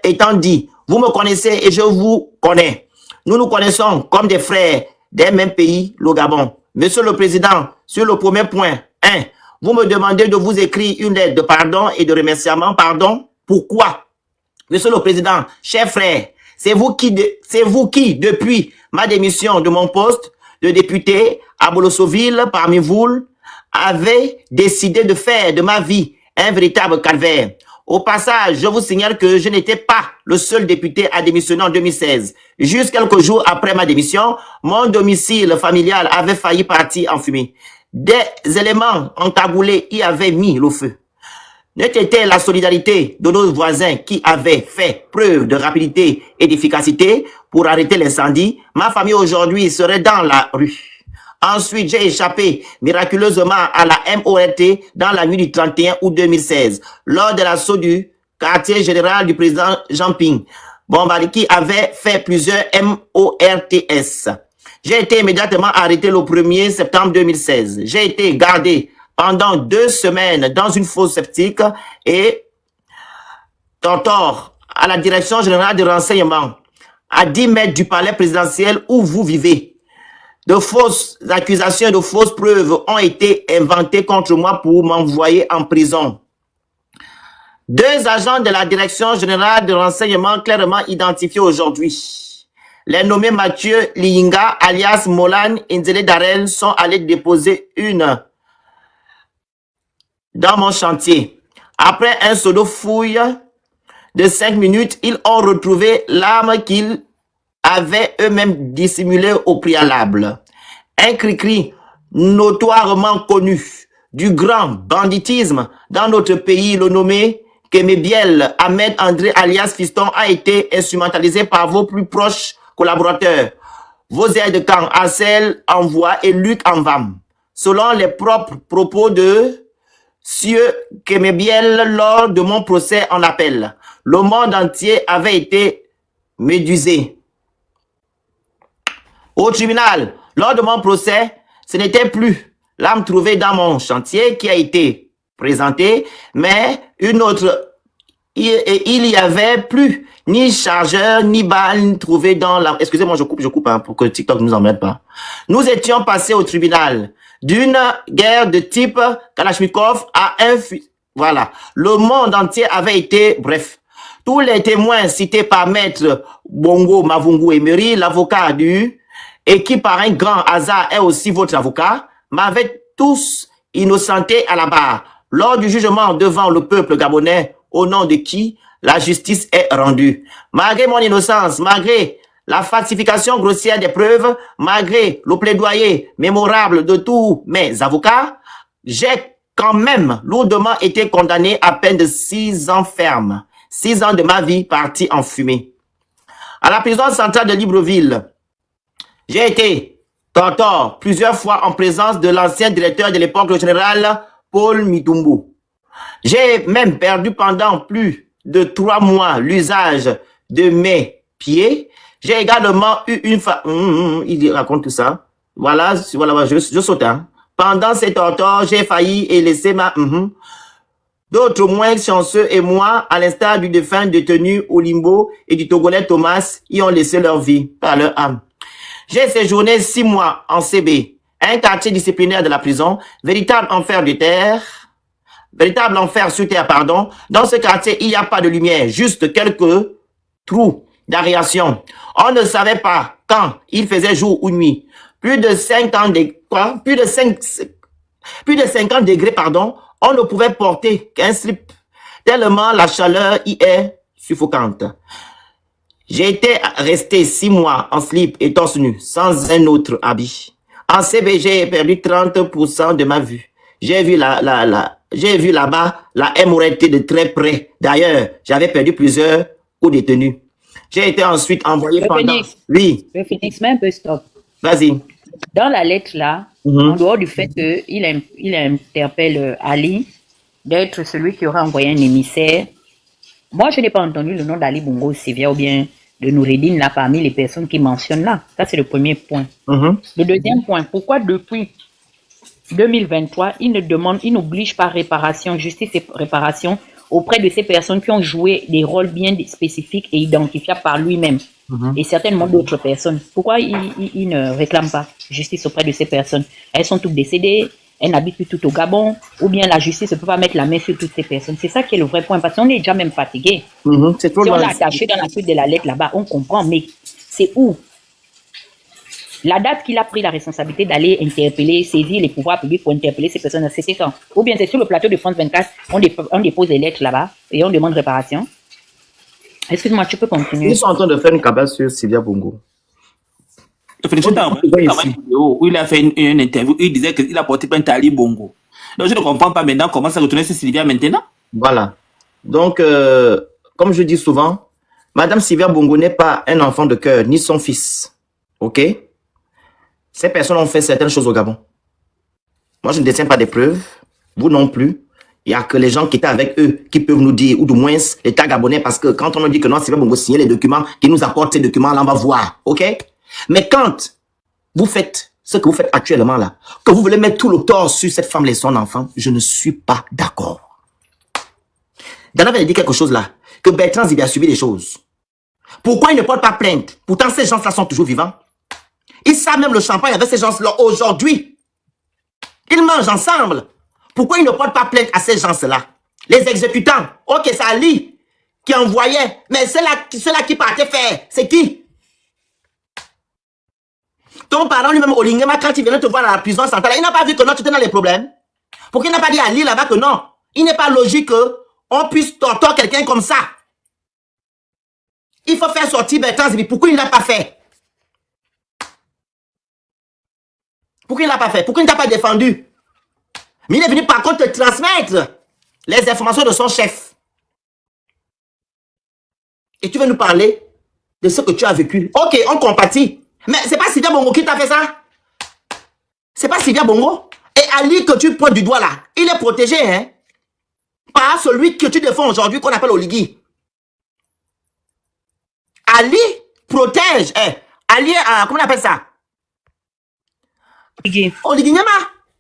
étant dit, vous me connaissez et je vous connais. Nous nous connaissons comme des frères d'un même pays, le Gabon. Monsieur le Président, sur le premier point, 1, vous me demandez de vous écrire une lettre de pardon et de remerciement. Pardon, pourquoi? Monsieur le Président, chers frères, c'est vous qui, depuis ma démission de mon poste de député à Bolossoville, parmi vous, avez décidé de faire de ma vie un véritable calvaire. Au passage, je vous signale que je n'étais pas le seul député à démissionner en 2016. Juste quelques jours après ma démission, mon domicile familial avait failli partir en fumée. Des éléments encagoulés y avaient mis le feu. N'était la solidarité de nos voisins qui avaient fait preuve de rapidité et d'efficacité pour arrêter l'incendie, ma famille aujourd'hui serait dans la rue. Ensuite, j'ai échappé miraculeusement à la MORT dans la nuit du 31 août 2016, lors de l'assaut du quartier général du président Jean Ping, qui avait fait plusieurs MORTS. J'ai été immédiatement arrêté le 1er septembre 2016. J'ai été gardé pendant 2 semaines dans une fosse septique et torture à la direction générale de renseignement, à 10 mètres du palais présidentiel où vous vivez. De fausses accusations, de fausses preuves ont été inventées contre moi pour m'envoyer en prison. 2 agents de la direction générale de renseignement clairement identifiés aujourd'hui, les nommés Mathieu Liyinga, alias Molan Inzele Darel, sont allés déposer une dans mon chantier. Après un pseudo fouille de 5 minutes, ils ont retrouvé l'arme qu'ils avaient eux-mêmes dissimulée au préalable. Un cri-cri notoirement connu du grand banditisme dans notre pays, le nommé Kemebiel Ahmed André alias Fiston, a été instrumentalisé par vos plus proches collaborateurs, vos aides de camp, Arcel Envoie et Luc Envam. Selon les propres propos de Sieur Kemebiel lors de mon procès en appel, le monde entier avait été médusé. Au tribunal, lors de mon procès, ce n'était plus l'arme trouvée dans mon chantier qui a été présentée, mais une autre. Il n'y avait plus ni chargeur, ni balle trouvée dans la... Excusez-moi, je coupe hein, pour que TikTok ne nous emmène pas. Nous étions passés au tribunal d'une guerre de type Kalachnikov à un... Voilà. Le monde entier avait été... Bref. Tous les témoins cités par Maître Bongo Mavungu Emery, l'avocat du... et qui par un grand hasard est aussi votre avocat, m'avaient tous innocenté à la barre lors du jugement devant le peuple gabonais au nom de qui la justice est rendue. Malgré mon innocence, malgré la falsification grossière des preuves, malgré le plaidoyer mémorable de tous mes avocats, j'ai quand même lourdement été condamné à peine de 6 ans ferme. 6 ans de ma vie partis en fumée. À la prison centrale de Libreville, j'ai été torturé plusieurs fois en présence de l'ancien directeur de l'époque, le général Paul Mitumbu. J'ai même perdu pendant plus de 3 mois l'usage de mes pieds. J'ai également eu une il raconte tout ça. Voilà, je saute. Hein. Pendant ces tortures, j'ai failli et laissé ma... D'autres moins chanceux et moi, à l'instar du défunt détenu au limbo et du Togolais Thomas, y ont laissé leur vie par leur âme. J'ai séjourné 6 mois en CB, un quartier disciplinaire de la prison, véritable enfer sur terre, pardon. Dans ce quartier, il n'y a pas de lumière, juste quelques trous d'aération. On ne savait pas quand il faisait jour ou nuit. Plus de 50 degrés, pardon. On ne pouvait porter qu'un slip, tellement la chaleur y est suffocante. J'ai été resté 6 mois en slip et torse nu, sans un autre habit. En CB, j'ai perdu 30% de ma vue. J'ai vu là-bas la MORT de très près. D'ailleurs, j'avais perdu plusieurs co-détenus. J'ai été ensuite envoyé pendant... Phoenix. Oui. Le Phoenix, mais un peu stop. Vas-y. Dans la lettre là, en dehors du fait qu'il interpelle Ali d'être celui qui aurait envoyé un émissaire, moi je n'ai pas entendu le nom d'Ali Bongo Sivia ou bien de Noureddine là parmi les personnes qui mentionnent là. Ça c'est le premier point. Le deuxième point, pourquoi depuis 2023 il n'oblige pas réparation, justice et réparation auprès de ces personnes qui ont joué des rôles bien spécifiques et identifiables par lui-même. Et certainement d'autres personnes. Pourquoi il ne réclame pas justice auprès de ces personnes? Elles sont toutes décédées, elles n'habitent plus tout au Gabon, ou bien la justice ne peut pas mettre la main sur toutes ces personnes. C'est ça qui est le vrai point, parce qu'on est déjà même fatigué. C'est trop Si on loin. l'a attaché dans la suite de la lettre là-bas, on comprend, mais c'est où? La date qu'il a pris la responsabilité d'aller interpeller, saisir les pouvoirs publics pour interpeller ces personnes, c'est quand? Ou bien c'est sur le plateau de France 24, on dépose des lettres là-bas et on demande réparation. Excuse-moi, tu peux continuer. Ils sont en train de faire une cabale sur Sylvia Bongo. Où il a fait une interview, il disait qu'il a porté plainte à Ali Bongo. Donc je ne comprends pas maintenant comment ça retourne sur Sylvia maintenant. Voilà. Donc, comme je dis souvent, Madame Sylvia Bongo n'est pas un enfant de cœur, ni son fils. OK? Ces personnes ont fait certaines choses au Gabon. Moi, je ne détiens pas des preuves. Vous non plus. Il n'y a que les gens qui étaient avec eux qui peuvent nous dire, ou du moins l'État gabonais, parce que quand on nous dit que non, Sylvia Bongo signe les documents, qui nous apportent ces documents-là, on va voir. OK? Mais quand vous faites ce que vous faites actuellement là, que vous voulez mettre tout le tort sur cette femme et son enfant, je ne suis pas d'accord. Dana avait dit quelque chose là, que Bertrand Zibé a subi des choses. Pourquoi il ne porte pas plainte? Pourtant, ces gens-là sont toujours vivants. Ils savent même le champagne avec ces gens-là aujourd'hui. Ils mangent ensemble. Pourquoi ils ne portent pas plainte à ces gens-là? Les exécutants. Ok, c'est Ali qui envoyait. Mais ceux-là qui partaient faire, c'est qui? Ton parent lui-même, Olingema, quand il venait te voir dans la prison centrale, il n'a pas vu que non, tu étais dans les problèmes. Pourquoi il n'a pas dit à Ali là-bas que non? Il n'est pas logique qu'on puisse torturer quelqu'un comme ça. Il faut faire sortir Bertrand Zibi. Pourquoi il ne l'a pas fait? Pourquoi il ne l'a pas fait? Pourquoi il ne t'a pas défendu? Mais il est venu par contre te transmettre les informations de son chef. Et tu veux nous parler de ce que tu as vécu. Ok, on compatit. Mais c'est pas Sylvia Bongo qui t'a fait ça. C'est pas Sylvia Bongo. Et Ali que tu pointes du doigt là, il est protégé, hein, par celui que tu défends aujourd'hui qu'on appelle Oligui. Ali protège. Ali, comment on appelle ça? Oligui Nyama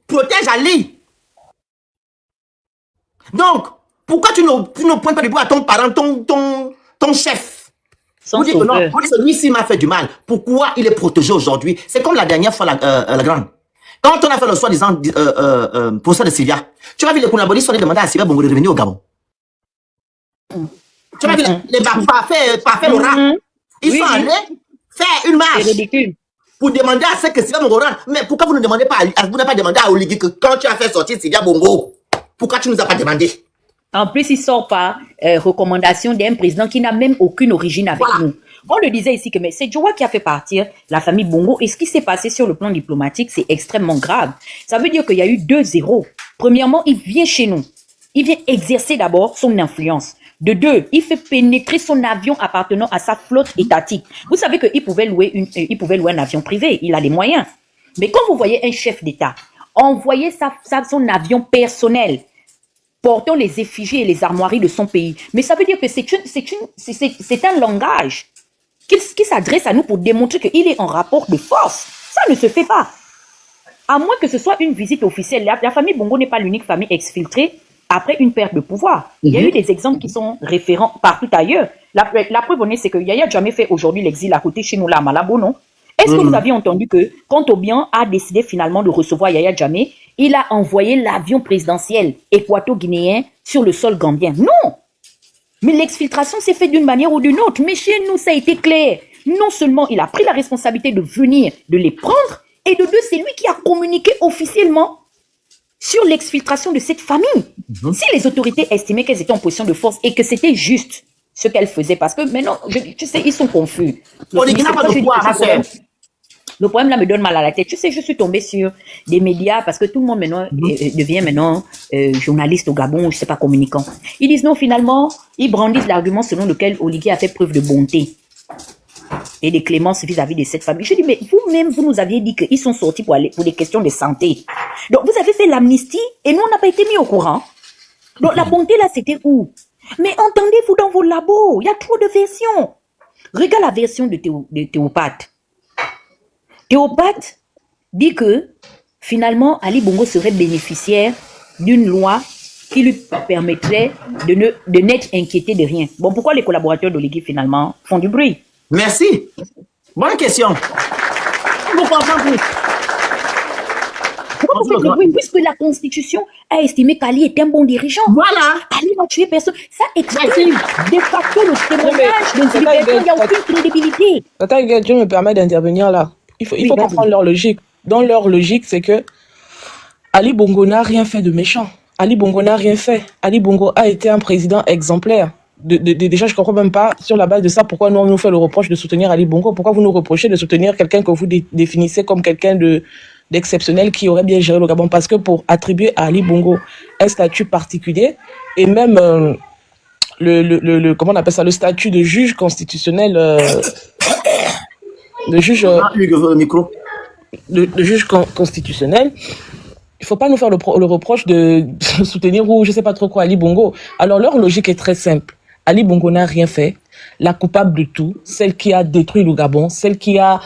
protège Ali. Donc, pourquoi tu ne pointes pas du doigt à ton parent, ton chef? Vous dites que non, celui-ci m'a fait du mal. Pourquoi il est protégé aujourd'hui? C'est comme la dernière fois, la grande. Quand on a fait le soi-disant procès de Sylvia, tu as vu les Kounaboli sont allés demander à Sylvia Bongo de revenir au Gabon. Tu as vu les parfaits Laurent? Ils sont allés faire une marche pour demander à ce que Sylvia Bongo rentre. Mais pourquoi vous ne demandez pas vous n'avez pas demandé à Oligui que quand tu as fait sortir Sylvia Bongo, pourquoi tu ne nous as pas demandé? En plus, il sort par recommandation d'un président qui n'a même aucune origine avec nous. On le disait ici que c'est Joa qui a fait partir la famille Bongo. Et ce qui s'est passé sur le plan diplomatique, c'est extrêmement grave. Ça veut dire qu'il y a eu 2-0. Premièrement, il vient chez nous. Il vient exercer d'abord son influence. De deux, il fait pénétrer son avion appartenant à sa flotte étatique. Vous savez qu'il pouvait louer un avion privé. Il a les moyens. Mais quand vous voyez un chef d'État envoyer son avion personnel portant les effigies et les armoiries de son pays, mais ça veut dire que c'est un langage qui s'adresse à nous pour démontrer qu'il est en rapport de force. Ça ne se fait pas. À moins que ce soit une visite officielle. La famille Bongo n'est pas l'unique famille exfiltrée après une perte de pouvoir. Il y a eu des exemples qui sont référents partout ailleurs. La preuve, c'est que Yaya Jammeh fait aujourd'hui l'exil à côté chez nous là à Malabo, non? Est-ce que vous aviez entendu que quand Obiang a décidé finalement de recevoir Yaya Jammeh, il a envoyé l'avion présidentiel équato-guinéen sur le sol gambien? Non! Mais l'exfiltration s'est faite d'une manière ou d'une autre. Mais chez nous, ça a été clair. Non seulement il a pris la responsabilité de venir, de les prendre, et de deux, c'est lui qui a communiqué officiellement sur l'exfiltration de cette famille. Si les autorités estimaient qu'elles étaient en position de force et que c'était juste ce qu'elles faisaient, parce que maintenant, tu sais, ils sont confus. Le problème là me donne mal à la tête. Tu sais, je suis tombée sur des médias parce que tout le monde maintenant devient journaliste au Gabon, je ne sais pas, communicant. Ils disent non, finalement, ils brandissent l'argument selon lequel Oligui a fait preuve de bonté et de clémence vis-à-vis de cette famille. Je dis, mais vous-même, vous nous aviez dit qu'ils sont sortis pour des questions de santé. Donc, vous avez fait l'amnistie et nous, on n'a pas été mis au courant. Donc, la bonté là, c'était où? Mais entendez-vous dans vos labos, il y a trop de versions. Regarde la version de Théopathe. Théopathe dit que finalement Ali Bongo serait bénéficiaire d'une loi qui lui permettrait de n'être inquiété de rien. Bon, pourquoi les collaborateurs d'Oligui, finalement, font du bruit? Merci. Bonne question. Pourquoi on fait le bruit? Puisque la Constitution a estimé qu'Ali est un bon dirigeant. Voilà. Ali n'a tué personne. Ça exclut de facto le témoignage de Sylvie Bertrand. Il n'y a aucune crédibilité. Attends, je me permets d'intervenir là. Il faut comprendre leur logique. Dans leur logique, c'est que Ali Bongo n'a rien fait de méchant. Ali Bongo n'a rien fait. Ali Bongo a été un président exemplaire. Déjà, je ne comprends même pas, sur la base de ça, pourquoi nous, on nous fait le reproche de soutenir Ali Bongo. Pourquoi vous nous reprochez de soutenir quelqu'un que vous définissez comme quelqu'un d'exceptionnel qui aurait bien géré le Gabon? Parce que pour attribuer à Ali Bongo un statut particulier, et même comment on appelle ça, le statut de juge constitutionnel, de juge constitutionnel, il ne faut pas nous faire le reproche de soutenir ou je ne sais pas trop quoi Ali Bongo. Alors leur logique est très simple. Ali Bongo n'a rien fait. La coupable de tout, celle qui a détruit le Gabon, celle qui a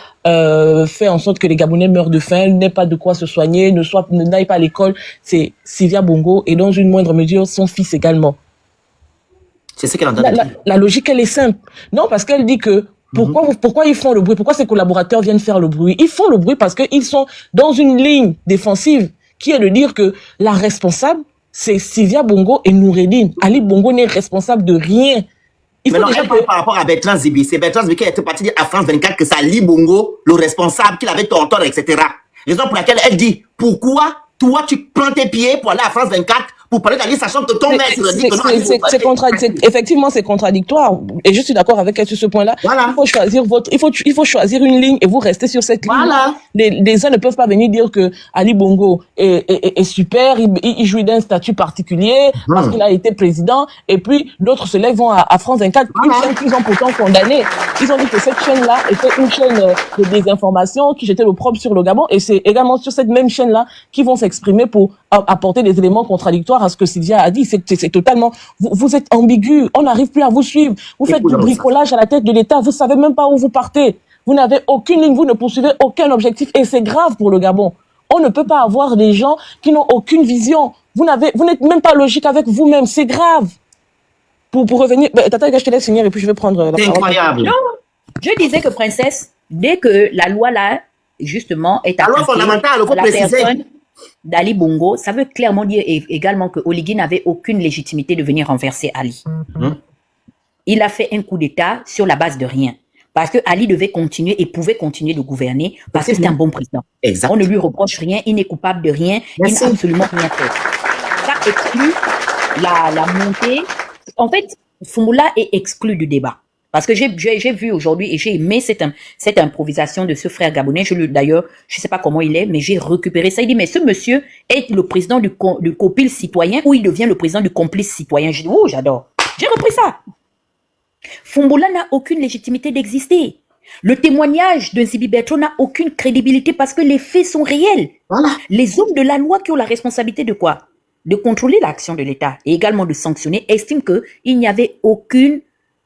fait en sorte que les Gabonais meurent de faim, n'aient pas de quoi se soigner, n'aillent pas à l'école, c'est Sylvia Bongo et dans une moindre mesure son fils également. C'est ce qu'elle entend. La logique, elle est simple. Non, parce qu'elle dit que pourquoi ils font le bruit? Pourquoi ces collaborateurs viennent faire le bruit? Ils font le bruit parce qu'ils sont dans une ligne défensive qui est de dire que la responsable, c'est Sylvia Bongo et Noureddine. Ali Bongo n'est responsable de rien. Mais non, elle parle par rapport à Bertrand Zibi. C'est Bertrand Zibi qui était parti dire à France 24 que c'est Ali Bongo, le responsable, qu'il avait tort, etc. Raison pour laquelle elle dit, pourquoi toi tu prends tes pieds pour aller à France 24 pour parler d'Ali, sachant que ton maître dit que non. Effectivement, c'est contradictoire. Et je suis d'accord avec elle sur ce point-là. Voilà. Il faut choisir une ligne et vous restez sur cette ligne. Voilà. Les uns ne peuvent pas venir dire que Ali Bongo est super, il jouit d'un statut particulier parce qu'il a été président. Et puis, d'autres se lèvent vont à France 24, une chaîne qu'ils ont pourtant condamnée. Ils ont dit que cette chaîne-là était une chaîne de désinformation qui jetait l'opprobre sur le Gabon. Et c'est également sur cette même chaîne-là qu'ils vont s'exprimer pour apporter des éléments contradictoires à ce que Sylvia a dit. C'est totalement... Vous êtes ambigu, on n'arrive plus à vous suivre. Vous faites du bricolage à la tête de l'État, vous savez même pas où vous partez. Vous n'avez aucune ligne, vous ne poursuivez aucun objectif et c'est grave pour le Gabon. On ne peut pas avoir des gens qui n'ont aucune vision. Vous n'êtes même pas logique avec vous-même, c'est grave. Pour revenir... Tata, je te laisse finir et puis je vais prendre la parole. C'est incroyable. Non, je disais que princesse, dès que la loi là, justement, est appliquée, la loi fondamentale, il faut préciser. d'Ali Bongo, ça veut clairement dire également que Oligui n'avait aucune légitimité de venir renverser Ali. Il a fait un coup d'État sur la base de rien. Parce que Ali devait continuer et pouvait continuer de gouverner parce que c'était un bon président. Exact. On ne lui reproche rien, il n'est coupable de rien, il n'a absolument rien fait. Ça exclut la montée. En fait, Fumula est exclu du débat. Parce que j'ai vu aujourd'hui et j'ai aimé cette improvisation de ce frère gabonais. D'ailleurs, je ne sais pas comment il est, mais j'ai récupéré ça. Il dit, mais ce monsieur est le président du copil citoyen ou il devient le président du complice citoyen. J'ai dit, oh, j'adore. J'ai repris ça. Fumbola n'a aucune légitimité d'exister. Le témoignage de Zibi Bertrand n'a aucune crédibilité parce que les faits sont réels. Voilà. Les hommes de la loi qui ont la responsabilité de quoi? De contrôler l'action de l'État et également de sanctionner estiment qu'il n'y avait aucune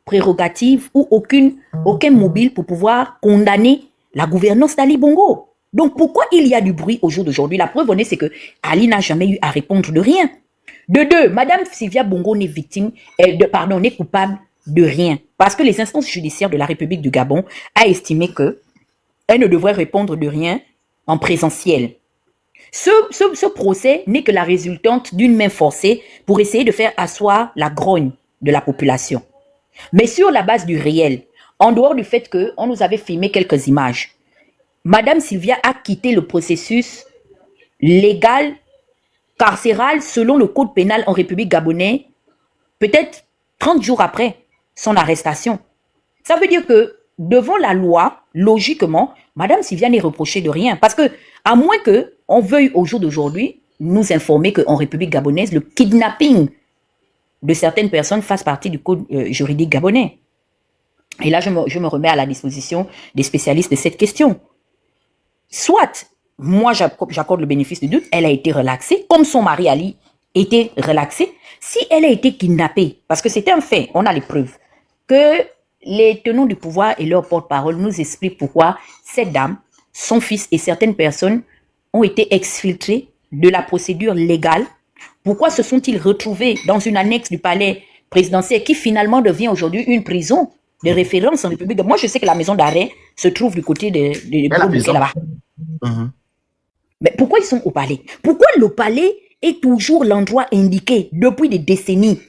prérogative ou aucun mobile pour pouvoir condamner la gouvernance d'Ali Bongo. Donc pourquoi il y a du bruit au jour d'aujourd'hui? La preuve est que Ali n'a jamais eu à répondre de rien. De deux, Madame Sylvia Bongo n'est n'est coupable de rien. Parce que les instances judiciaires de la République du Gabon a estimé que elle ne devrait répondre de rien en présentiel. Ce procès n'est que la résultante d'une main forcée pour essayer de faire asseoir la grogne de la population. Mais sur la base du réel, en dehors du fait qu'on nous avait filmé quelques images, Madame Sylvia a quitté le processus légal, carcéral, selon le code pénal en République gabonaise, peut-être 30 jours après son arrestation. Ça veut dire que devant la loi, logiquement, Madame Sylvia n'est reprochée de rien. Parce que, à moins qu'on veuille au jour d'aujourd'hui nous informer qu'en République gabonaise, le kidnapping de certaines personnes fasse partie du code juridique gabonais. Et là, je me remets à la disposition des spécialistes de cette question. Soit, moi, j'accorde le bénéfice du doute, elle a été relaxée, comme son mari Ali était relaxé. Si elle a été kidnappée, parce que c'était un fait, on a les preuves, que les tenants du pouvoir et leurs porte-parole nous expliquent pourquoi cette dame, son fils et certaines personnes ont été exfiltrés de la procédure légale Pourquoi se sont-ils retrouvés dans une annexe du palais présidentiel qui finalement devient aujourd'hui une prison de référence en République? Moi, je sais que la maison d'arrêt se trouve du côté de là-bas. Mais pourquoi ils sont au palais? Pourquoi le palais est toujours l'endroit indiqué depuis des décennies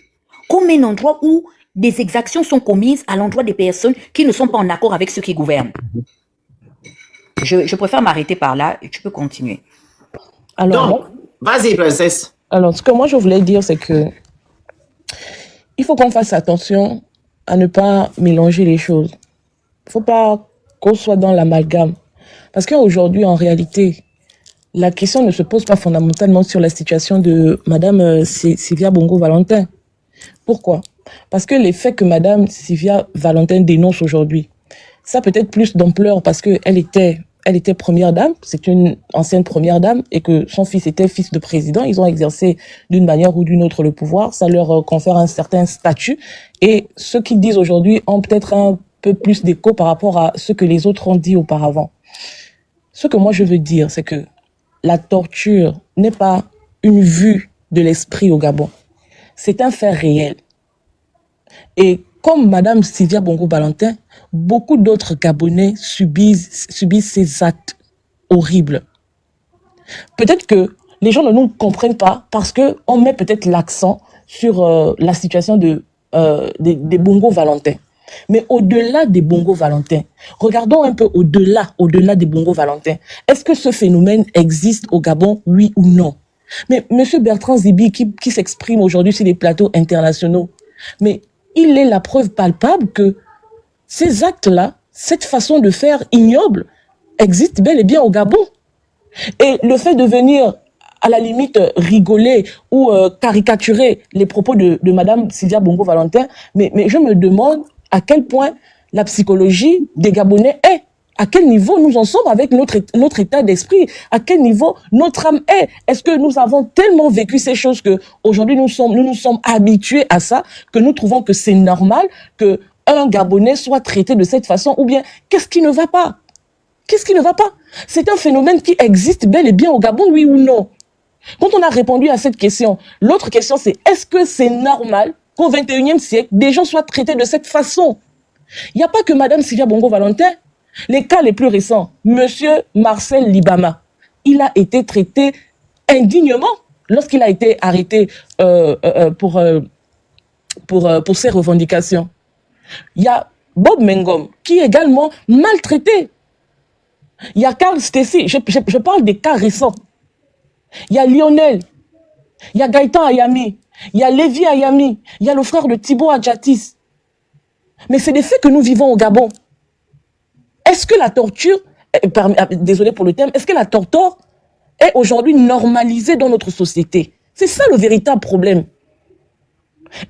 comme un endroit où des exactions sont commises à l'endroit des personnes qui ne sont pas en accord avec ceux qui gouvernent? Je préfère m'arrêter par là et tu peux continuer. Alors, Donc, vas-y, princesse. Alors, ce que moi je voulais dire, c'est que il faut qu'on fasse attention à ne pas mélanger les choses. Il ne faut pas qu'on soit dans l'amalgame. Parce qu'aujourd'hui, en réalité, la question ne se pose pas fondamentalement sur la situation de Madame Sylvia Bongo Valentin. Pourquoi? Parce que les faits que Madame Sylvia Valentin dénonce aujourd'hui, ça peut être plus d'ampleur parce qu'elle était première dame, c'est une ancienne première dame, et que son fils était fils de président. Ils ont exercé d'une manière ou d'une autre le pouvoir. Ça leur confère un certain statut. Et ceux qui disent aujourd'hui ont peut-être un peu plus d'écho par rapport à ce que les autres ont dit auparavant. Ce que moi je veux dire, c'est que la torture n'est pas une vue de l'esprit au Gabon. C'est un fait réel. Et comme Madame Sylvia Bongo Valentin, beaucoup d'autres Gabonais subissent ces actes horribles. Peut-être que les gens ne nous comprennent pas parce qu'on met peut-être l'accent sur la situation des Bongo Valentin. Mais au-delà des Bongo Valentin, regardons un peu au-delà des Bongo Valentin. Est-ce que ce phénomène existe au Gabon, oui ou non? Mais M. Bertrand Zibi, qui s'exprime aujourd'hui sur les plateaux internationaux, mais il est la preuve palpable que ces actes-là, cette façon de faire ignoble, existe bel et bien au Gabon. Et le fait de venir, à la limite, rigoler ou caricaturer les propos de Madame Sylvia Bongo Valentin, mais je me demande à quel point la psychologie des Gabonais est. À quel niveau nous en sommes avec notre état d'esprit? À quel niveau notre âme est? Est-ce que nous avons tellement vécu ces choses que aujourd'hui nous nous sommes habitués à ça, que nous trouvons que c'est normal que un Gabonais soit traité de cette façon? Ou bien qu'est-ce qui ne va pas? Qu'est-ce qui ne va pas? C'est un phénomène qui existe bel et bien au Gabon, oui ou non? Quand on a répondu à cette question, l'autre question c'est est-ce que c'est normal qu'au 21e siècle, des gens soient traités de cette façon? Il n'y a pas que Madame Sylvia Bongo Valentin. Les cas les plus récents, Monsieur Marcel Libama, il a été traité indignement lorsqu'il a été arrêté pour ses revendications. Il y a Bob Mengom qui est également maltraité. Il y a Carl Stacey, je parle des cas récents. Il y a Lionel, il y a Gaëtan Ayami, il y a Lévi Ayami, il y a le frère de Thibaut Adjatis. Mais c'est des faits que nous vivons au Gabon. Est-ce que la torture, désolé pour le terme, est-ce que la torture est aujourd'hui normalisée dans notre société? C'est ça le véritable problème.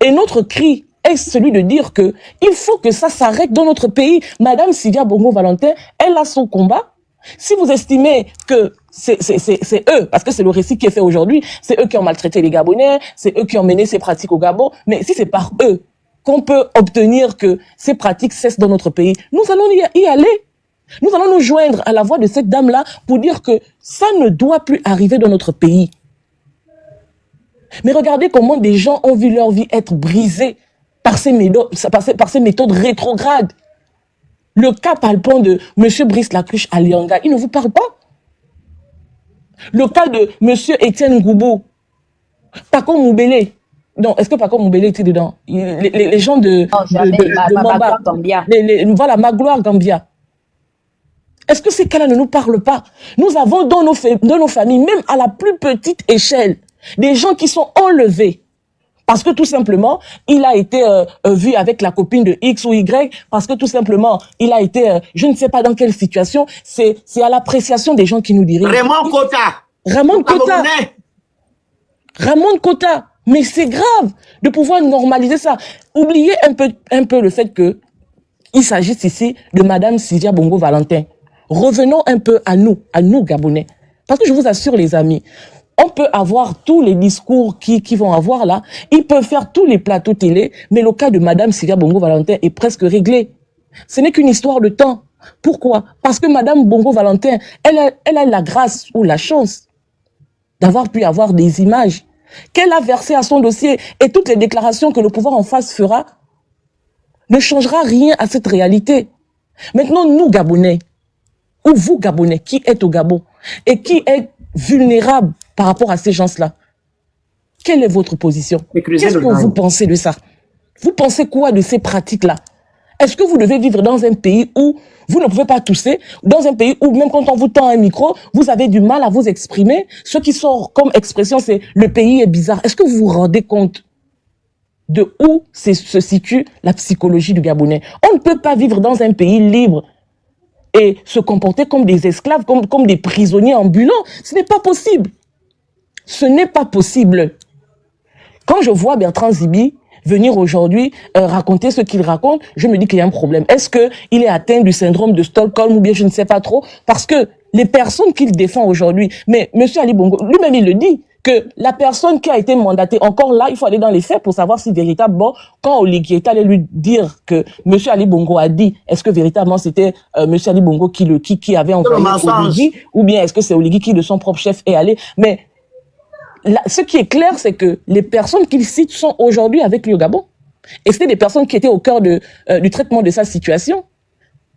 Et notre cri est celui de dire que il faut que ça s'arrête dans notre pays. Madame Sylvia Bongo Valentin, elle a son combat. Si vous estimez que c'est eux, parce que c'est le récit qui est fait aujourd'hui, c'est eux qui ont maltraité les Gabonais, c'est eux qui ont mené ces pratiques au Gabon, mais si c'est par eux qu'on peut obtenir que ces pratiques cessent dans notre pays, nous allons y aller. Nous allons nous joindre à la voix de cette dame-là pour dire que ça ne doit plus arriver dans notre pays. Mais regardez comment des gens ont vu leur vie être brisée par ces méthodes rétrogrades. Le cas palpant de M. Brice Lacruche à Lianga, il ne vous parle pas? Le cas de M. Étienne Goubou, Paco Moubélé. Non, est-ce que Paco Moubélé était dedans? Les gens de Mamba. Voilà, Magloire Gambia. Est-ce que ces cas-là ne nous parlent pas? Nous avons dans nos familles, même à la plus petite échelle, des gens qui sont enlevés. Parce que tout simplement, il a été vu avec la copine de X ou Y, parce que tout simplement, il a été, je ne sais pas dans quelle situation, c'est à l'appréciation des gens qui nous dirigent. Raymond Kota. Ramon Kota. Mais c'est grave de pouvoir normaliser ça. Oubliez un peu le fait que il s'agisse ici de Madame Sylvia Bongo Valentin. Revenons un peu à nous Gabonais. Parce que je vous assure les amis, on peut avoir tous les discours qui vont avoir là, ils peuvent faire tous les plateaux télé, mais le cas de Madame Sylvia Bongo Valentin est presque réglé. Ce n'est qu'une histoire de temps. Pourquoi? Parce que Madame Bongo Valentin, elle a la grâce ou la chance d'avoir pu avoir des images qu'elle a versé à son dossier et toutes les déclarations que le pouvoir en face fera ne changera rien à cette réalité. Maintenant, nous, Gabonais, ou vous, Gabonais, qui êtes au Gabon et qui êtes vulnérable par rapport à ces gens-là, quelle est votre position? Qu'est-ce que vous pensez de ça? Vous pensez quoi de ces pratiques-là? Est-ce que vous devez vivre dans un pays où vous ne pouvez pas tousser, dans un pays où même quand on vous tend un micro, vous avez du mal à vous exprimer? Ce qui sort comme expression, c'est le pays est bizarre. Est-ce que vous vous rendez compte de où se situe la psychologie du Gabonais? On ne peut pas vivre dans un pays libre et se comporter comme des esclaves, comme des prisonniers ambulants. Ce n'est pas possible. Ce n'est pas possible. Quand je vois Bertrand Zibi venir aujourd'hui raconter ce qu'il raconte, je me dis qu'il y a un problème. Est-ce qu'il est atteint du syndrome de Stockholm ou bien je ne sais pas trop? Parce que les personnes qu'il défend aujourd'hui, mais M. Ali Bongo, lui-même il le dit, que la personne qui a été mandatée, encore là, il faut aller dans les faits pour savoir si véritablement, quand Oligui est allé lui dire que M. Ali Bongo a dit, est-ce que véritablement c'était M. Ali Bongo qui avait envoyé Oligui, ou bien est-ce que c'est Oligui qui de son propre chef est allé? Mais là, ce qui est clair, c'est que les personnes qu'il cite sont aujourd'hui avec lui au Gabon. Et c'était des personnes qui étaient au cœur du traitement de sa situation.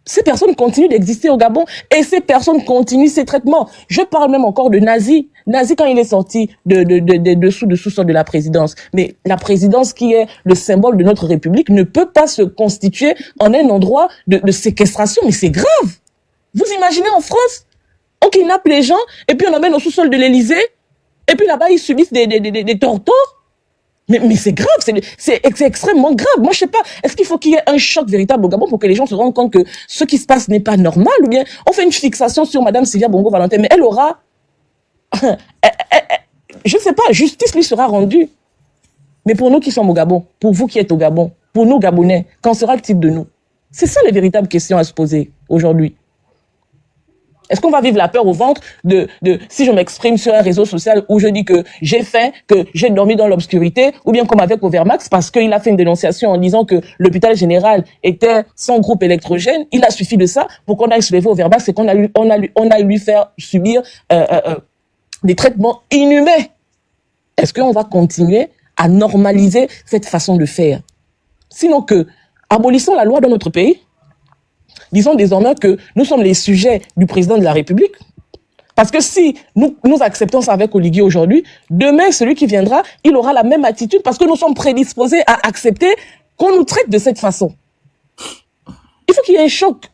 Ces personnes continuent d'exister au Gabon et ces personnes continuent ces traitements. Je parle même encore de Nazi. Nazi, quand il est sorti de sous-sol de la présidence. Mais la présidence qui est le symbole de notre République ne peut pas se constituer en un endroit de séquestration. Mais c'est grave. Vous imaginez en France, on kidnappe les gens et puis on emmène au sous-sol de l'Élysée et puis là-bas ils subissent des tortures. Mais c'est grave, c'est extrêmement grave. Moi, je sais pas, est-ce qu'il faut qu'il y ait un choc véritable au Gabon pour que les gens se rendent compte que ce qui se passe n'est pas normal, ou bien on fait une fixation sur Madame Sylvia Bongo Valentin, mais elle aura, je sais pas, justice lui sera rendue. Mais pour nous qui sommes au Gabon, pour vous qui êtes au Gabon, pour nous Gabonais, qu'en sera-t-il de nous? C'est ça les véritables questions à se poser aujourd'hui. Est-ce qu'on va vivre la peur au ventre si je m'exprime sur un réseau social où je dis que j'ai faim, que j'ai dormi dans l'obscurité, ou bien comme avec Overmax, parce qu'il a fait une dénonciation en disant que l'hôpital général était sans groupe électrogène, il a suffi de ça pour qu'on aille se lever Overmax et qu'on a lui faire subir des traitements inhumains. Est-ce qu'on va continuer à normaliser cette façon de faire? Sinon que, abolissons la loi dans notre pays, disons désormais que nous sommes les sujets du président de la République. Parce que si nous acceptons ça avec Oligui aujourd'hui, demain, celui qui viendra, il aura la même attitude parce que nous sommes prédisposés à accepter qu'on nous traite de cette façon. Il faut qu'il y ait un choc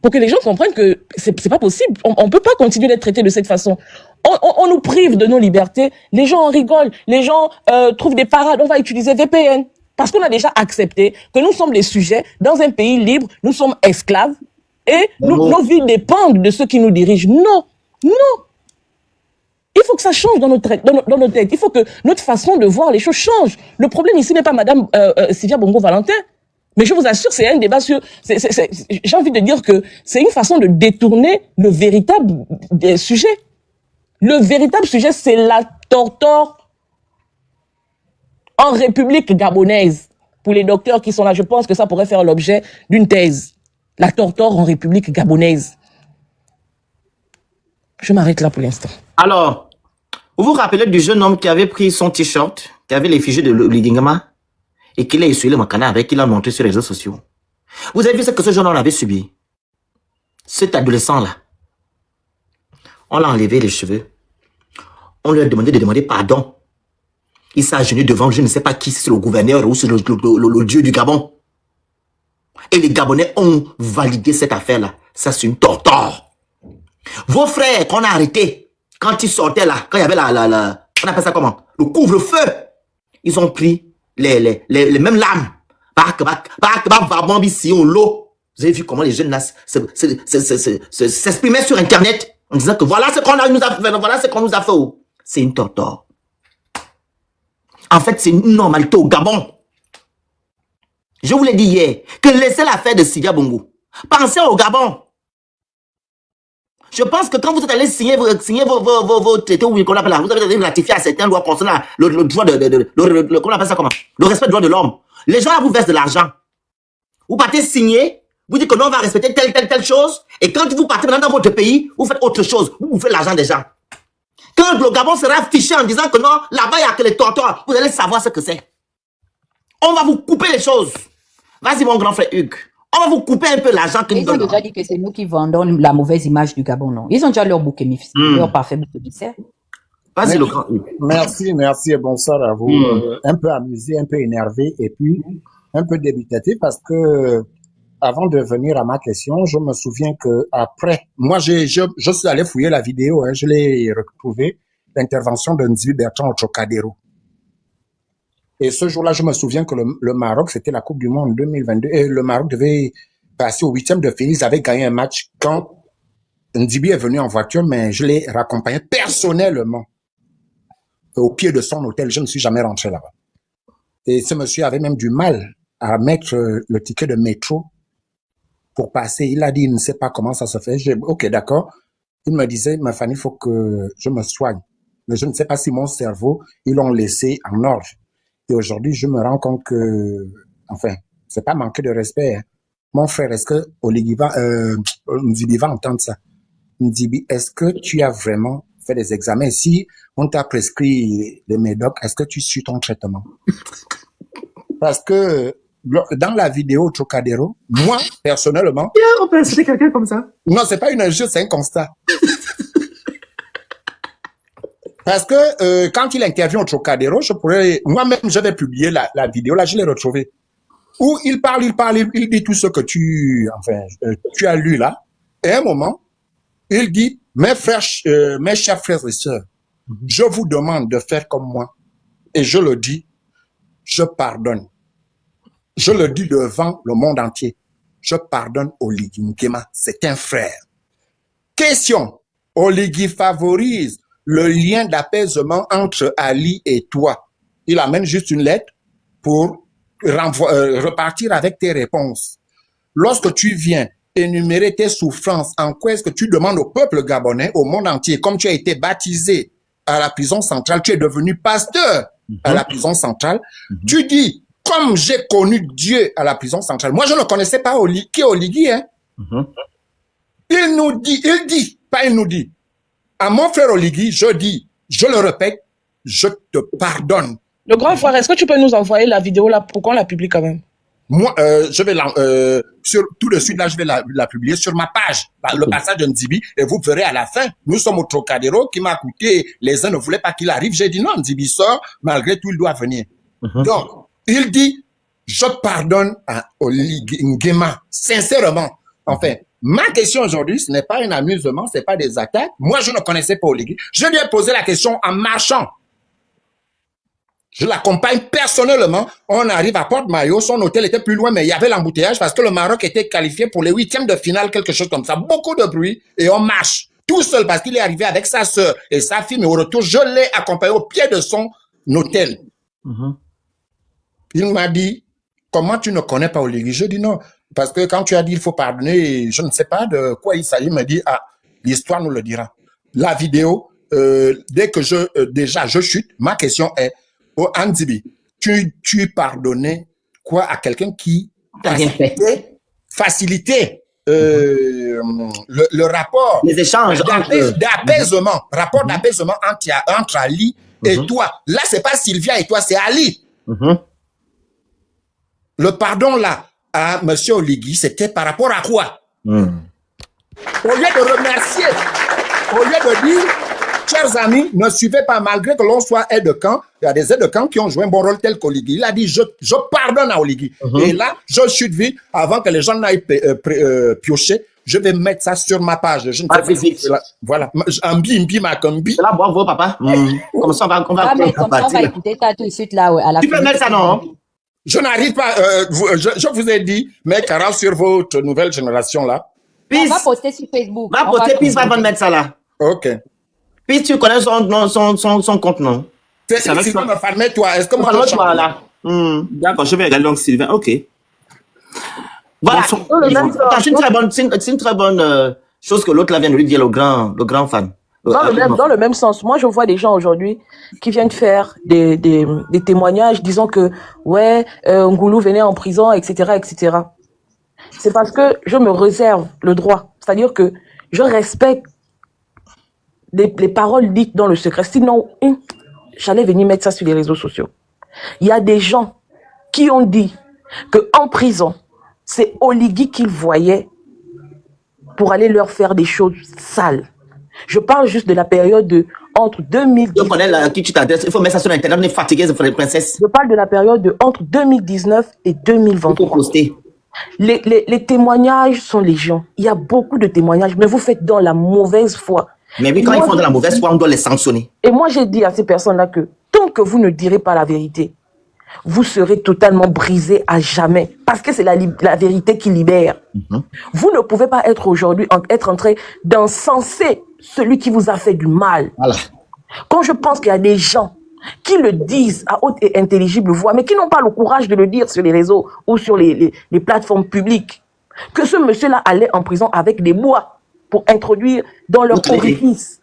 pour que les gens comprennent que c'est pas possible. On peut pas continuer d'être traité de cette façon. On nous prive de nos libertés. Les gens en rigolent. Les gens trouvent des parades. On va utiliser VPN. Parce qu'on a déjà accepté que nous sommes des sujets dans un pays libre, nous sommes esclaves et nos vies dépendent de ceux qui nous dirigent. Non, non. Il faut que ça change dans nos têtes. Il faut que notre façon de voir les choses change. Le problème ici n'est pas Madame Sylvia Bongo Valentin, mais je vous assure, c'est un débat sur... J'ai envie de dire que c'est une façon de détourner le véritable sujet. Le véritable sujet, c'est la torture en République gabonaise. Pour les docteurs qui sont là, je pense que ça pourrait faire l'objet d'une thèse. La torture en République gabonaise. Je m'arrête là pour l'instant. Alors, vous vous rappelez du jeune homme qui avait pris son t-shirt, qui avait l'effigie de l'Idingama, et qu'il a essuyé le macana avec, qu'il a montré sur les réseaux sociaux. Vous avez vu ce que ce jeune homme avait subi? Cet adolescent-là, on l'a enlevé les cheveux. On lui a demandé de demander pardon. Il s'est agenouillé devant, je ne sais pas qui, c'est le gouverneur ou c'est le dieu du Gabon. Et les Gabonais ont validé cette affaire-là. Ça, c'est une torture. Vos frères qu'on a arrêtés, quand ils sortaient là, quand il y avait on appelle ça comment? Le couvre-feu. Ils ont pris les mêmes lames. Vous avez vu comment les jeunes là s'exprimaient sur Internet en disant que voilà ce qu'on nous a fait. C'est une torture. En fait, c'est une normalité au Gabon. Je vous l'ai dit hier, que laissez l'affaire de Sylvia Bongo. Pensez au Gabon. Je pense que quand vous êtes allé signer vos traités, vous avez ratifié à certaines lois concernant le droit comment on appelle ça comment? Le respect du droit de l'homme. Les gens là vous versent de l'argent. Vous partez signer, vous dites que non, on va respecter telle chose, et quand vous partez maintenant dans votre pays, vous faites autre chose. Vous faites l'argent des gens. que le Gabon sera affiché en disant que non, là-bas, il n'y a que les torteurs. Vous allez savoir ce que c'est. On va vous couper les choses. Vas-y, mon grand frère Hugues. On va vous couper un peu l'argent que nous Ils ont donnons. déjà dit que c'est nous qui vendons la mauvaise image du Gabon, non? Ils ont déjà leur bouc émissaire, leur parfait bouc émissaire. Vas-y, le grand Hugues. Merci et bonsoir à vous. Un peu amusé, un peu énervé et puis un peu débutatif parce que avant de venir à ma question, je me souviens que après, moi je suis allé fouiller la vidéo, je l'ai retrouvée, l'intervention de Nzibi Bertrand au Trocadéro. Et ce jour-là, je me souviens que le Maroc, c'était la Coupe du Monde 2022 et le Maroc devait passer au 8e de finale. Ils avaient gagné un match quand Nzibi est venu en voiture, mais je l'ai raccompagné personnellement au pied de son hôtel. Je ne suis jamais rentré là-bas. Et ce monsieur avait même du mal à mettre le ticket de métro pour passer. Il a dit, il ne sait pas comment ça se fait. J'ai ok, d'accord. Il me disait, ma famille, il faut que je me soigne. Mais je ne sais pas si mon cerveau, ils l'ont laissé en ordre. Et aujourd'hui, je me rends compte que, enfin, c'est pas manquer de respect. Hein. Mon frère, est-ce que Nzibi va entendre ça? Nzibi, est-ce que tu as vraiment fait des examens? Si on t'a prescrit les médocs, est-ce que tu suis ton traitement? Parce que dans la vidéo Trocadéro, moi, personnellement... On peut insulter quelqu'un comme ça? Non, c'est pas une injure, c'est un constat. Parce que quand il intervient au Trocadéro, moi-même, j'avais publié la vidéo, là, je l'ai retrouvée. Où il parle, il dit tout ce que tu as lu là. Et à un moment, il dit, mes chers frères et sœurs, je vous demande de faire comme moi. Et je le dis, je pardonne. Je le dis devant le monde entier. Je pardonne Oligui Nguema, c'est un frère. Question, Oligui favorise le lien d'apaisement entre Ali et toi. Il amène juste une lettre pour repartir avec tes réponses. Lorsque tu viens énumérer tes souffrances, en quoi est-ce que tu demandes au peuple gabonais, au monde entier, comme tu as été baptisé à la prison centrale, tu es devenu pasteur à la prison centrale, tu dis, comme j'ai connu Dieu à la prison centrale, moi je ne connaissais pas qui est Oligui, hein. Il nous dit, il nous dit, à mon frère Oligui, je dis, je le répète, je te pardonne. Le grand frère, est-ce que tu peux nous envoyer la vidéo là pour qu'on la publie quand même? Moi, je vais tout de suite là, je vais la publier sur ma page, le passage de Nzibi, et vous verrez à la fin. Nous sommes au Trocadéro qui m'a coûté. Les uns ne voulaient pas qu'il arrive. J'ai dit non, Nzibi sort. Malgré tout, il doit venir. Donc, il dit, je pardonne à Oligui Nguema, sincèrement. Enfin, ma question aujourd'hui, ce n'est pas un amusement, c'est pas des attaques. Moi, je ne connaissais pas Oligui. Je lui ai posé la question en marchant. Je l'accompagne personnellement. On arrive à Port-Maillot. Son hôtel était plus loin, mais il y avait l'embouteillage parce que le Maroc était qualifié pour les 8e de finale, quelque chose comme ça. Beaucoup de bruit et on marche tout seul parce qu'il est arrivé avec sa sœur et sa fille. Mais au retour, je l'ai accompagné au pied de son hôtel. Il m'a dit, comment tu ne connais pas Oligui? Je dis non. Parce que quand tu as dit il faut pardonner, je ne sais pas de quoi il s'agit. Il me dit, ah, l'histoire nous le dira. La vidéo, dès que je chute, ma question est, oh, Nzibi, tu pardonnais quoi à quelqu'un qui facilitait le rapport les échanges d'apaisement, rapport d'apaisement entre Ali et toi. Là, c'est pas Sylvia et toi, c'est Ali. Le pardon là à Monsieur Oligui, c'était par rapport à quoi? Au lieu de remercier, au lieu de dire, chers amis, ne suivez pas, malgré que l'on soit aide de camp, il y a des aides de camp qui ont joué un bon rôle tel qu'Oligui. Il a dit, je pardonne à Oligui. Et là, je chute vite, avant que les gens n'aillent piocher, je vais mettre ça sur ma page. Je ne sais pas. Voilà. Mbi, là, bravo, papa. Comme ça, on va écouter ça tout de suite là, à la tu peux mettre ça, non? Je n'arrive pas, je vous ai dit, mes carats sur votre nouvelle génération là. On va poster sur Facebook. Va poster, puis va mettre ça là. Ok. Puis tu connais son compte, non? C'est Sylvain me farmer toi. Est-ce que moi je chante là? D'accord, je vais regarder donc Sylvain. Ok. Voilà. C'est une très bonne chose que l'autre là vient de lui dire, le grand fan. Dans le même sens, moi je vois des gens aujourd'hui qui viennent faire des témoignages disant que ouais, Ngoulou venait en prison, etc., etc. C'est parce que je me réserve le droit, c'est-à-dire que je respecte les paroles dites dans le secret. Sinon, j'allais venir mettre ça sur les réseaux sociaux. Il y a des gens qui ont dit qu'en prison, c'est Oligui qu'ils voyaient pour aller leur faire des choses sales. Je parle juste de la période entre 2010... Je connais à qui tu t'adresses. Il faut mettre ça sur Internet. On est fatigué, les princesses. Je parle de la période entre 2019 et 2023. Il faut poster. Les témoignages sont légion. Il y a beaucoup de témoignages, mais vous faites dans la mauvaise foi. Mais oui, quand ils font dans la mauvaise foi, on doit les sanctionner. Et moi, j'ai dit à ces personnes-là que tant que vous ne direz pas la vérité, vous serez totalement brisés à jamais. Parce que c'est la vérité qui libère. Vous ne pouvez pas être aujourd'hui être en train d'encenser celui qui vous a fait du mal. Voilà. Quand je pense qu'il y a des gens qui le disent à haute et intelligible voix, mais qui n'ont pas le courage de le dire sur les réseaux ou sur les plateformes publiques, que ce monsieur-là allait en prison avec des bois pour introduire dans leur orifice.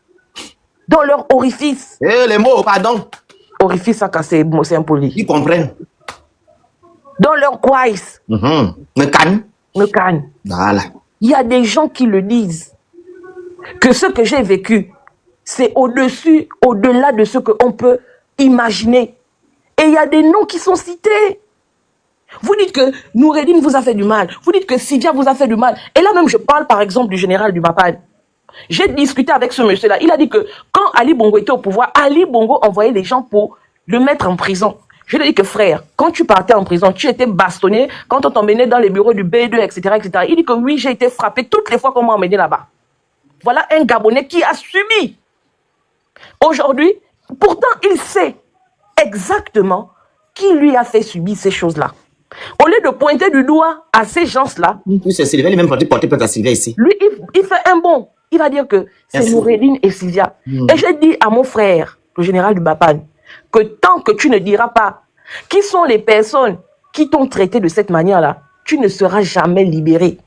Dans leur orifice. Les mots, pardon. Orifice, ça casse, c'est impoli. Ils comprennent. Dans leur quaïs. Le canne. Le canne. Voilà. Il y a des gens qui le disent. Que ce que j'ai vécu, c'est au-dessus, au-delà de ce qu'on peut imaginer. Et il y a des noms qui sont cités. Vous dites que Noureddine vous a fait du mal. Vous dites que Sylvia vous a fait du mal. Et là même, je parle par exemple du général du Mapan. J'ai discuté avec ce monsieur-là. Il a dit que quand Ali Bongo était au pouvoir, Ali Bongo envoyait les gens pour le mettre en prison. Je lui ai dit que frère, quand tu partais en prison, tu étais bastonné, quand on t'emmenait dans les bureaux du B2, etc., etc. Il dit que oui, j'ai été frappé toutes les fois qu'on m'a emmené là-bas. Voilà un Gabonais qui a subi. Aujourd'hui, pourtant, il sait exactement qui lui a fait subir ces choses-là. Au lieu de pointer du doigt à ces gens-là, c'est Sylvia, il est même parti porter plainte à Sylvia ici. Lui, il fait un bon. Il va dire que c'est Noureddine et Sylvia. Et j'ai dit à mon frère, le général du Bapan, que tant que tu ne diras pas qui sont les personnes qui t'ont traité de cette manière-là, tu ne seras jamais libéré.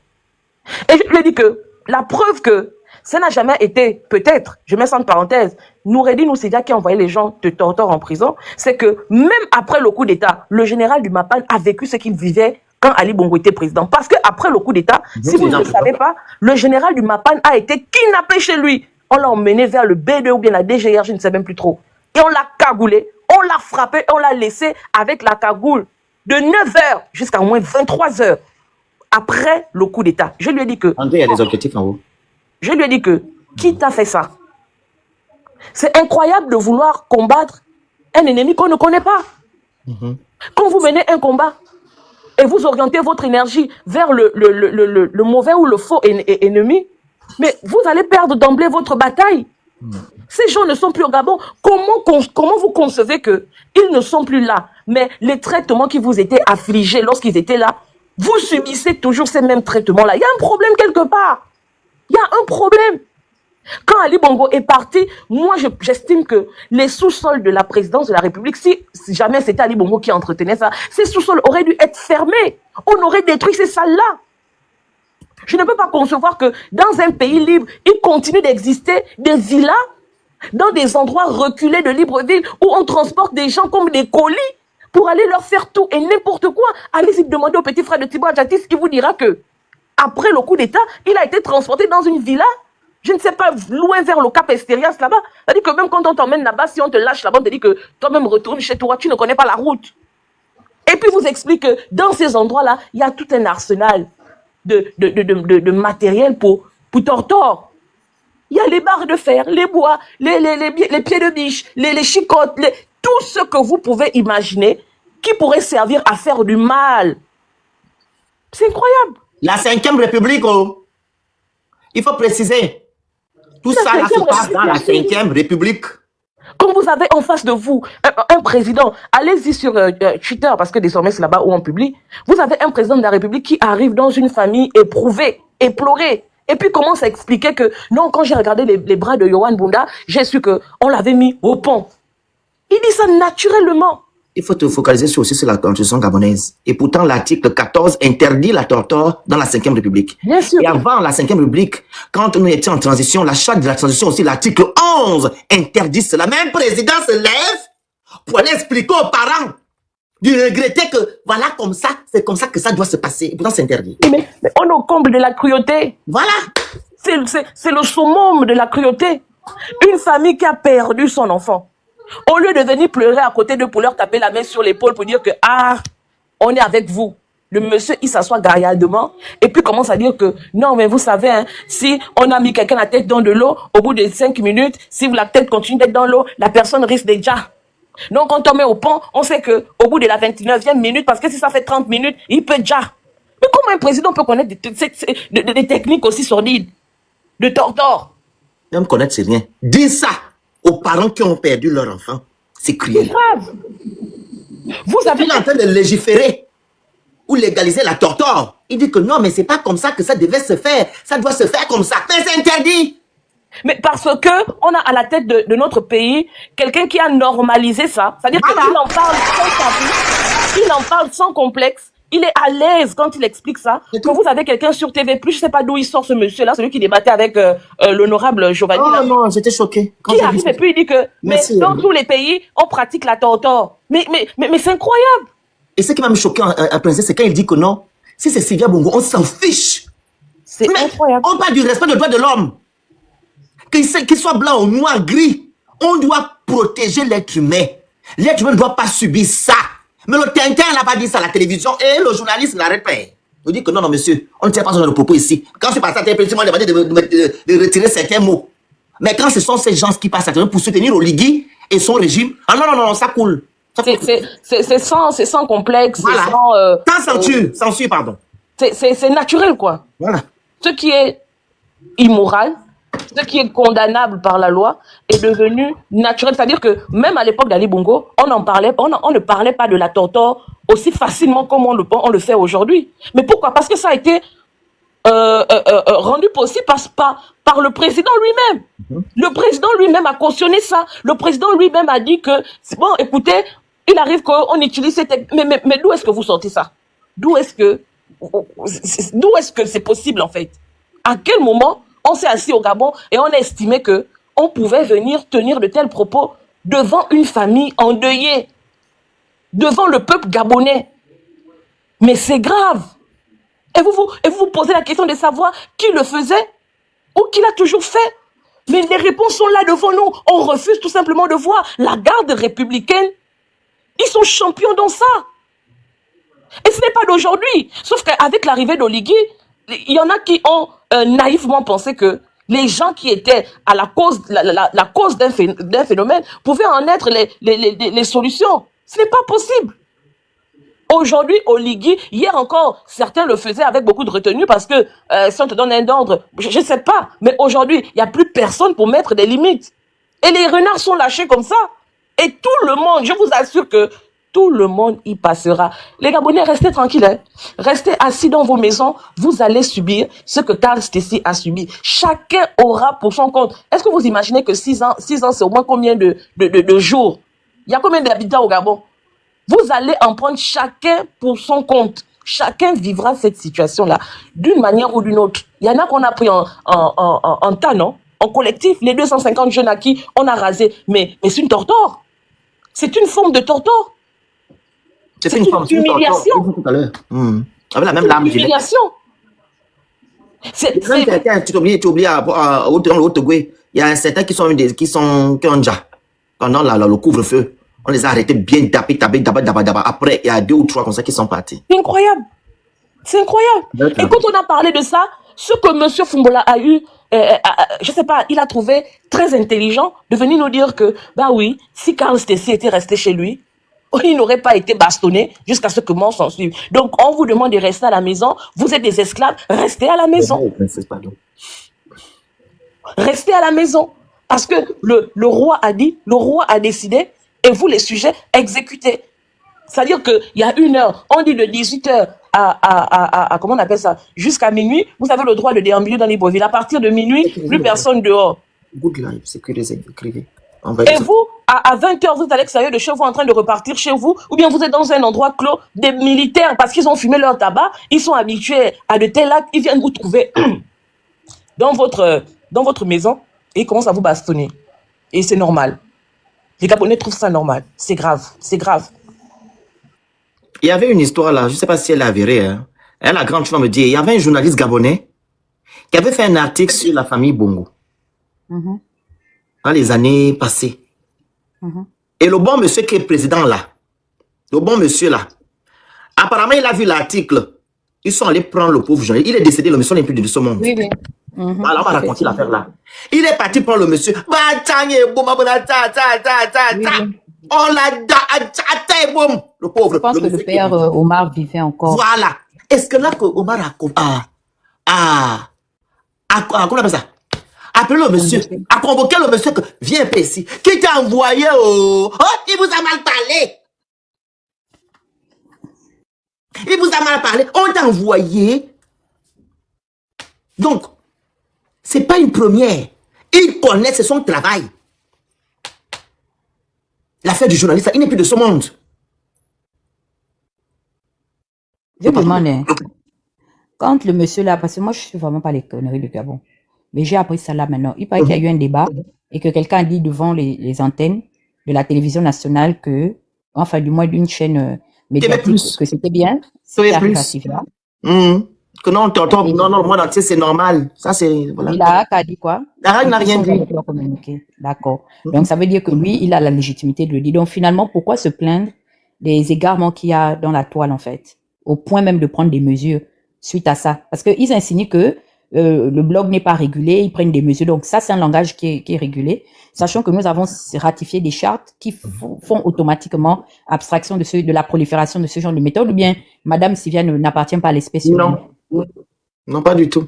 Et je lui ai dit que la preuve que ça n'a jamais été, peut-être, je mets ça en parenthèse, Noureddine ou Sylvia qui envoyait les gens de Tortor en prison, c'est que même après le coup d'État, le général du Mapan a vécu ce qu'il vivait quand Ali Bongo était président. Parce qu'après le coup d'État, si vous ne le savez pas, le général du Mapan a été kidnappé chez lui. On l'a emmené vers le B2 ou bien la DGR, je ne sais même plus trop. Et on l'a cagoulé, on l'a frappé, on l'a laissé avec la cagoule de 9h jusqu'à au moins 23h après le coup d'État. Je lui ai dit que... André, il y a des objectifs en haut. Je lui ai dit que, qui t'a fait ça? C'est incroyable de vouloir combattre un ennemi qu'on ne connaît pas. Quand vous menez un combat et vous orientez votre énergie vers le mauvais ou le faux ennemi, mais vous allez perdre d'emblée votre bataille. Ces gens ne sont plus au Gabon. Comment vous concevez qu'ils ne sont plus là? Mais les traitements qui vous étaient affligés lorsqu'ils étaient là, vous subissez toujours ces mêmes traitements-là. Il y a un problème quelque part. Il y a un problème. Quand Ali Bongo est parti, moi j'estime que les sous-sols de la présidence de la République, si jamais c'était Ali Bongo qui entretenait ça, ces sous-sols auraient dû être fermés. On aurait détruit ces salles-là. Je ne peux pas concevoir que dans un pays libre, il continue d'exister des villas dans des endroits reculés de Libreville où on transporte des gens comme des colis pour aller leur faire tout et n'importe quoi. Allez-y demander au petit frère de Thibaut Adjatis, il vous dira que après le coup d'État, il a été transporté dans une villa, je ne sais pas, loin vers le Cap Estérias là-bas. C'est-à-dire que même quand on t'emmène là-bas, si on te lâche là-bas, on te dit que toi-même retourne chez toi, tu ne connais pas la route. Et puis vous explique que dans ces endroits-là, il y a tout un arsenal de matériel pour Tortor. Il y a les barres de fer, les bois, les pieds de biche, les chicottes, tout ce que vous pouvez imaginer qui pourrait servir à faire du mal. C'est incroyable. La 5e République, oh. Il faut préciser. Tout ça là se passe dans la 5e République. Quand vous avez en face de vous un président, allez-y sur Twitter, parce que désormais c'est là-bas où on publie, vous avez un président de la République qui arrive dans une famille éprouvée, éplorée, et puis commence à expliquer que non, quand j'ai regardé les bras de Yohan Bunda, j'ai su qu'on l'avait mis au pont. Il dit ça naturellement. Il faut te focaliser aussi sur la constitution gabonaise. Et pourtant, l'article 14 interdit la torture dans la 5e République. Bien sûr. Et avant la 5e République, quand nous étions en transition, la charte de la transition aussi, l'article 11 interdit cela. Même président se lève pour aller expliquer aux parents de regretter que voilà comme ça, c'est comme ça que ça doit se passer. Et pourtant, c'est interdit. Mais on est au comble de la cruauté. Voilà. C'est le summum de la cruauté. Une famille qui a perdu son enfant. Au lieu de venir pleurer à côté d'eux pour leur taper la main sur l'épaule pour dire que, ah, on est avec vous. Le monsieur, il s'assoit gaillardement et puis commence à dire que, non, mais vous savez, hein, si on a mis quelqu'un la tête dans de l'eau, au bout de 5 minutes, si la tête continue d'être dans l'eau, la personne risque déjà. Donc, quand on met au pont, on sait que au bout de la 29e minute, parce que si ça fait 30 minutes, il peut déjà. Mais comment un président peut connaître des techniques aussi sordides, de torture? Même connaître, c'est rien. Dis ça aux parents qui ont perdu leur enfant. C'est C'est cruel. grave. Vous avez... Il est en train de légiférer ou légaliser la torture. Il dit que non, mais c'est pas comme ça que ça devait se faire. Ça doit se faire comme ça. Mais c'est interdit. Mais parce que on a à la tête de notre pays quelqu'un qui a normalisé ça. C'est-à-dire Voilà. qu'il en parle sans tabou, il en parle sans complexe, il est à l'aise quand il explique ça. C'est Que tout. vous avez quelqu'un sur TV+, je sais pas d'où il sort ce monsieur-là, celui qui débattait avec l'honorable Giovanni, Oh là, non, j'étais choqué. Quand qui j'ai vu arrive ça. et puis il dit que mais Merci, dans Hervé. tous les pays, on pratique la torture. Mais c'est incroyable. Et ce qui m'a même choqué à Princesse, c'est quand il dit que non, si c'est Sylvia Bongo, on s'en fiche. C'est Mais incroyable. on parle du respect des droits de l'homme. Qu'il soit blanc ou noir, gris, on doit protéger l'être humain. L'être humain ne doit pas subir ça. Mais le Tintin n'a pas dit ça à la télévision et le journaliste n'arrête pas. Il dit que non, non, monsieur, on ne tient pas ce genre de propos ici. Quand je suis passé à la télévision, on m'a demandé de retirer certains mots. Mais quand ce sont ces gens qui passent à la télévision pour soutenir Oligui et son régime, ah non, non, non, ça coule. Ça coule. C'est sans complexe, Voilà. c'est Sans censure, censure, pardon. c'est naturel, quoi. Voilà. Ce qui est immoral, ce qui est condamnable par la loi est devenu naturel. C'est-à-dire que même à l'époque d'Ali Bongo, on ne parlait pas de la torture aussi facilement comme on le fait aujourd'hui. Mais pourquoi? Parce que ça a été rendu possible par le président lui-même. Le président lui-même a cautionné ça. Le président lui-même a dit que, c'est bon, écoutez, il arrive qu'on utilise cette... Mais d'où est-ce que vous sortez ça? D'où est-ce que c'est possible, en fait? À quel moment on s'est assis au Gabon et on a estimé que on pouvait venir tenir de tels propos devant une famille endeuillée, devant le peuple gabonais? Mais c'est grave. Et vous vous posez la question de savoir qui le faisait ou qui l'a toujours fait. Mais les réponses sont là devant nous. On refuse tout simplement de voir. La garde républicaine, ils sont champions dans ça. Et ce n'est pas d'aujourd'hui. Sauf qu'avec l'arrivée d'Oligui, il y en a qui ont naïvement pensé que les gens qui étaient à la cause d'un phénomène pouvaient en être les solutions. Ce n'est pas possible. Aujourd'hui, Oligui, hier encore, certains le faisaient avec beaucoup de retenue parce que si on te donne un ordre, je ne sais pas, mais aujourd'hui, il n'y a plus personne pour mettre des limites. Et les renards sont lâchés comme ça. Et tout le monde, je vous assure que tout le monde y passera. Les Gabonais, restez tranquilles. Hein. Restez assis dans vos maisons. Vous allez subir ce que Karl Stacey a subi. Chacun aura pour son compte. Est-ce que vous imaginez que 6 ans, c'est au moins combien de jours? Il y a combien d'habitants au Gabon? Vous allez en prendre chacun pour son compte. Chacun vivra cette situation-là d'une manière ou d'une autre. Il y en a qu'on a pris en tas, non? En collectif, les 250 jeunes à qui on a rasé. Mais c'est une torture. C'est une forme de torture. C'est une humiliation. Tout à l'heure. Avec la même larme. Humiliation. Tu t'oublies au Haut-Togoué. Il y a certains qui ont déjà, pendant le couvre-feu, on les a arrêtés bien tapés. Après, il y a 2 ou 3 comme ça qui sont partis. C'est incroyable. C'est incroyable. Et quand on a parlé de ça, ce que M. Fumbola a eu, je sais pas, il a trouvé très intelligent de venir nous dire que, bah oui, si Karl Stacey était resté chez lui, il n'aurait pas été bastonné jusqu'à ce que mort s'en suive. Donc, on vous demande de rester à la maison. Vous êtes des esclaves, restez à la maison. Restez à la maison. Parce que le roi a dit, le roi a décidé, et vous, les sujets, exécutez. C'est-à-dire qu'il y a 1 heure, on dit de 18h à comment on appelle ça, jusqu'à minuit, vous avez le droit de déambuler dans Libreville. À partir de minuit, plus personne dehors. Good life, sécurisé, écrivez. Et vous, à 20h, vous êtes à l'extérieur de chez vous en train de repartir chez vous, ou bien vous êtes dans un endroit clos, des militaires, parce qu'ils ont fumé leur tabac, ils sont habitués à de tels actes, ils viennent vous trouver dans votre maison et ils commencent à vous bastonner. Et c'est normal. Les Gabonais trouvent ça normal. C'est grave, c'est grave. Il y avait une histoire là, je ne sais pas si elle est avérée. Hein. Elle, la grande, tu vas me dire, il y avait un journaliste gabonais qui avait fait un article sur la famille Bongo. dans les années passées. Et le bon monsieur qui est président là, le bon monsieur là, apparemment il a vu l'article. Ils sont allés prendre le pauvre journaliste. Il est décédé, le monsieur n'est plus de ce monde. Oui, oui. Voilà, on va raconter l'affaire là. Il est parti prendre le monsieur. On l'a le pauvre. Je pense que le père Omar vivait encore. Voilà. Est-ce que là que Omar comment on appelle ça? Appelez le monsieur, a convoqué le monsieur que viens un peu ici. Qui t'a envoyé oh, il vous a mal parlé. Il vous a mal parlé. On t'a envoyé. Donc, c'est pas une première. Il connaît, c'est son travail. L'affaire du journaliste, il n'est plus de ce monde. Je me demande, quand le monsieur là, parce que moi je suis vraiment pas les conneries du Gabon, mais j'ai appris ça là maintenant. Il paraît qu'il y a eu un débat et que quelqu'un a dit devant les antennes de la télévision nationale que, enfin du moins d'une chaîne médiatique, que c'était bien. C'était là. Que non, non, le monde entier c'est normal. Ça c'est voilà. Il a dit quoi? Il n'a rien dit. D'accord. Donc ça veut dire que lui, il a la légitimité de le dire. Donc finalement, pourquoi se plaindre des égarements qu'il y a dans la toile en fait, au point même de prendre des mesures suite à ça? Parce qu'ils insinuent que le blog n'est pas régulé, ils prennent des mesures. Donc ça, c'est un langage qui est régulé, sachant que nous avons ratifié des chartes qui font automatiquement abstraction de la prolifération de ce genre de méthode. Ou bien Madame Sylvia n'appartient pas à l'espèce humaine. Non, pas du tout.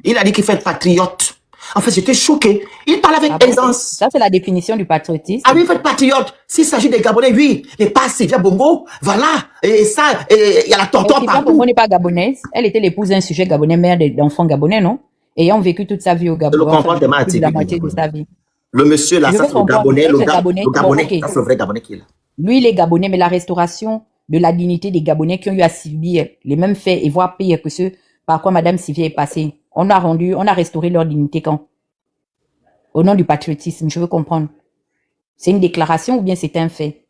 Il a dit qu'il fait patriote. En fait, j'étais choqué. Il parle avec aisance. Ça, c'est la définition du patriotisme. Ah oui, il fait patriote. S'il s'agit des Gabonais, oui. Mais pas Sylvia Bongo. Voilà. Et ça, il y a la tonton Sylvia Bongo n'est pas gabonaise. Elle était l'épouse d'un sujet gabonais, mère d'enfants gabonais, non? Ayant vécu toute sa vie au Gabon. Je le comprends tellement. La moitié de sa vie. Le monsieur là, ça c'est le Gabonais. Le Gabonais, okay. Ça c'est le vrai Gabonais qui est là. Lui, il est Gabonais, mais la restauration de la dignité des Gabonais qui ont eu à subir les mêmes faits et voire pire que ceux par quoi Madame Sylvia est passée. On a restauré leur dignité quand? Au nom du patriotisme, je veux comprendre. C'est une déclaration ou bien c'est un fait?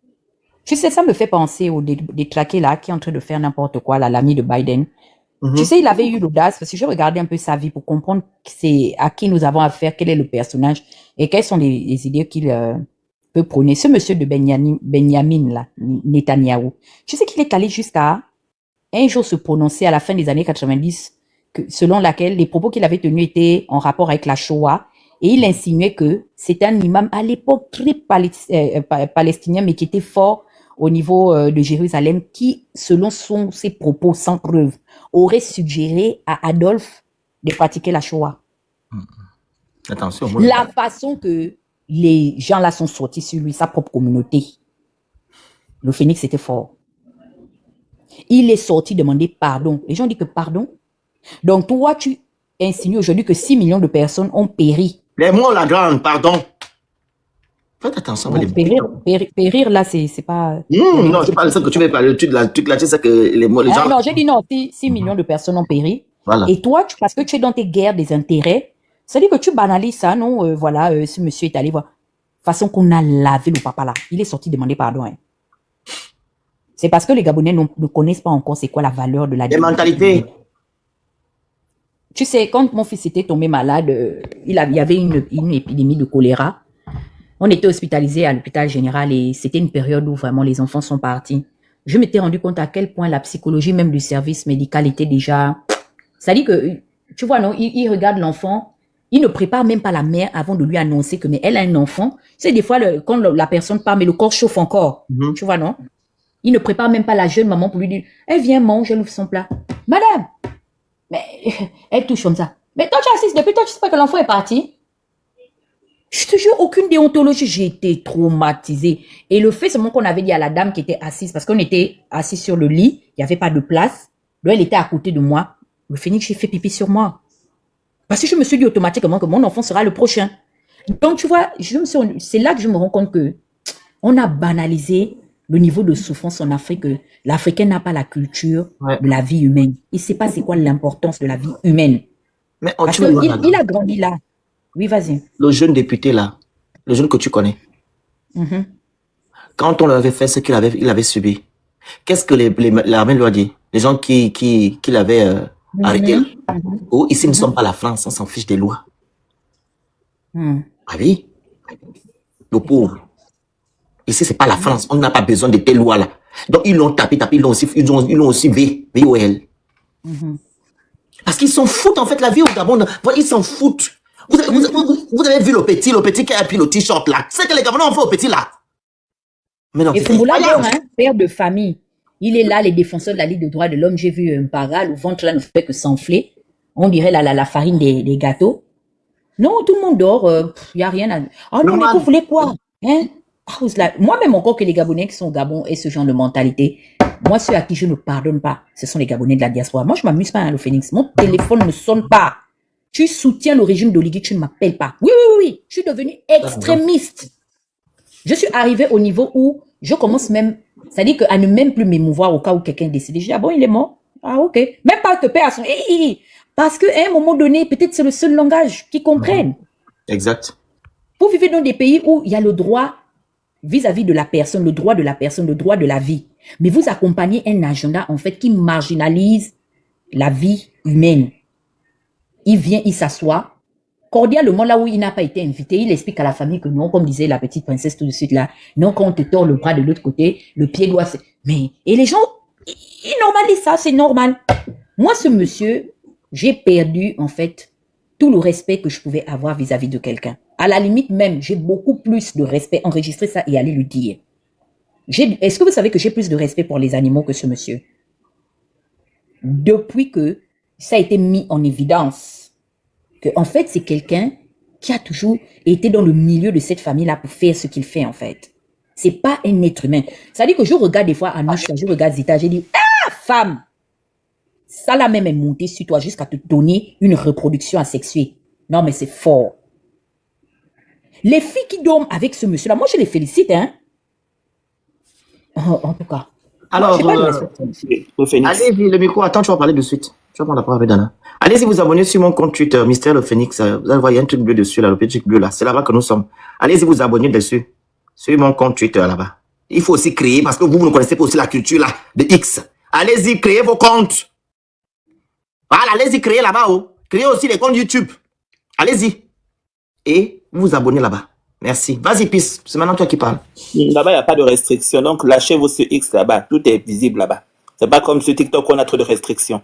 Tu sais, ça me fait penser au détraqué là qui est en train de faire n'importe quoi, là, l'ami de Biden. Tu sais, il avait eu l'audace, parce que je regardais un peu sa vie pour comprendre c'est à qui nous avons affaire, quel est le personnage et quelles sont les idées qu'il peut prôner. Ce monsieur de Benjamin là, Netanyahou, tu sais qu'il est allé jusqu'à un jour se prononcer à la fin des années 90, selon laquelle les propos qu'il avait tenus étaient en rapport avec la Shoah, et il insinuait que c'était un imam à l'époque très palestinien, mais qui était fort au niveau de Jérusalem, qui, selon ses propos sans preuve, aurait suggéré à Adolphe de pratiquer la Shoah. Attention. La façon que les gens là sont sortis sur lui, sa propre communauté, le phénix était fort. Il est sorti demander pardon. Les gens disent que pardon. Donc toi, tu insinues aujourd'hui que 6 millions de personnes ont péri. Les mots la grande, pardon. Faites attention. Bon, périr là, c'est pas... non, c'est pas ça que tu veux parler. Le truc là, tu sais que les mots, les gens... Non, j'ai dit non, 6 millions de personnes ont péri. Voilà. Et toi, parce que tu es dans tes guerres des intérêts, ça dit que tu banalises ça, non? Voilà, ce monsieur est allé voir. Façon qu'on a lavé le papa là. Il est sorti demander pardon. Hein. C'est parce que les Gabonais ne connaissent pas encore c'est quoi la valeur de la dignité. Les mentalités. Tu sais, quand mon fils était tombé malade, il y avait une épidémie de choléra. On était hospitalisé à l'hôpital général et c'était une période où vraiment les enfants sont partis. Je m'étais rendu compte à quel point la psychologie même du service médical était déjà... C'est-à-dire que, tu vois, non, il regarde l'enfant, il ne prépare même pas la mère avant de lui annoncer que mais elle a un enfant. Tu sais, des fois, quand la personne part, mais le corps chauffe encore. Tu vois, non? Il ne prépare même pas la jeune maman pour lui dire, elle vient manger, elle ouvre son plat. Madame! Mais elle touche comme ça. Mais toi, tu assistes depuis toi, tu sais pas que l'enfant est parti? Je te jure, aucune déontologie. J'ai été traumatisée. Et le fait seulement qu'on avait dit à la dame qui était assise, parce qu'on était assis sur le lit, il n'y avait pas de place. Donc, elle était à côté de moi. Le phénix, j'ai fait pipi sur moi. Parce que je me suis dit automatiquement que mon enfant sera le prochain. Donc, tu vois, c'est là que je me rends compte que on a banalisé le niveau de souffrance en Afrique. L'Africain n'a pas la culture de la vie humaine. Il ne sait pas c'est quoi l'importance de la vie humaine. Mais parce qu'il a grandi là. Oui, vas-y. Le jeune député là, le jeune que tu connais, quand on lui avait fait ce qu'il avait subi, qu'est-ce que l'armée lui a dit? Les gens qui l'avaient arrêté là. Oh, ici, nous ne sommes pas la France, on s'en fiche des lois. Ah oui. Le pauvre. Ici, c'est pas la France. On n'a pas besoin de telles lois-là. Donc, ils l'ont tapé, ils l'ont aussi VOL. Parce qu'ils s'en foutent, en fait, la vie au Gabon. Ils s'en foutent. Vous avez vu le petit qui a pris le t-shirt là. C'est que les Gabonais ont fait au petit là. Mais non, et Fumboula, père de famille. Il est là, les défenseurs de la Ligue des droits de l'homme. J'ai vu un paga, le ventre là ne fait que s'enfler. On dirait la farine des gâteaux. Non, tout le monde dort. Il n'y a rien à... Oh non, mais vous voulez quoi? Hein? Moi-même encore que les Gabonais qui sont au Gabon aient ce genre de mentalité. Moi, ceux à qui je ne pardonne pas, ce sont les Gabonais de la diaspora. Moi, je m'amuse pas, hein, le Phoenix. Mon téléphone ne sonne pas. Tu soutiens le régime d'Oligui, tu ne m'appelles pas. Oui. Je suis devenu extrémiste. Je suis arrivé au niveau où je commence même, c'est-à-dire qu'à ne même plus m'émouvoir au cas où quelqu'un est décédé. Je dis, ah bon, il est mort? Ah, ok. Même pas te payer à son... Parce qu'à un moment donné, peut-être c'est le seul langage qu'ils comprennent. Exact. Vous vivez dans des pays où il y a le droit vis-à-vis de la personne, le droit de la personne, le droit de la vie. Mais vous accompagnez un agenda, en fait, qui marginalise la vie humaine. Il vient, il s'assoit. Cordialement, là où il n'a pas été invité, il explique à la famille que non, comme disait la petite princesse tout de suite là, non, quand on te tord le bras de l'autre côté, le pied doit se... Mais, et les gens, ils normalisent ça, c'est normal. Moi, ce monsieur, j'ai perdu, en fait, tout le respect que je pouvais avoir vis-à-vis de quelqu'un. À la limite même, j'ai beaucoup plus de respect, enregistrer ça et aller lui dire. Est-ce que vous savez que j'ai plus de respect pour les animaux que ce monsieur? Depuis que ça a été mis en évidence, que en fait, c'est quelqu'un qui a toujours été dans le milieu de cette famille-là pour faire ce qu'il fait, en fait. C'est pas un être humain. Ça veut dire que je regarde des fois Anouchka, je regarde Zita, j'ai dit, ah, femme! Ça là même est monté sur toi jusqu'à te donner une reproduction asexuée. Non, mais c'est fort. Les filles qui dorment avec ce monsieur-là, moi, je les félicite, hein. En tout cas. Alors, allez-y, le micro, attends, tu vas parler de suite. Tu vas prendre la parole avec Dana. Allez-y vous abonner sur mon compte Twitter, Mister le Phoenix. Vous allez voir, il y a un truc bleu dessus, là, le petit truc bleu, là. C'est là-bas que nous sommes. Allez-y vous abonner dessus. Sur mon compte Twitter, là-bas. Il faut aussi créer, parce que vous ne connaissez pas aussi la culture, là, de X. Allez-y, créez vos comptes. Voilà, allez-y, créez là-bas, oh. Créez aussi les comptes YouTube. Allez-y. Et vous vous abonnez là-bas. Merci. Vas-y, Peace. C'est maintenant toi qui parles. Là-bas, il n'y a pas de restriction. Donc, lâchez-vous sur X là-bas. Tout est visible là-bas. C'est pas comme sur TikTok où on a trop de restrictions.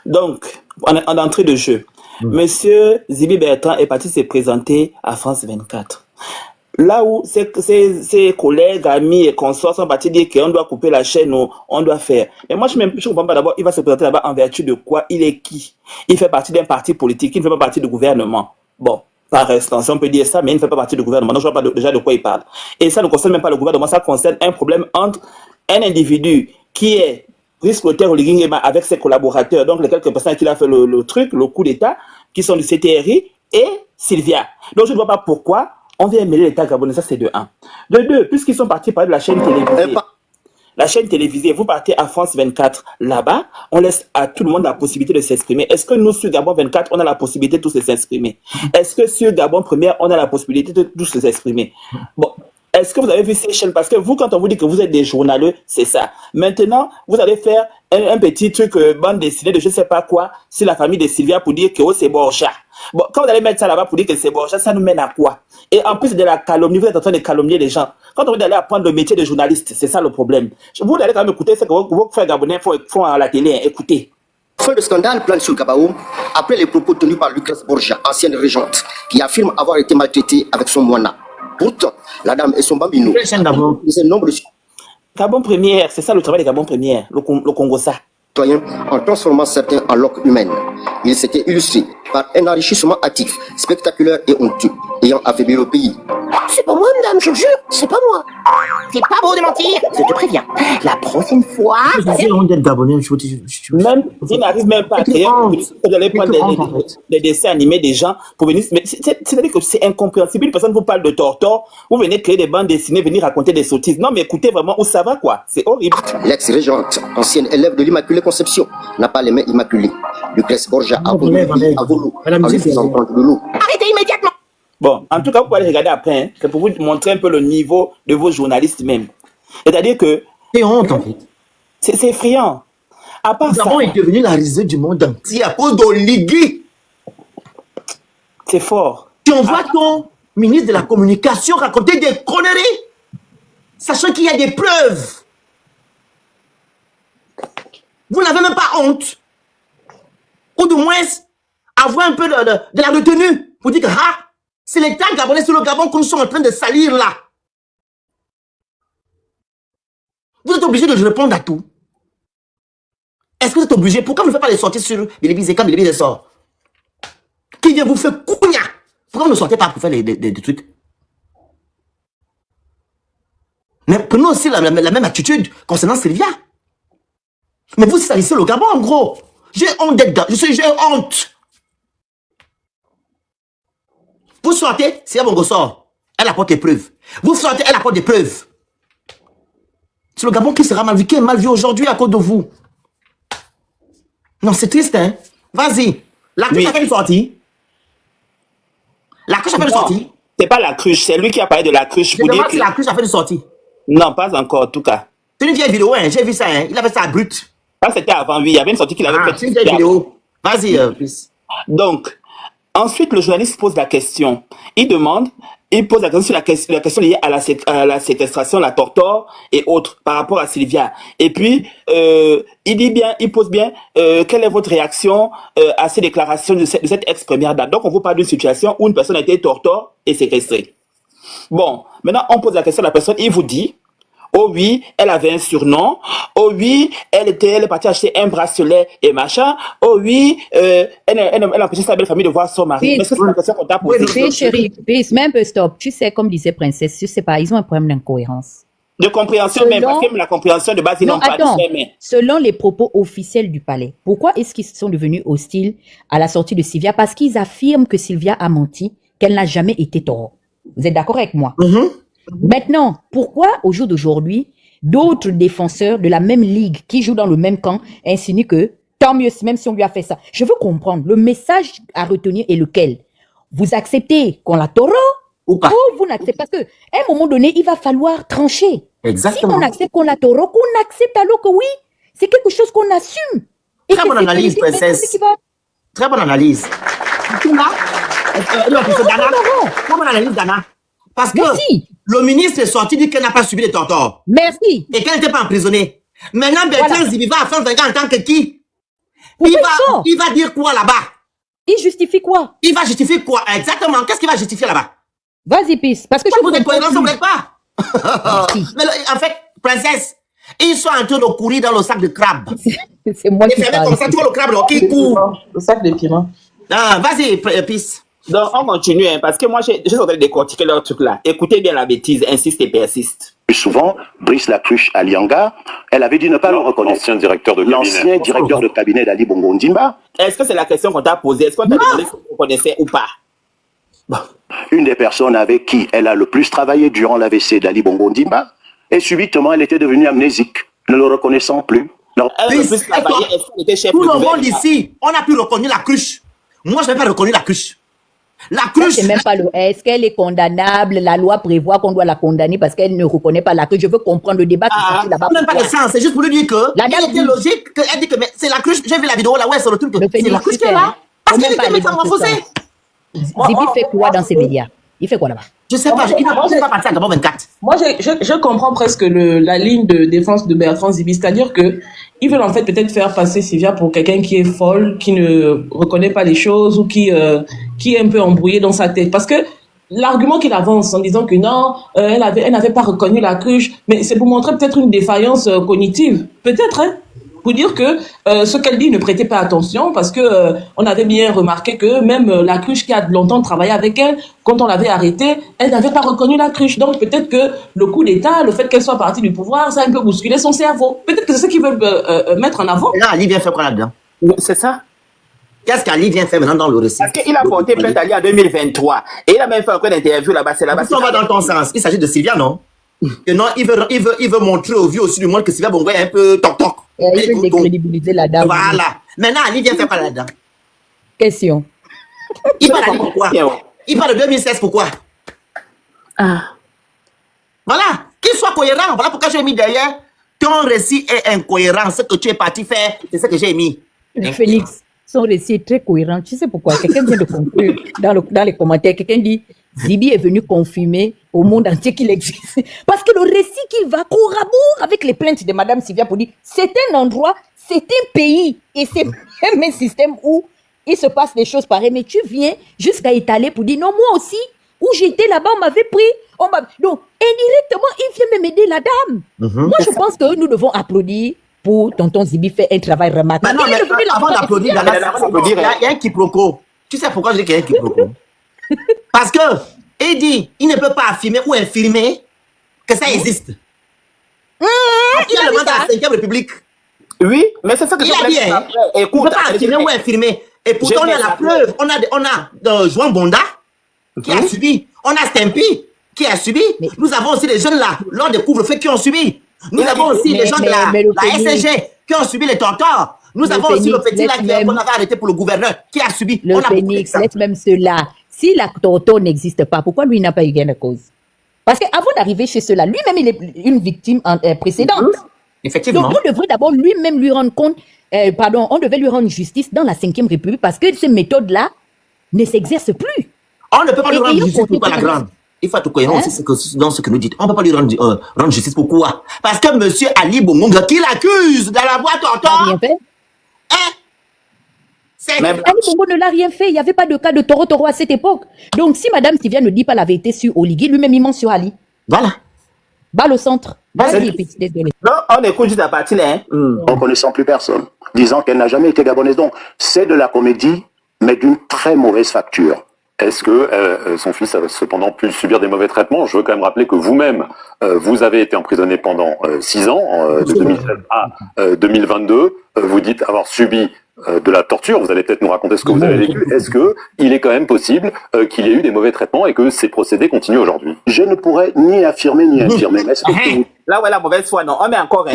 Donc, en entrée de jeu, Monsieur Zibi Bertrand est parti se présenter à France 24. Là où ses collègues, amis et consorts sont partis dire qu'on doit couper la chaîne ou on doit faire. Mais moi, je ne comprends pas d'abord, il va se présenter là-bas en vertu de quoi? Il est qui? Il fait partie d'un parti politique, il ne fait pas partie du gouvernement. Bon. Par extension, on peut dire ça, mais il ne fait pas partie du gouvernement. Donc, je ne vois pas déjà de quoi il parle. Et ça ne concerne même pas le gouvernement, ça concerne un problème entre un individu qui est Brice-Clotaire Oligui avec ses collaborateurs, donc les quelques personnes qui a fait le truc, le coup d'État, qui sont du CTRI, et Sylvia. Donc, je ne vois pas pourquoi on vient mêler l'État gabonais, ça c'est de 1. De 2, puisqu'ils sont partis parler de la chaîne télévisée. La chaîne télévisée, vous partez à France 24, là-bas, on laisse à tout le monde la possibilité de s'exprimer. Est-ce que nous, sur Gabon 24, on a la possibilité de tous s'exprimer? Est-ce que sur Gabon Première, on a la possibilité de tous s'exprimer? Bon, est-ce que vous avez vu ces chaînes? Parce que vous, quand on vous dit que vous êtes des journaleux, c'est ça. Maintenant, vous allez faire un petit truc, bande dessinée de je ne sais pas quoi, sur la famille de Sylvia pour dire que oh, c'est Borja. Bon, quand vous allez mettre ça là-bas pour dire que c'est Borja, ça nous mène à quoi? Et en plus de la calomnie, vous êtes en train de calomnier les gens. Quand on veut aller apprendre le métier de journaliste, c'est ça le problème. Vous allez quand même écouter ce que vos frères gabonais font à la télé. Écoutez. Fin de scandale plane sur le Gabon après les propos tenus par Lucrèce Borja, ancienne régente, qui affirme avoir été maltraitée avec son moina. Pourtant, la dame et son bambino, c'est le nombre de Gabon Première, c'est ça le travail de Gabon Première, le Congo ça. En transformant certains en loques humaines. Il s'était illustré par un enrichissement actif, spectaculaire et honteux, ayant affaibli le pays. C'est pas moi, madame, je jure, c'est pas moi. C'est pas beau de mentir, je te préviens. La prochaine fois... Même, ils n'arrivent même pas à créer... Vous allez prendre des dessins animés des gens pour venir... C'est-à-dire que c'est incompréhensible. Une personne vous parle de Tortor, vous venez créer des bandes dessinées, venir raconter des sottises. Non, mais écoutez vraiment où ça va, quoi. C'est horrible. L'ex-régente, ancienne élève de l'Immaculée Conception, n'a pas les mains immaculées. Lucrèce Borja a voulu à volo, en lui faisant prendre de l'eau. Arrêtez immédiatement. Bon, en tout cas, vous pouvez aller regarder après, hein. C'est pour vous montrer un peu le niveau de vos journalistes même. C'est-à-dire que... C'est honte, en fait. C'est effrayant. À part ça... Gabon est devenu la risée du monde entier à cause d'Oligui. C'est fort. Tu envoies ton ministre de la Communication, raconter des conneries, sachant qu'il y a des preuves. Vous n'avez même pas honte. Ou du moins, avoir un peu de la retenue pour dire que c'est l'État gabonais, c'est le Gabon que nous sommes en train de salir là. Vous êtes obligé de répondre à tout. Est-ce que vous êtes obligé? Pourquoi vous ne faites pas les sorties sur Bilibis et quand Bilibis sort? Qui vient vous faire couigna? Pourquoi vous ne sortez pas pour faire des trucs? Mais prenons aussi la même attitude concernant Sylvia. Mais vous salissez le Gabon en gros. J'ai honte d'être... J'ai honte. Vous sortez, Sylvia Bongo sort. Elle apporte des preuves. Vous sortez, elle apporte des preuves. C'est le Gabon qui sera mal vu, qui est mal vu aujourd'hui à cause de vous. Non, c'est triste, hein. Vas-y. La cruche a fait une sortie. La cruche a fait une sortie. C'est pas la cruche, c'est lui qui a parlé de la cruche. Je demande si la cruche a fait une sortie. Non, pas encore, en tout cas. C'est une vieille vidéo, hein. J'ai vu ça, hein. Il avait ça à brut. Ça, c'était avant lui. Il y avait une sortie qu'il avait faite. C'est une vieille vidéo. Vas-y, plus. Donc, ensuite, le journaliste pose la question. Il pose la question sur la question liée à la séquestration, la torture et autres par rapport à Sylvia. Et puis, il pose bien, quelle est votre réaction à ces déclarations de cette ex-première dame. Donc, on vous parle d'une situation où une personne a été torturée et séquestrée. Bon, maintenant, on pose la question à la personne, il vous dit, oh oui, elle avait un surnom. Oh oui, elle est partie acheter un bracelet et machin. Oh oui, elle a empêché sa belle famille de voir son mari. Mais c'est la question qu'on t'a posée. Oui, chérie, mais un peu stop. Tu sais, comme disait Princesse, je sais pas, ils ont un problème d'incohérence. De compréhension même, parce que la compréhension de base, ils n'ont pas de mais. Selon les propos officiels du palais, pourquoi est-ce qu'ils sont devenus hostiles à la sortie de Sylvia? Parce qu'ils affirment que Sylvia a menti, qu'elle n'a jamais été tort. Vous êtes d'accord avec moi? Maintenant, pourquoi au jour d'aujourd'hui, d'autres défenseurs de la même ligue qui jouent dans le même camp insinuent que tant mieux, même si on lui a fait ça? Je veux comprendre, le message à retenir est lequel? Vous acceptez qu'on la taureau ou pas? Ou vous n'acceptez pas? Parce qu'à un moment donné, il va falloir trancher. Exactement. Si on accepte qu'on la taureau, qu'on accepte alors que oui, c'est quelque chose qu'on assume. Et très bonne analyse, princesse. Très bonne analyse. Tout là, très bonne analyse, Dana. Parce que le ministre est sorti, dit qu'elle n'a pas subi de tortures. Merci. Et qu'elle n'était pas emprisonnée. Maintenant, Bertrand Zibi va à France 20 ans en tant que qui? Il va dire quoi là-bas? Il justifie quoi? Il va justifier quoi? Exactement. Qu'est-ce qu'il va justifier là-bas? Vas-y, Peace. Parce que vous êtes cohérents, vous n'êtes pas. Mais en fait, princesse, ils sont en train de courir dans le sac de crabe. C'est moi qui parle. Comme ça, tu vois le crabe là, qui court. Le sac de piment. Ah, vas-y, Peace. Donc, on continue, hein, parce que moi, j'ai en train de décortiquer leur truc là. Écoutez bien la bêtise, insiste et persiste. Plus souvent, Brice Lacruche Alianga, elle avait dit ne pas le reconnaître. L'ancien directeur de cabinet d'Ali Bongo Ondimba. Est-ce que c'est la question qu'on t'a posée? Est-ce qu'on t'a demandé si vous connaissez ou pas? Bon. Une des personnes avec qui elle a le plus travaillé durant l'AVC d'Ali Bongo Ondimba, et subitement, elle était devenue amnésique, ne le reconnaissant plus. Non. Tout le monde ici, on a pu reconnaître la cruche. Moi, je n'ai pas reconnu la cruche. La cruche. C'est même pas le. Est-ce qu'elle est condamnable? La loi prévoit qu'on doit la condamner parce qu'elle ne reconnaît pas la cruche. Je veux comprendre le débat qui se là-bas. Ça n'a même pas de sens. C'est juste pour lui dire que. La dame était logique. Elle dit que c'est la cruche. J'ai vu la vidéo là, ouais, sur le truc. C'est la cruche qui est là. Parce qu'elle était métamorphosée. Zibi fait quoi dans ces médias? Il fait quoi là-bas? Je sais pas. Il n'a pas parti à Gabon 24. Moi, je comprends presque la ligne de défense de Bertrand Zibi. C'est-à-dire que ils veulent en fait peut-être faire passer Sylvia pour quelqu'un qui est folle, qui ne reconnaît pas les choses ou qui est un peu embrouillé dans sa tête. Parce que l'argument qu'il avance en disant que non, elle n'avait pas reconnu la cruche, mais c'est pour montrer peut-être une défaillance cognitive. Peut-être, hein? Pour dire que ce qu'elle dit ne prêtait pas attention parce que on avait bien remarqué que même la cruche qui a longtemps travaillé avec elle, quand on l'avait arrêtée, elle n'avait pas reconnu la cruche. Donc peut-être que le coup d'État, le fait qu'elle soit partie du pouvoir, ça a un peu bousculé son cerveau. Peut-être que c'est ce qu'ils veulent mettre en avant. Et là, Ali vient faire quoi là-dedans? C'est ça. Qu'est-ce qu'Ali vient faire maintenant dans le récit? Parce qu'il a porté plainte Ali en 2023. Et il a même fait encore une interview là-bas. C'est là-bas. On va dans ton sens. Il s'agit de Sylvia, non? Que non, il veut montrer au vieux aussi du monde que Sylvia Bongo est un peu toc-toc. Il veut décrédibiliser la dame. Voilà. Maintenant, Ali vient faire quoi là-dedans? Question. Il parle d'Ali pourquoi? Il parle de 2016 pourquoi? Voilà. Qu'il soit cohérent. Voilà pourquoi j'ai mis derrière. Ton récit est incohérent. Ce que tu es parti faire, c'est ce que j'ai mis. Félix, Son récit est très cohérent. Tu sais pourquoi? Quelqu'un vient de conclure dans les commentaires. Quelqu'un dit Zibi est venu confirmer au monde entier qu'il existe. Parce que le récit qu'il va corroborer avec les plaintes de Madame Sylvia pour dire c'est un endroit, c'est un pays et c'est même un système où il se passe des choses pareilles. Mais tu viens jusqu'à étaler pour dire non, moi aussi, où j'étais là-bas, on m'avait pris. Donc, indirectement, il vient même aider la dame. Moi, je pense que nous devons applaudir pour tonton Zibi faire un travail remarquable. Non, mais avant d'applaudir, il y a un quiproquo. Tu sais pourquoi je dis qu'il y a un quiproquo? Parce que il dit, il ne peut pas affirmer ou infirmer que ça existe. Il a le mandat de la 5e République. Oui, mais c'est ça que il a dit. Il ne peut pas affirmer ou infirmer. Et pourtant, on a la preuve. On a Joan Bonda qui a subi. On a Stempy qui a subi. Nous avons aussi les jeunes là, lors des couvre-feux qui ont subi. Nous avons aussi les gens de la SCG qui ont subi les torteurs. Nous avons aussi le petit là qu'on avait arrêté pour le gouverneur qui a subi. Le Phoenix, laisse même cela. Si la torture n'existe pas, pourquoi lui n'a pas eu gain de cause? Parce qu'avant d'arriver chez ceux-là, lui-même, il est une victime précédente. Effectivement. Donc, on devrait d'abord lui-même lui rendre compte, on devait lui rendre justice dans la 5e République parce que ces méthodes-là ne s'exercent plus. On ne peut pas lui rendre justice pour la grande. Il faut être cohérent aussi dans ce que nous dites. On ne peut pas lui rendre justice. Pourquoi? Parce que M. Ali Bongo, qui l'accuse de la voie torture. Rien fait. Ali Bongo ne l'a rien fait. Il n'y avait pas de cas de Toro à cette époque. Donc, si Madame Sylvia ne dit pas la vérité sur Oligui, lui-même, il ment sur Ali. Voilà. Balle au centre. Désolé. Non, on écoute juste la partie là. En connaissant plus personne, disant qu'elle n'a jamais été gabonaise. Donc, c'est de la comédie, mais d'une très mauvaise facture. Est-ce que son fils a cependant pu subir des mauvais traitements? Je veux quand même rappeler que vous-même, vous avez été emprisonné pendant 6 ans, de 2016 à 2022. Vous dites avoir subi de la torture. Vous allez peut-être nous raconter ce que vous avez vécu. Est-ce que il est quand même possible qu'il y ait eu des mauvais traitements et que ces procédés continuent aujourd'hui? Je ne pourrais ni affirmer ni infirmer. Mais là où est la mauvaise foi, non. On met encore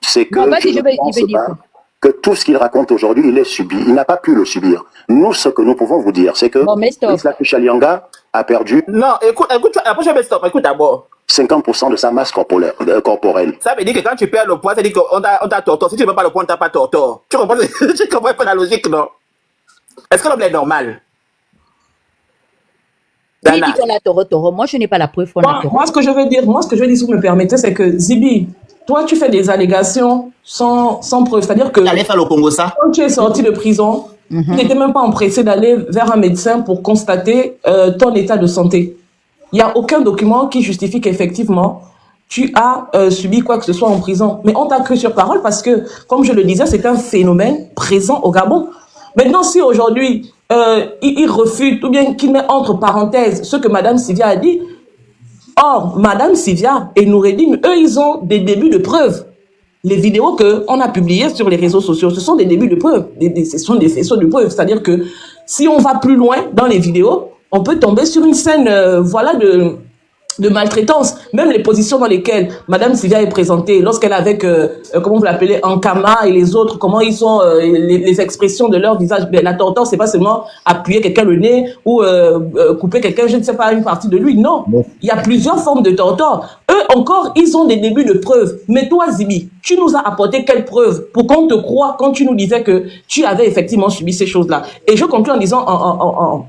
c'est que je ne pense pas que tout ce qu'il raconte aujourd'hui, il est subi. Il n'a pas pu le subir. Nous, ce que nous pouvons vous dire, c'est que Isla Kuchalianga a perdu... Non, écoute, la prochaine stop, écoute d'abord. 50% de sa masse corporelle. Ça veut dire que quand tu perds le poids, ça veut dire qu'on t'a torture. Si tu ne veux pas le poids, on t'a pas torture. Tu comprends un peu la logique, non? Est-ce que l'homme est normal? Il dit qu'on a toro. Moi, je n'ai pas la preuve qu'on a toro. Moi, ce que je veux dire, si vous me permettez, c'est que Zibi, toi, tu fais des allégations sans preuve. C'est-à-dire que quand tu es sorti de prison, tu n'étais même pas empressé d'aller vers un médecin pour constater ton état de santé. Il n'y a aucun document qui justifie qu'effectivement, tu as subi quoi que ce soit en prison. Mais on t'a cru sur parole parce que, comme je le disais, c'est un phénomène présent au Gabon. Maintenant, si aujourd'hui, il refute ou bien qu'il met entre parenthèses ce que Madame Sylvia a dit, or, Madame Sylvia et Noureddine, eux, ils ont des débuts de preuves. Les vidéos qu'on a publiées sur les réseaux sociaux, ce sont des débuts de preuves. Ce sont des faisceaux de preuves. C'est-à-dire que si on va plus loin dans les vidéos, on peut tomber sur une scène de maltraitance. Même les positions dans lesquelles Madame Sylvia est présentée, lorsqu'elle est avec, comment vous l'appelez, Ankama et les autres, comment ils sont, les expressions de leur visage. Ben, la torture, c'est pas seulement appuyer quelqu'un le nez ou couper quelqu'un, je ne sais pas, une partie de lui. Non. Il y a plusieurs formes de torture. Eux encore, ils ont des débuts de preuves. Mais toi, Zibi, tu nous as apporté quelles preuves pour qu'on te croie quand tu nous disais que tu avais effectivement subi ces choses-là? Et je conclue en disant, en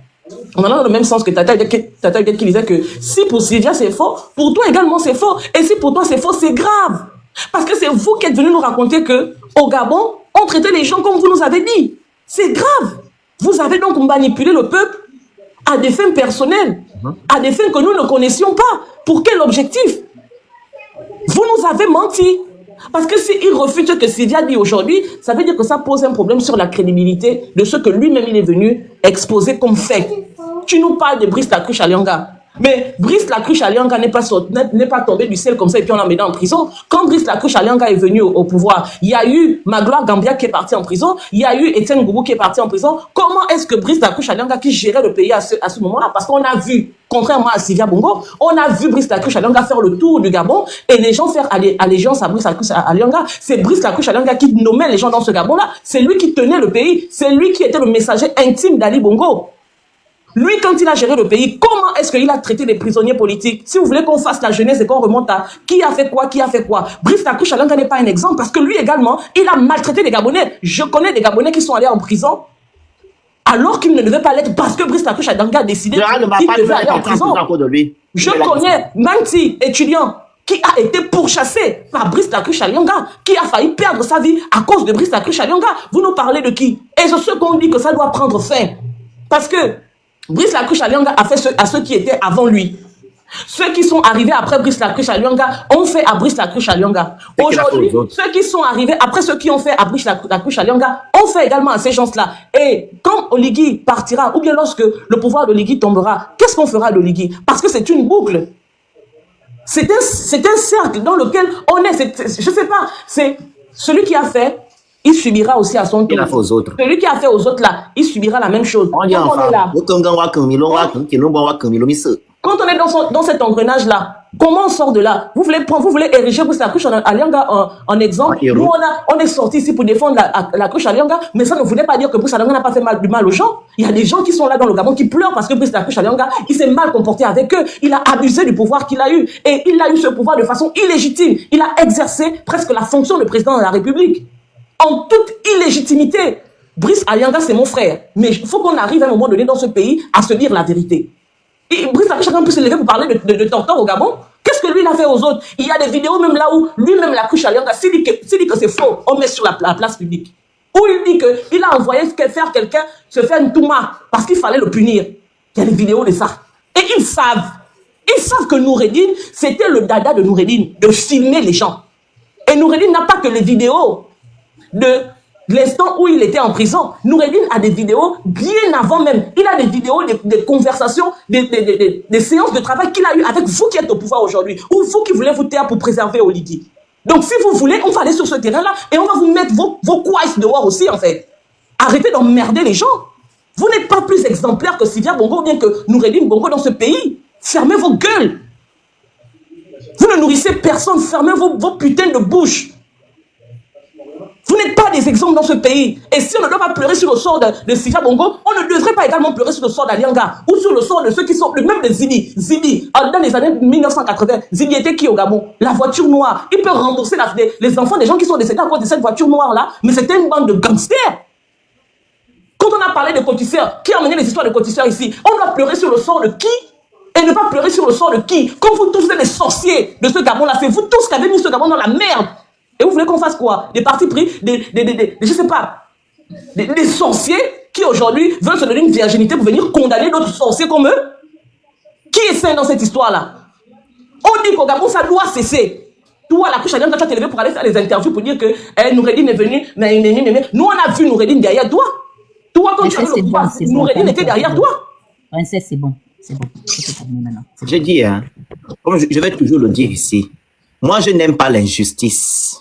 allant dans le même sens que Tata qui disait que si pour Sylvia c'est faux, pour toi également c'est faux. Et si pour toi c'est faux, c'est grave. Parce que c'est vous qui êtes venu nous raconter que au Gabon, on traitait les gens comme vous nous avez dit. C'est grave. Vous avez donc manipulé le peuple à des fins personnelles, à des fins que nous ne connaissions pas. Pour quel objectif? Vous nous avez menti. Parce que s'il refuse ce que Sylvia dit aujourd'hui, ça veut dire que ça pose un problème sur la crédibilité de ce que lui-même il est venu exposer comme fait. Tu nous parles de Brice Lacruche-Alianga. Mais Brice Lacruche-Alianga n'est pas tombé du ciel comme ça et puis on l'a mis en prison. Quand Brice Lacruche-Alianga est venu au pouvoir, il y a eu Magloire Gambia qui est parti en prison, il y a eu Étienne Goubou qui est parti en prison. Comment est-ce que Brice Lacruche-Alianga qui gérait le pays à ce moment-là, parce qu'on a vu, contrairement à Sylvia Bongo, on a vu Brice Lacruche-Alianga faire le tour du Gabon et les gens faire allégeance à Brice Lacruche-Alianga. C'est Brice Lacruche-Alianga qui nommait les gens dans ce Gabon-là. C'est lui qui tenait le pays. C'est lui qui était le messager intime d'Ali Bongo. Lui, quand il a géré le pays, comment est-ce qu'il a traité les prisonniers politiques? Si vous voulez qu'on fasse la jeunesse et qu'on remonte à qui a fait quoi, Brice Lacruche-Alianga n'est pas un exemple parce que lui également, il a maltraité les Gabonais. Je connais des Gabonais qui sont allés en prison alors qu'il ne devait pas l'être parce que Brice Lacuche Alionga a décidé qu'il devait aller en prison. Je connais Manti, étudiant, qui a été pourchassé par Brice Lacuche Alionga, qui a failli perdre sa vie à cause de Brice Lacuche Alionga. Vous nous parlez de qui? Et c'est ce qu'on dit que ça doit prendre fin. Parce que Brice Lacuche Alionga a fait à ceux qui étaient avant lui. Ceux qui sont arrivés après Brice Lacuche Alionga ont fait à Brice Lacuche Alionga. Aujourd'hui, ceux qui sont arrivés après ceux qui ont fait à Brice Lacuche Alionga ont fait également à ces gens-là. Et quand Oligui partira, ou bien lorsque le pouvoir d'Oligui tombera, qu'est-ce qu'on fera d'Oligui? Parce que c'est une boucle. C'est un cercle dans lequel on est. Je sais pas, c'est celui qui a fait, il subira aussi à son tour. Celui qui a fait aux autres là, il subira la même chose. On est là. Quand on est dans cet engrenage-là, comment on sort de là? Vous voulez ériger Brice Lacuche Alionga en exemple. Nous, on est sorti ici pour défendre Lacuche Alionga, mais ça ne voulait pas dire que Brice Alionga n'a pas fait du mal aux gens. Il y a des gens qui sont là dans le Gabon qui pleurent parce que Brice Lacuche Alionga, il s'est mal comporté avec eux. Il a abusé du pouvoir qu'il a eu. Et il a eu ce pouvoir de façon illégitime. Il a exercé presque la fonction de président de la République. En toute illégitimité. Brice Alionga, c'est mon frère. Mais il faut qu'on arrive à un moment donné dans ce pays à se dire la vérité. Et Brice Lacuche Alionga peut se lever pour parler de Tortor au Gabon. Qu'est-ce que lui il a fait aux autres? Il y a des vidéos même là où lui-même Lacuche Alionga, s'il dit que c'est faux, on met sur la place publique. Où il dit qu'il a envoyé faire quelqu'un se faire une touma parce qu'il fallait le punir. Il y a des vidéos de ça. Et ils savent que Noureddine, c'était le dada de Noureddine, de filmer les gens. Et Noureddine n'a pas que les vidéos de l'instant où il était en prison. Noureddine a des vidéos bien avant même. Il a des vidéos, des conversations, des séances de travail qu'il a eues avec vous qui êtes au pouvoir aujourd'hui. Ou vous qui voulez vous taire pour préserver Oligui. Donc si vous voulez, on va aller sur ce terrain-là et on va vous mettre vos couailles dehors aussi en fait. Arrêtez d'emmerder les gens. Vous n'êtes pas plus exemplaire que Sylvia Bongo ou bien que Noureddine Bongo dans ce pays. Fermez vos gueules. Vous ne nourrissez personne. Fermez vos putains de bouches. Vous n'êtes pas des exemples dans ce pays. Et si on ne doit pas pleurer sur le sort de Sylvia Bongo, on ne devrait pas également pleurer sur le sort d'Alianga ou sur le sort de ceux qui sont, même de Zibi. Zibi, dans les années 1980, Zibi était qui au Gabon? La voiture noire. Il peut rembourser les enfants des gens qui sont décédés à cause de cette voiture noire-là, mais c'était une bande de gangsters. Quand on a parlé de cotisseurs, qui a mené les histoires de cotisseurs ici? On doit pleurer sur le sort de qui? Et ne pas pleurer sur le sort de qui? Comme vous tous êtes les sorciers de ce Gabon-là, c'est vous tous qui avez mis ce Gabon dans la merde. Et vous voulez qu'on fasse quoi? Des partis pris, je sais pas, des sorciers qui aujourd'hui veulent se donner une virginité pour venir condamner d'autres sorciers comme eux? Qui est sain dans cette histoire-là? On dit qu'au Gabon, ça doit cesser. Toi, Lacuche Alionga, tu as levé pour aller faire des interviews pour dire que Noureddine est venu, mais nous, on a vu Noureddine derrière toi. Toi, quand tu as le pouvoir, Noureddine était derrière toi. Princesse, c'est bon. C'est bon. Je dis, hein, comme je vais toujours le dire ici, moi, je n'aime pas l'injustice.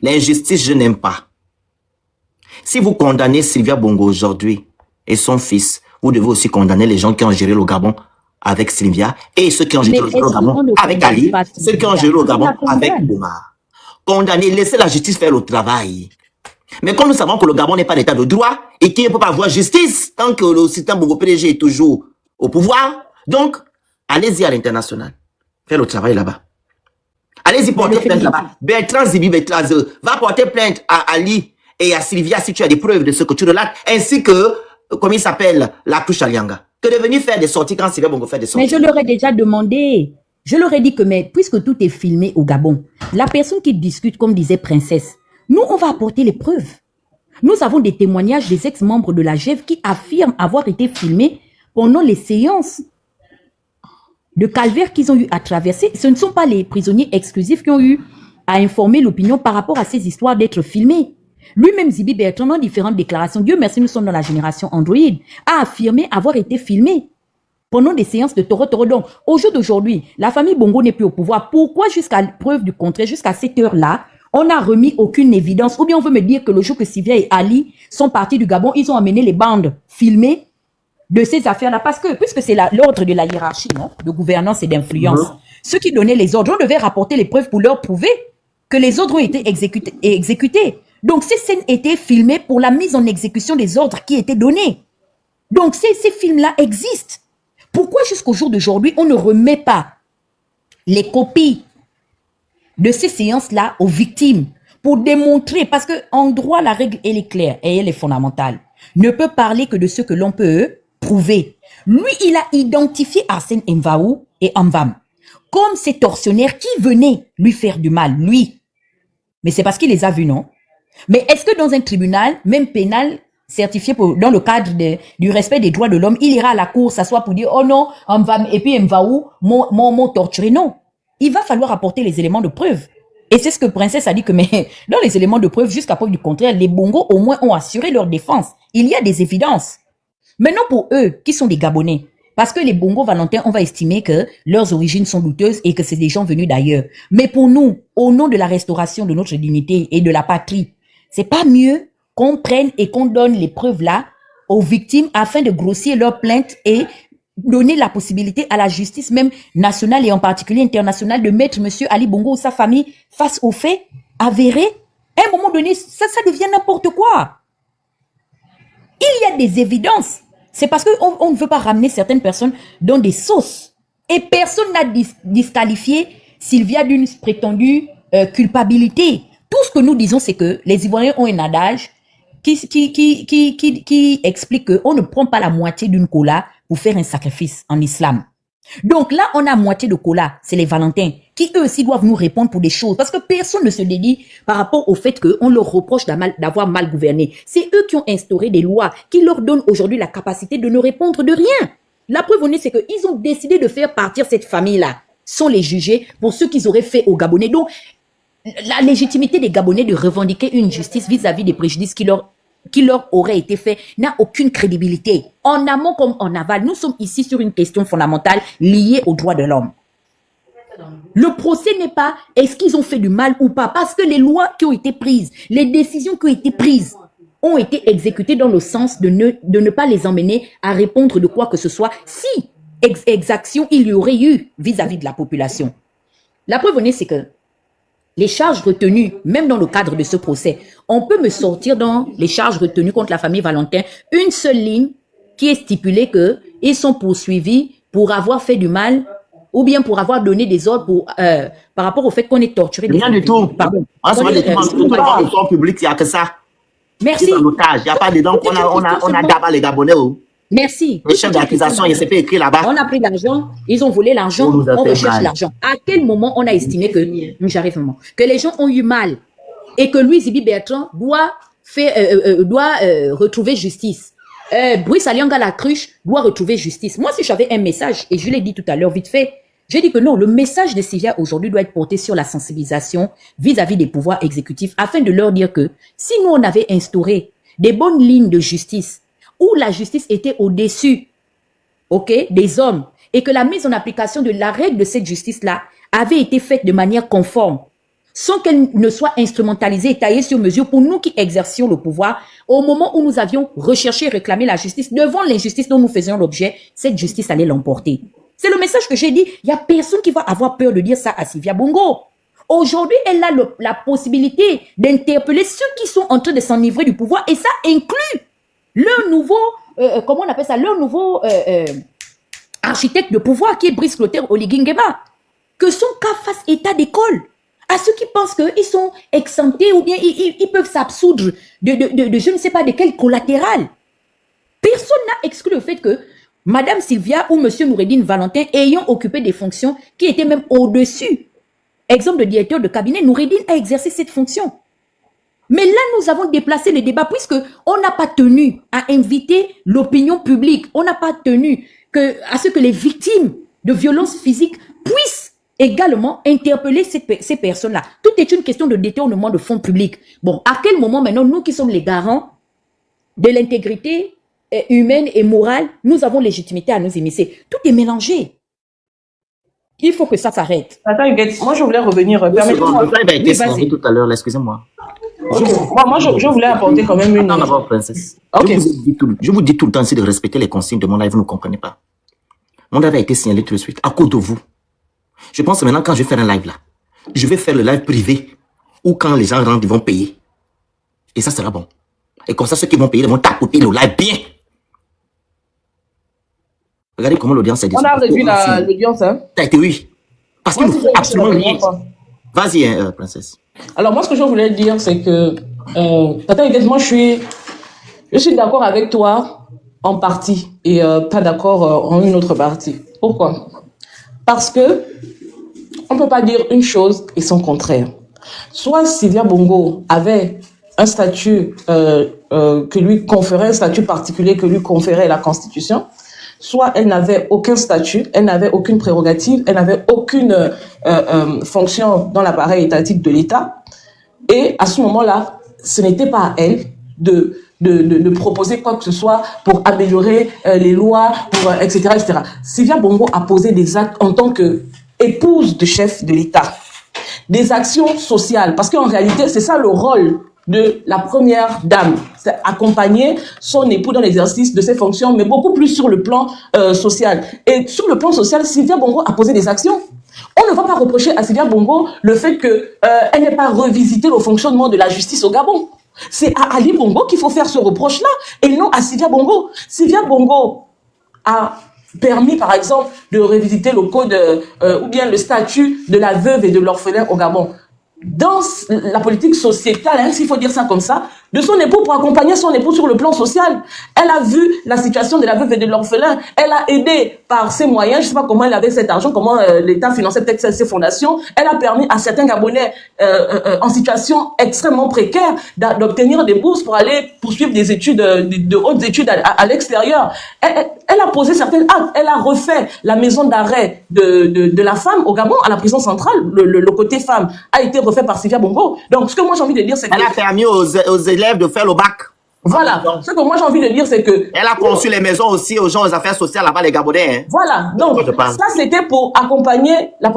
L'injustice, je n'aime pas. Si vous condamnez Sylvia Bongo aujourd'hui et son fils, vous devez aussi condamner les gens qui ont géré le Gabon avec Sylvia et ceux qui ont géré le Gabon avec Ali, ceux qui ont géré le Gabon avec Omar. Condamner, laissez la justice faire le travail. Mais comme nous savons que le Gabon n'est pas l'état de droit et qu'il ne peut pas avoir justice tant que le système Bongo PDG est toujours au pouvoir, donc allez-y à l'international. Faites le travail là-bas. Allez-y porter plainte là-bas. Bertrand Zibi, va porter plainte à Ali et à Sylvia si tu as des preuves de ce que tu relates, ainsi que, comme il s'appelle, Lacuche Alionga. Que de venir faire des sorties quand Sylvia Bongo fait des sorties. Mais je leur ai déjà demandé. Je leur ai dit que, mais puisque tout est filmé au Gabon, la personne qui discute, comme disait Princesse, nous, on va apporter les preuves. Nous avons des témoignages des ex-membres de la GEV qui affirment avoir été filmés pendant les séances de calvaire qu'ils ont eu à traverser. Ce ne sont pas les prisonniers exclusifs qui ont eu à informer l'opinion par rapport à ces histoires d'être filmés. Lui-même, Zibi Bertrand, dans différentes déclarations, Dieu merci, nous sommes dans la génération Android, a affirmé avoir été filmé pendant des séances de Toro. Donc, au jour d'aujourd'hui, la famille Bongo n'est plus au pouvoir. Pourquoi, jusqu'à preuve du contraire, jusqu'à cette heure-là, on n'a remis aucune évidence? Ou bien on veut me dire que le jour que Sylvia et Ali sont partis du Gabon, ils ont amené les bandes filmées de ces affaires-là, parce que, puisque c'est l'ordre de la hiérarchie, non, de gouvernance et d'influence, ceux qui donnaient les ordres, on devait rapporter les preuves pour leur prouver que les ordres ont été exécutés. Donc, ces scènes étaient filmées pour la mise en exécution des ordres qui étaient donnés. Donc, ces films-là existent. Pourquoi jusqu'au jour d'aujourd'hui, on ne remet pas les copies de ces séances-là aux victimes pour démontrer, parce qu'en droit, la règle, elle est claire et elle est fondamentale. Ne peut parler que de ce que l'on peut prouver. Lui, il a identifié Arsène Mvaou et Amvam comme ces tortionnaires qui venaient lui faire du mal, lui. Mais c'est parce qu'il les a vus, non? Mais est-ce que dans un tribunal, même pénal, certifié dans le cadre du respect des droits de l'homme, il ira à la cour s'asseoir pour dire « Oh non, Amvam et puis Mvaou m'ont torturé ». Non. Il va falloir apporter les éléments de preuve. Et c'est ce que Princesse a dit que, mais dans les éléments de preuve, jusqu'à preuve du contraire, les Bongos au moins ont assuré leur défense. Il y a des évidences. Maintenant, pour eux, qui sont des Gabonais, parce que les Bongos Valentin, on va estimer que leurs origines sont douteuses et que c'est des gens venus d'ailleurs. Mais pour nous, au nom de la restauration de notre dignité et de la patrie, c'est pas mieux qu'on prenne et qu'on donne les preuves là aux victimes afin de grossir leurs plaintes et donner la possibilité à la justice même nationale et en particulier internationale de mettre monsieur Ali Bongo ou sa famille face aux faits avérés. À un moment donné, ça devient n'importe quoi. Il y a des évidences. C'est parce qu'on ne veut pas ramener certaines personnes dans des sauces. Et personne n'a disqualifié Sylvia d'une prétendue culpabilité. Tout ce que nous disons, c'est que les Ivoiriens ont un adage qui explique qu'on ne prend pas la moitié d'une cola pour faire un sacrifice en islam. Donc là, on a moitié de cola, c'est les Valentins, qui eux aussi doivent nous répondre pour des choses, parce que personne ne se dédie par rapport au fait qu'on leur reproche d'avoir mal gouverné. C'est eux qui ont instauré des lois qui leur donnent aujourd'hui la capacité de ne répondre de rien. La preuve en est, c'est qu'ils ont décidé de faire partir cette famille-là, sans les juger pour ce qu'ils auraient fait aux Gabonais. Donc, la légitimité des Gabonais de revendiquer une justice vis-à-vis des préjudices qui leur aurait été fait n'a aucune crédibilité. En amont comme en aval, nous sommes ici sur une question fondamentale liée aux droits de l'homme. Le procès n'est pas est-ce qu'ils ont fait du mal ou pas, parce que les lois qui ont été prises, les décisions qui ont été prises ont été exécutées dans le sens de ne pas les emmener à répondre de quoi que ce soit si exaction il y aurait eu vis-à-vis de la population. La preuve en est, c'est que les charges retenues, même dans le cadre de ce procès, on peut me sortir dans les charges retenues contre la famille Valentin une seule ligne qui est stipulée qu'ils sont poursuivis pour avoir fait du mal ou bien pour avoir donné des ordres par rapport au fait qu'on est torturé. Rien du tout. Pardon. En ce moment, le temps public, il n'y a que ça. Merci. Il n'y a pas dedans qu'on a d'abord les Gabonais. Merci. Le chef d'accusation, il s'est fait écrire là-bas. On a pris l'argent, ils ont volé l'argent, on recherche l'argent. À quel moment on a estimé que les gens ont eu mal et que lui, Zibi Bertrand, doit retrouver justice. Brice Alianga la cruche doit retrouver justice. Moi, si j'avais un message, et je l'ai dit tout à l'heure vite fait, j'ai dit que non, le message de Sylvia aujourd'hui doit être porté sur la sensibilisation vis-à-vis des pouvoirs exécutifs afin de leur dire que si nous, on avait instauré des bonnes lignes de justice où la justice était au-dessus, des hommes, et que la mise en application de la règle de cette justice-là avait été faite de manière conforme, sans qu'elle ne soit instrumentalisée et taillée sur mesure pour nous qui exercions le pouvoir, au moment où nous avions recherché et réclamé la justice, devant l'injustice dont nous faisions l'objet, cette justice allait l'emporter. C'est le message que j'ai dit. Il n'y a personne qui va avoir peur de dire ça à Sylvia Bongo. Aujourd'hui, elle a la possibilité d'interpeller ceux qui sont en train de s'enivrer du pouvoir, et ça inclut leur nouveau, comment on appelle ça, leur nouveau architecte de pouvoir qui est Brice Clotaire Oligui Nguema. Que son cas fasse état d'école à ceux qui pensent qu'ils sont exemptés ou bien ils peuvent s'absoudre de je ne sais pas de quel collatéral. Personne n'a exclu le fait que Madame Sylvia ou Monsieur Noureddine Valentin ayant occupé des fonctions qui étaient même au-dessus. Exemple de directeur de cabinet, Noureddine a exercé cette fonction. Mais là, nous avons déplacé le débat puisque on n'a pas tenu à inviter l'opinion publique. On n'a pas tenu à ce que les victimes de violences physiques puissent également interpeller ces personnes-là. Tout est une question de détournement de fonds publics. Bon, à quel moment maintenant, nous qui sommes les garants de l'intégrité humaine et morale, nous avons légitimité à nous immiscer? Tout est mélangé. Il faut que ça s'arrête. Attends, Huguette, moi je voulais revenir. Permettez-moi. Ça va être sorti tout à l'heure, excusez-moi. Okay. Moi, je voulais apporter quand même une... Non, d'abord, princesse. Okay. Je vous dis tout le temps ici de respecter les consignes de mon live, vous ne comprenez pas. Mon live a été signalé tout de suite à cause de vous. Je pense que maintenant, quand je vais faire un live là, je vais faire le live privé ou quand les gens rentrent, ils vont payer. Et ça sera bon. Et comme ça, ceux qui vont payer, ils vont tapoter le live bien. Regardez comment l'audience est décidée. On a réduit l'audience, hein? Ça a été oui. Parce qu'il nous faut absolument rien. Vas-y, princesse. Alors moi, ce que je voulais dire, c'est que, Tata Edith, moi, je suis d'accord avec toi en partie et pas d'accord en une autre partie. Pourquoi? Parce que on peut pas dire une chose et son contraire. Soit Sylvia Bongo avait un statut que lui conférait, un statut particulier que lui conférait la Constitution, soit elle n'avait aucun statut, elle n'avait aucune prérogative, elle n'avait aucune fonction dans l'appareil étatique de l'État. Et à ce moment-là, ce n'était pas à elle de proposer quoi que ce soit pour améliorer les lois, pour, etc., etc. Sylvia Bongo a posé des actes en tant qu'épouse de chef de l'État. Des actions sociales, parce qu'en réalité, c'est ça le rôle de la première dame, c'est accompagner son époux dans l'exercice de ses fonctions, mais beaucoup plus sur le plan social. Et sur le plan social, Sylvia Bongo a posé des actions. On ne va pas reprocher à Sylvia Bongo le fait qu'elle n'ait pas revisité le fonctionnement de la justice au Gabon. C'est à Ali Bongo qu'il faut faire ce reproche-là, et non à Sylvia Bongo. Sylvia Bongo a permis, par exemple, de revisiter le code ou bien le statut de la veuve et de l'orphelin au Gabon. Dans la politique sociétale, hein, s'il faut dire ça comme ça, de son époux pour accompagner son époux sur le plan social. Elle a vu la situation de la veuve et de l'orphelin. Elle a aidé par ses moyens, je ne sais pas comment elle avait cet argent, comment l'État finançait peut-être ses fondations. Elle a permis à certains Gabonais en situation extrêmement précaire d'obtenir des bourses pour aller poursuivre des études, de hautes études à l'extérieur. Elle a posé certains actes. Elle a refait la maison d'arrêt de la femme au Gabon, à la prison centrale. Le côté femme a été refait par Sylvia Bongo. Donc, ce que moi j'ai envie de dire, c'est que... Elle a permis aux élèves de faire le bac. Voilà. Ce que moi j'ai envie de dire, c'est que... Elle a conçu les maisons aussi aux gens aux affaires sociales là-bas, les Gabonais. Hein. Voilà. Donc, ça c'était pour accompagner la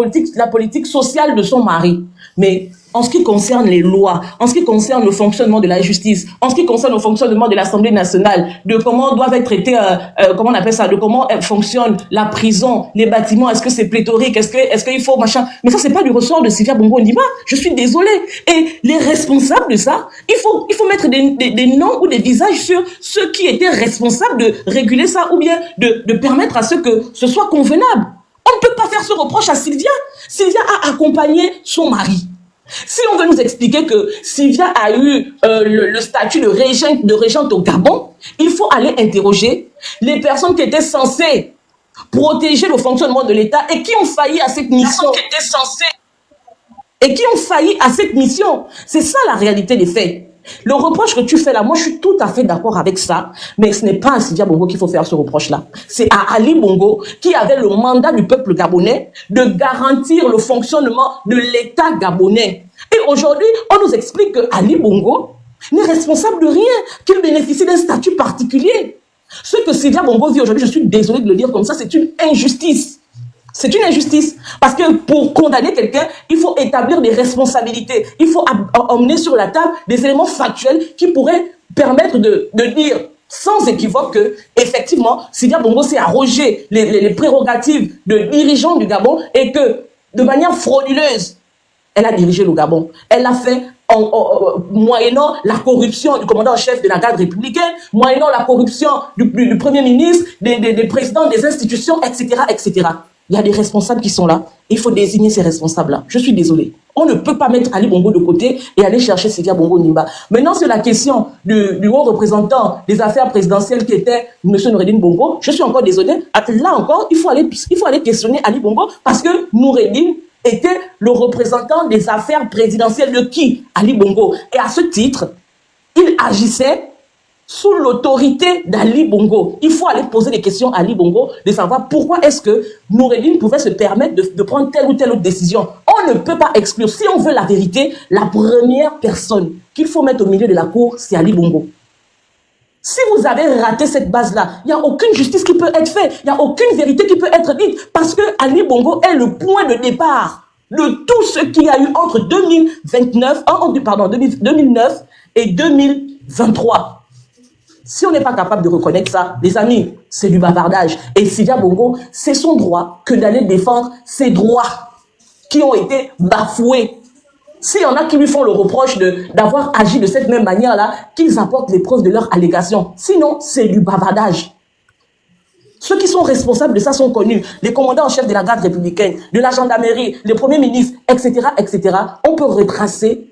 politique sociale de son mari. Mais en ce qui concerne les lois, en ce qui concerne le fonctionnement de la justice, en ce qui concerne le fonctionnement de l'Assemblée nationale, de comment doivent être traités, comment on appelle ça, de comment fonctionne la prison, les bâtiments, est-ce que c'est pléthorique, est-ce qu'il faut machin. Mais ça, c'est pas du ressort de Sylvia Bongo Ondimba. Je suis désolée. Et les responsables de ça, il faut mettre des noms ou des visages sur ceux qui étaient responsables de réguler ça ou bien de permettre à ce que ce soit convenable. On ne peut pas faire ce reproche à Sylvia. Sylvia a accompagné son mari. Si on veut nous expliquer que Sylvia a eu le statut de régente au Gabon, il faut aller interroger les personnes qui étaient censées protéger le fonctionnement de l'État et qui ont failli à cette mission. C'est ça la réalité des faits. Le reproche que tu fais là, moi je suis tout à fait d'accord avec ça, mais ce n'est pas à Sylvia Bongo qu'il faut faire ce reproche-là. C'est à Ali Bongo qui avait le mandat du peuple gabonais de garantir le fonctionnement de l'État gabonais. Et aujourd'hui, on nous explique que Ali Bongo n'est responsable de rien, qu'il bénéficie d'un statut particulier. Ce que Sylvia Bongo vit aujourd'hui, je suis désolée de le dire comme ça, c'est une injustice. C'est une injustice. Parce que pour condamner quelqu'un, il faut établir des responsabilités. Il faut emmener sur la table des éléments factuels qui pourraient permettre de dire sans équivoque que, effectivement, Sylvia Bongo s'est arrogé les prérogatives de dirigeant du Gabon et que, de manière frauduleuse, elle a dirigé le Gabon. Elle l'a fait moyennant la corruption du commandant en chef de la garde républicaine, moyennant la corruption du premier ministre, des présidents des institutions, etc., etc. Il y a des responsables qui sont là. Il faut désigner ces responsables-là. Je suis désolée. On ne peut pas mettre Ali Bongo de côté et aller chercher Sylvia Bongo Ondimba. Maintenant, sur la question du haut représentant des affaires présidentielles qui était M. Noureddine Bongo, je suis encore désolée. Là encore, il faut aller questionner Ali Bongo parce que Noureddine était le représentant des affaires présidentielles de qui? Ali Bongo. Et à ce titre, il agissait sous l'autorité d'Ali Bongo. Il faut aller poser des questions à Ali Bongo, de savoir pourquoi est-ce que Noureddine pouvait se permettre de prendre telle ou telle autre décision. On ne peut pas exclure. Si on veut la vérité, la première personne qu'il faut mettre au milieu de la cour, c'est Ali Bongo. Si vous avez raté cette base-là, il n'y a aucune justice qui peut être faite, il n'y a aucune vérité qui peut être dite, parce que Ali Bongo est le point de départ de tout ce qu'il y a eu entre 2009 et 2023. Si on n'est pas capable de reconnaître ça, les amis, c'est du bavardage. Et Sylvia Bongo, c'est son droit que d'aller défendre ses droits qui ont été bafoués. S'il y en a qui lui font le reproche d'avoir agi de cette même manière-là, qu'ils apportent les preuves de leur allégation. Sinon, c'est du bavardage. Ce Ceux qui sont responsables de ça sont connus. Les commandants en chef de la garde républicaine, de la gendarmerie, les premiers ministres, etc., etc. On peut retracer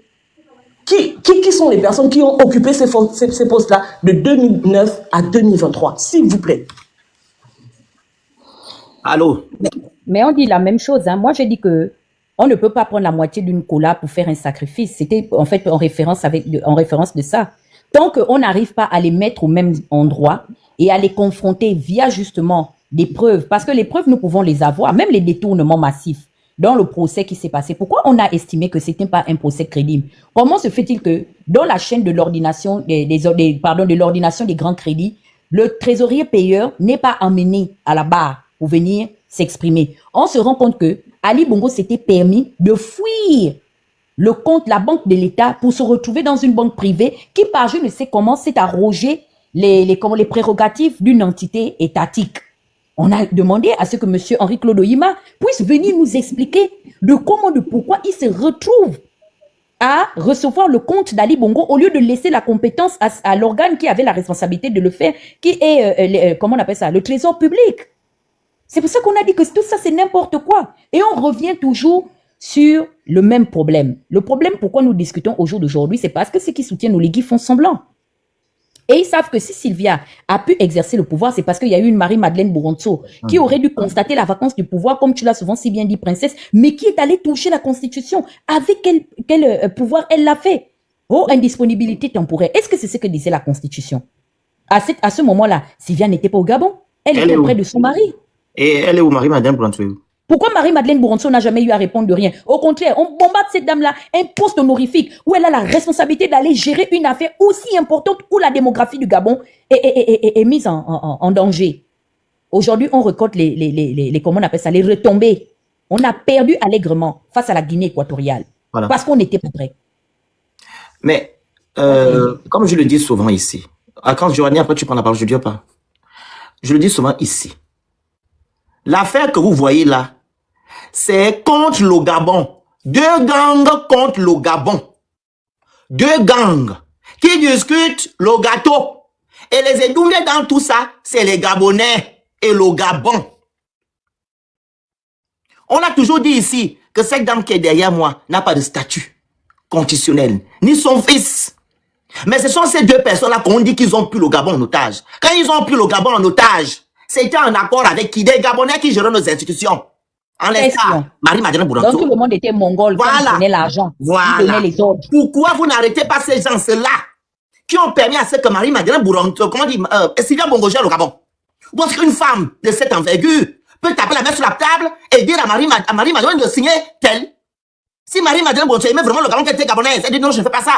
qui sont les personnes qui ont occupé ces postes-là de 2009 à 2023, s'il vous plaît. Allô? Mais on dit la même chose. Hein. Moi, je dis que on ne peut pas prendre la moitié d'une cola pour faire un sacrifice. C'était en fait en référence de ça. Tant qu'on n'arrive pas à les mettre au même endroit et à les confronter via justement des preuves, parce que les preuves, nous pouvons les avoir, même les détournements massifs dans le procès qui s'est passé. Pourquoi on a estimé que ce n'était pas un procès crédible? Comment se fait-il que dans la chaîne de l'ordination de l'ordination des grands crédits, le trésorier payeur n'est pas amené à la barre pour venir s'exprimer? On se rend compte que Ali Bongo s'était permis de fuir le compte, la banque de l'État pour se retrouver dans une banque privée qui, par je ne sais comment, s'est arrogé les prérogatives d'une entité étatique. On a demandé à ce que M. Henri-Claude Oyima puisse venir nous expliquer de comment, de pourquoi il se retrouve à recevoir le compte d'Ali Bongo au lieu de laisser la compétence à l'organe qui avait la responsabilité de le faire, qui est, comment on appelle ça, le trésor public. C'est pour ça qu'on a dit que tout ça, c'est n'importe quoi. Et on revient toujours sur le même problème. Le problème, pourquoi nous discutons au jour d'aujourd'hui, c'est parce que ceux qui soutiennent Oligui font semblant. Et ils savent que si Sylvia a pu exercer le pouvoir, c'est parce qu'il y a eu une Marie-Madeleine Bouronceau qui aurait dû constater la vacance du pouvoir, comme tu l'as souvent si bien dit, princesse, mais qui est allée toucher la Constitution. Avec quel pouvoir elle l'a fait? Oh, indisponibilité temporaire. Est-ce que c'est ce que disait la Constitution? À ce moment-là, Sylvia n'était pas au Gabon. Elle était auprès de son mari. Et elle est où, Marie-Madeleine Bouronceau? Pourquoi Marie-Madeleine Bouronceau n'a jamais eu à répondre de rien? Au contraire, on bombarde cette dame-là un poste honorifique où elle a la responsabilité d'aller gérer une affaire aussi importante où la démographie du Gabon est mise en danger. Aujourd'hui, on récolte comment on appelle ça, les retombées. On a perdu allègrement face à la Guinée équatoriale. Voilà. Parce qu'on n'était pas prêt. Mais, comme je le dis souvent ici, quand Giovanni, après tu prends la parole, je ne dis pas. Je le dis souvent ici. L'affaire que vous voyez là, c'est contre le Gabon. Deux gangs contre le Gabon. Deux gangs qui discutent le gâteau. Et les édoumés dans tout ça, c'est les Gabonais et le Gabon. On a toujours dit ici que cette dame qui est derrière moi n'a pas de statut constitutionnel, ni son fils. Mais ce sont ces deux personnes-là qu'on dit qu'ils ont pris le Gabon en otage. Quand ils ont pris le Gabon en otage, c'était en accord avec qui? Des Gabonais qui géraient nos institutions. En l'état, Marie-Madeleine Bouronceau. Donc tout le monde était mongol, voilà. Qui donnait l'argent, qui donnait les ordres. Pourquoi vous n'arrêtez pas ces gens-là qui ont permis à ce que Marie-Madeleine Bouronceau, comment dire, Sylvia Bongo gère le Gabon? Parce qu'une femme de cette envergure peut taper la main sur la table et dire à Marie-Madeleine de signer tel. Si Marie-Madeleine Bouronceau aimait vraiment le Gabon qu'elle était gabonaise, elle dit non, je ne fais pas ça.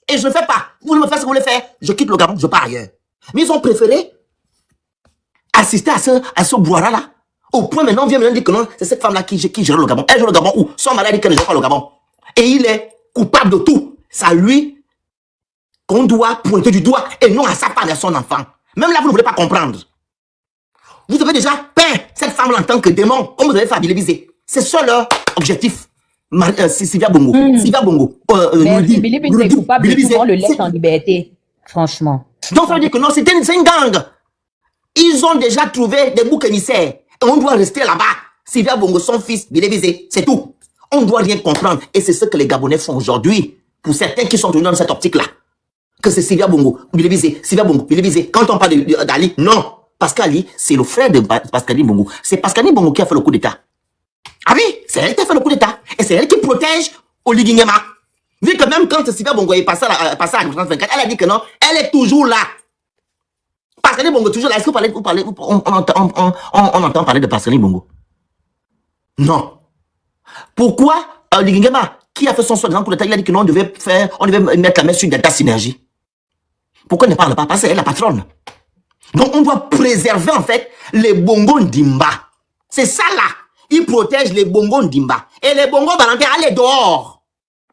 Et je ne fais pas. Vous voulez me faire ce que vous voulez faire, je quitte le Gabon, je pars ailleurs. Mais ils ont préféré assister à ce boira-là. Au point maintenant, on vient me dire que non, c'est cette femme-là qui gère le Gabon. Elle gère le Gabon où? Son mari a dit qu'elle ne gère pas le Gabon. Et il est coupable de tout. C'est à lui qu'on doit pointer du doigt et non à sa femme et à son enfant. Même là, vous ne voulez pas comprendre. Vous avez déjà peint cette femme-là en tant que démon, comme vous avez fait à Billy-Bizet. C'est ça leur objectif. Sylvia Bongo. Sylvia Bongo. Billy-Bizet est coupable de tout, on le laisse en liberté. Franchement. Donc ça veut dire que non, c'est une gang. Ils ont déjà trouvé des boucs émissaires. Et on doit rester là-bas. Sylvia Bongo, son fils, Billy-Bizet, c'est tout. On ne doit rien comprendre. Et c'est ce que les Gabonais font aujourd'hui. Pour certains qui sont toujours dans cette optique-là. Que c'est Sylvia Bongo, Billy-Bizet, Sylvia Bongo, Billy-Bizet. Quand on parle d'Ali, non. Parce qu'Ali, c'est le frère de Pascaline Bongo. C'est Pascaline Bongo qui a fait le coup d'État. Ah oui, c'est elle qui a fait le coup d'État. Et c'est elle qui protège Oligui Nguema. Vu que même quand Sylvia Bongo est passée à la 24, elle a dit que non, elle est toujours là. Pascaline Bongo toujours là. Est-ce que on entend parler de Pascaline Bongo? Non. Pourquoi Oligui Nguema, qui a fait son soi-disant coup d'État, il a dit que non, on devait mettre la main sur Delta Synergie. Pourquoi ne parle pas? Parce qu'elle est la patronne. Donc, on doit préserver, en fait, les Bongo Ndimba. C'est ça, là. Ils protègent les Bongo Ndimba. Et les Bongo Valentin, allez dehors.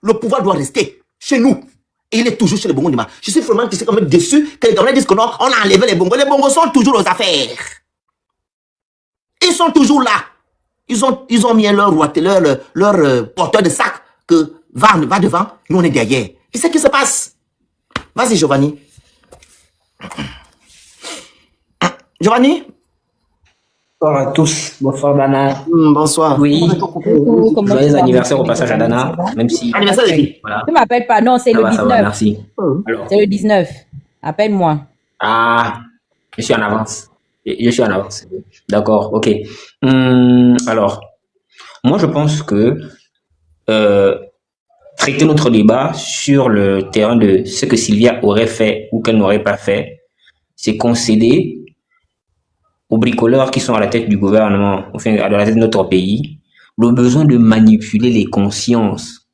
Le pouvoir doit rester chez nous. Et il est toujours chez les Bongo Ndimba. Je suis vraiment déçu que les Gabonais disent que non, on a enlevé les Bongo. Les Bongo sont toujours aux affaires. Ils sont toujours là. Ils ont mis leur porteur de sac que va devant, nous on est derrière. Et c'est ce qui se passe. Vas-y, Giovanni. Giovanni? Bonsoir à tous. Bonsoir Dana. Bonsoir. Oui. Joyeux anniversaire au passage à Dana. Même si. Anniversaire de qui? Voilà. Ne m'appelle pas, non, c'est le 19. Ça va, merci. Alors. C'est le 19. Appelle-moi. Ah, je suis en avance. Je suis en avance. D'accord, ok. Alors, moi je pense que traiter notre débat sur le terrain de ce que Sylvia aurait fait ou qu'elle n'aurait pas fait, c'est concéder aux bricoleurs qui sont à la tête du gouvernement, enfin à la tête de notre pays, le besoin de manipuler les consciences.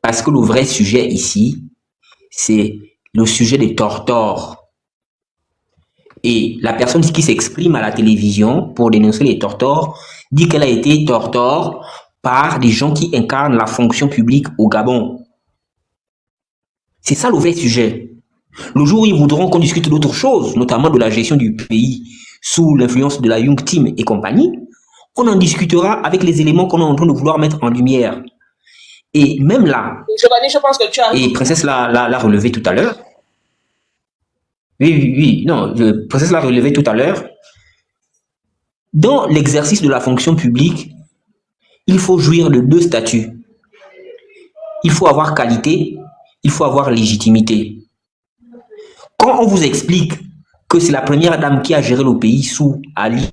Parce que le vrai sujet ici, c'est le sujet des tortors. Et la personne qui s'exprime à la télévision pour dénoncer les tortors dit qu'elle a été tortore par des gens qui incarnent la fonction publique au Gabon. C'est ça le vrai sujet. Le jour où ils voudront qu'on discute d'autres choses, notamment de la gestion du pays sous l'influence de la Young Team et compagnie, on en discutera avec les éléments qu'on est en train de vouloir mettre en lumière. Et même là, Giovanni, je pense que tu as... Et Princesse l'a relevé tout à l'heure. Oui, non, Princesse l'a relevé tout à l'heure. Dans l'exercice de la fonction publique, il faut jouir de deux statuts. Il faut avoir qualité, il faut avoir légitimité. Quand on vous explique que c'est la première dame qui a géré le pays sous Ali,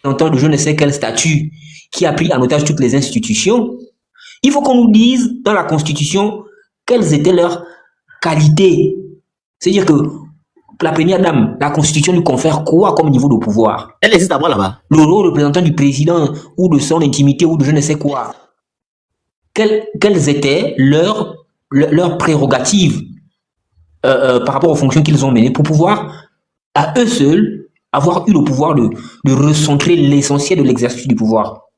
en tant que je ne sais quel statut, qui a pris en otage toutes les institutions, il faut qu'on nous dise dans la Constitution quelles étaient leurs qualités. C'est-à-dire que la première dame, la Constitution lui confère quoi comme niveau de pouvoir? Elle existe d'abord là-bas. Le rôle représentant du président ou de son intimité ou de je ne sais quoi. Quelles étaient leurs prérogatives par rapport aux fonctions qu'ils ont menées pour pouvoir, à eux seuls, avoir eu le pouvoir de recentrer l'essentiel de l'exercice du pouvoir.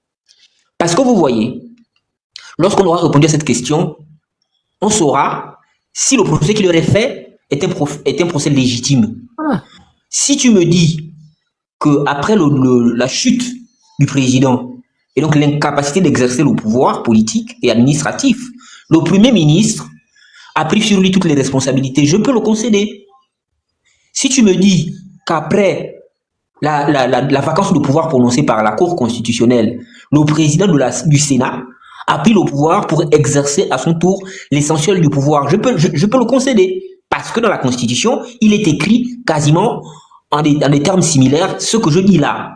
Parce que vous voyez, lorsqu'on aura répondu à cette question, on saura si le procès qu'il aurait fait est un procès légitime. Si tu me dis qu'après la chute du président, et donc l'incapacité d'exercer le pouvoir politique et administratif, le Premier ministre a pris sur lui toutes les responsabilités, je peux le concéder. Si tu me dis qu'après la vacance de pouvoir prononcée par la Cour constitutionnelle, le président du Sénat a pris le pouvoir pour exercer à son tour l'essentiel du pouvoir, je peux le concéder. Parce que dans la Constitution, il est écrit quasiment dans des termes similaires ce que je dis là.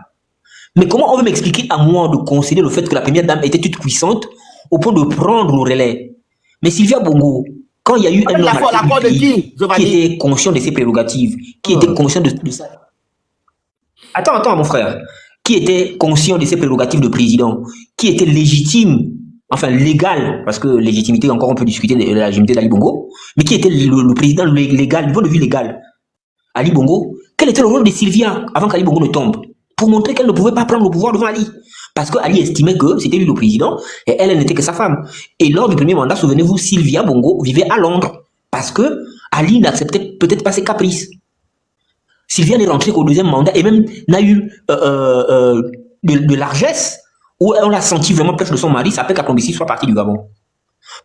Mais comment on veut m'expliquer à moi de concéder le fait que la première dame était toute puissante au point de prendre le relais? Mais Sylvia Bongo, quand il y a eu un homme qui était conscient de ses prérogatives, qui était conscient de ça. Attends, mon frère. Qui était conscient de ses prérogatives de président, qui était légitime, enfin légal, parce que légitimité, encore on peut discuter de la légitimité d'Ali Bongo, mais qui était le président légal, du point de vue légal. Ali Bongo, quel était le rôle de Sylvia avant qu'Ali Bongo ne tombe? Pour montrer qu'elle ne pouvait pas prendre le pouvoir devant Ali. Parce que Ali estimait que c'était lui le président et elle n'était que sa femme. Et lors du premier mandat, souvenez-vous, Sylvia Bongo vivait à Londres parce que Ali n'acceptait peut-être pas ses caprices. Sylvia n'est rentrée qu'au deuxième mandat et même n'a eu de largesse où on l'a senti vraiment proche de son mari, ça fait qu'Akombissi soit parti du Gabon.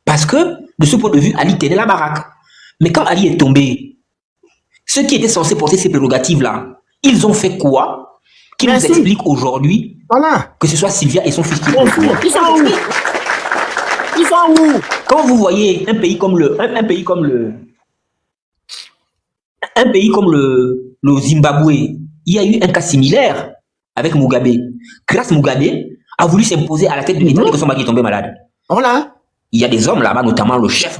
Parce que, de ce point de vue, Ali tenait la baraque. Mais quand Ali est tombé, ceux qui étaient censés porter ces prérogatives-là, ils ont fait quoi? Qui nous explique aujourd'hui que ce soit Sylvia et son fils qui Ils sont où? Ils sont où? Quand vous voyez un pays comme le Zimbabwe, il y a eu un cas similaire avec Mugabe. Grâce Mugabe a voulu s'imposer à la tête de l'État que son mari est tombé malade. Voilà. Il y a des hommes là-bas, notamment le chef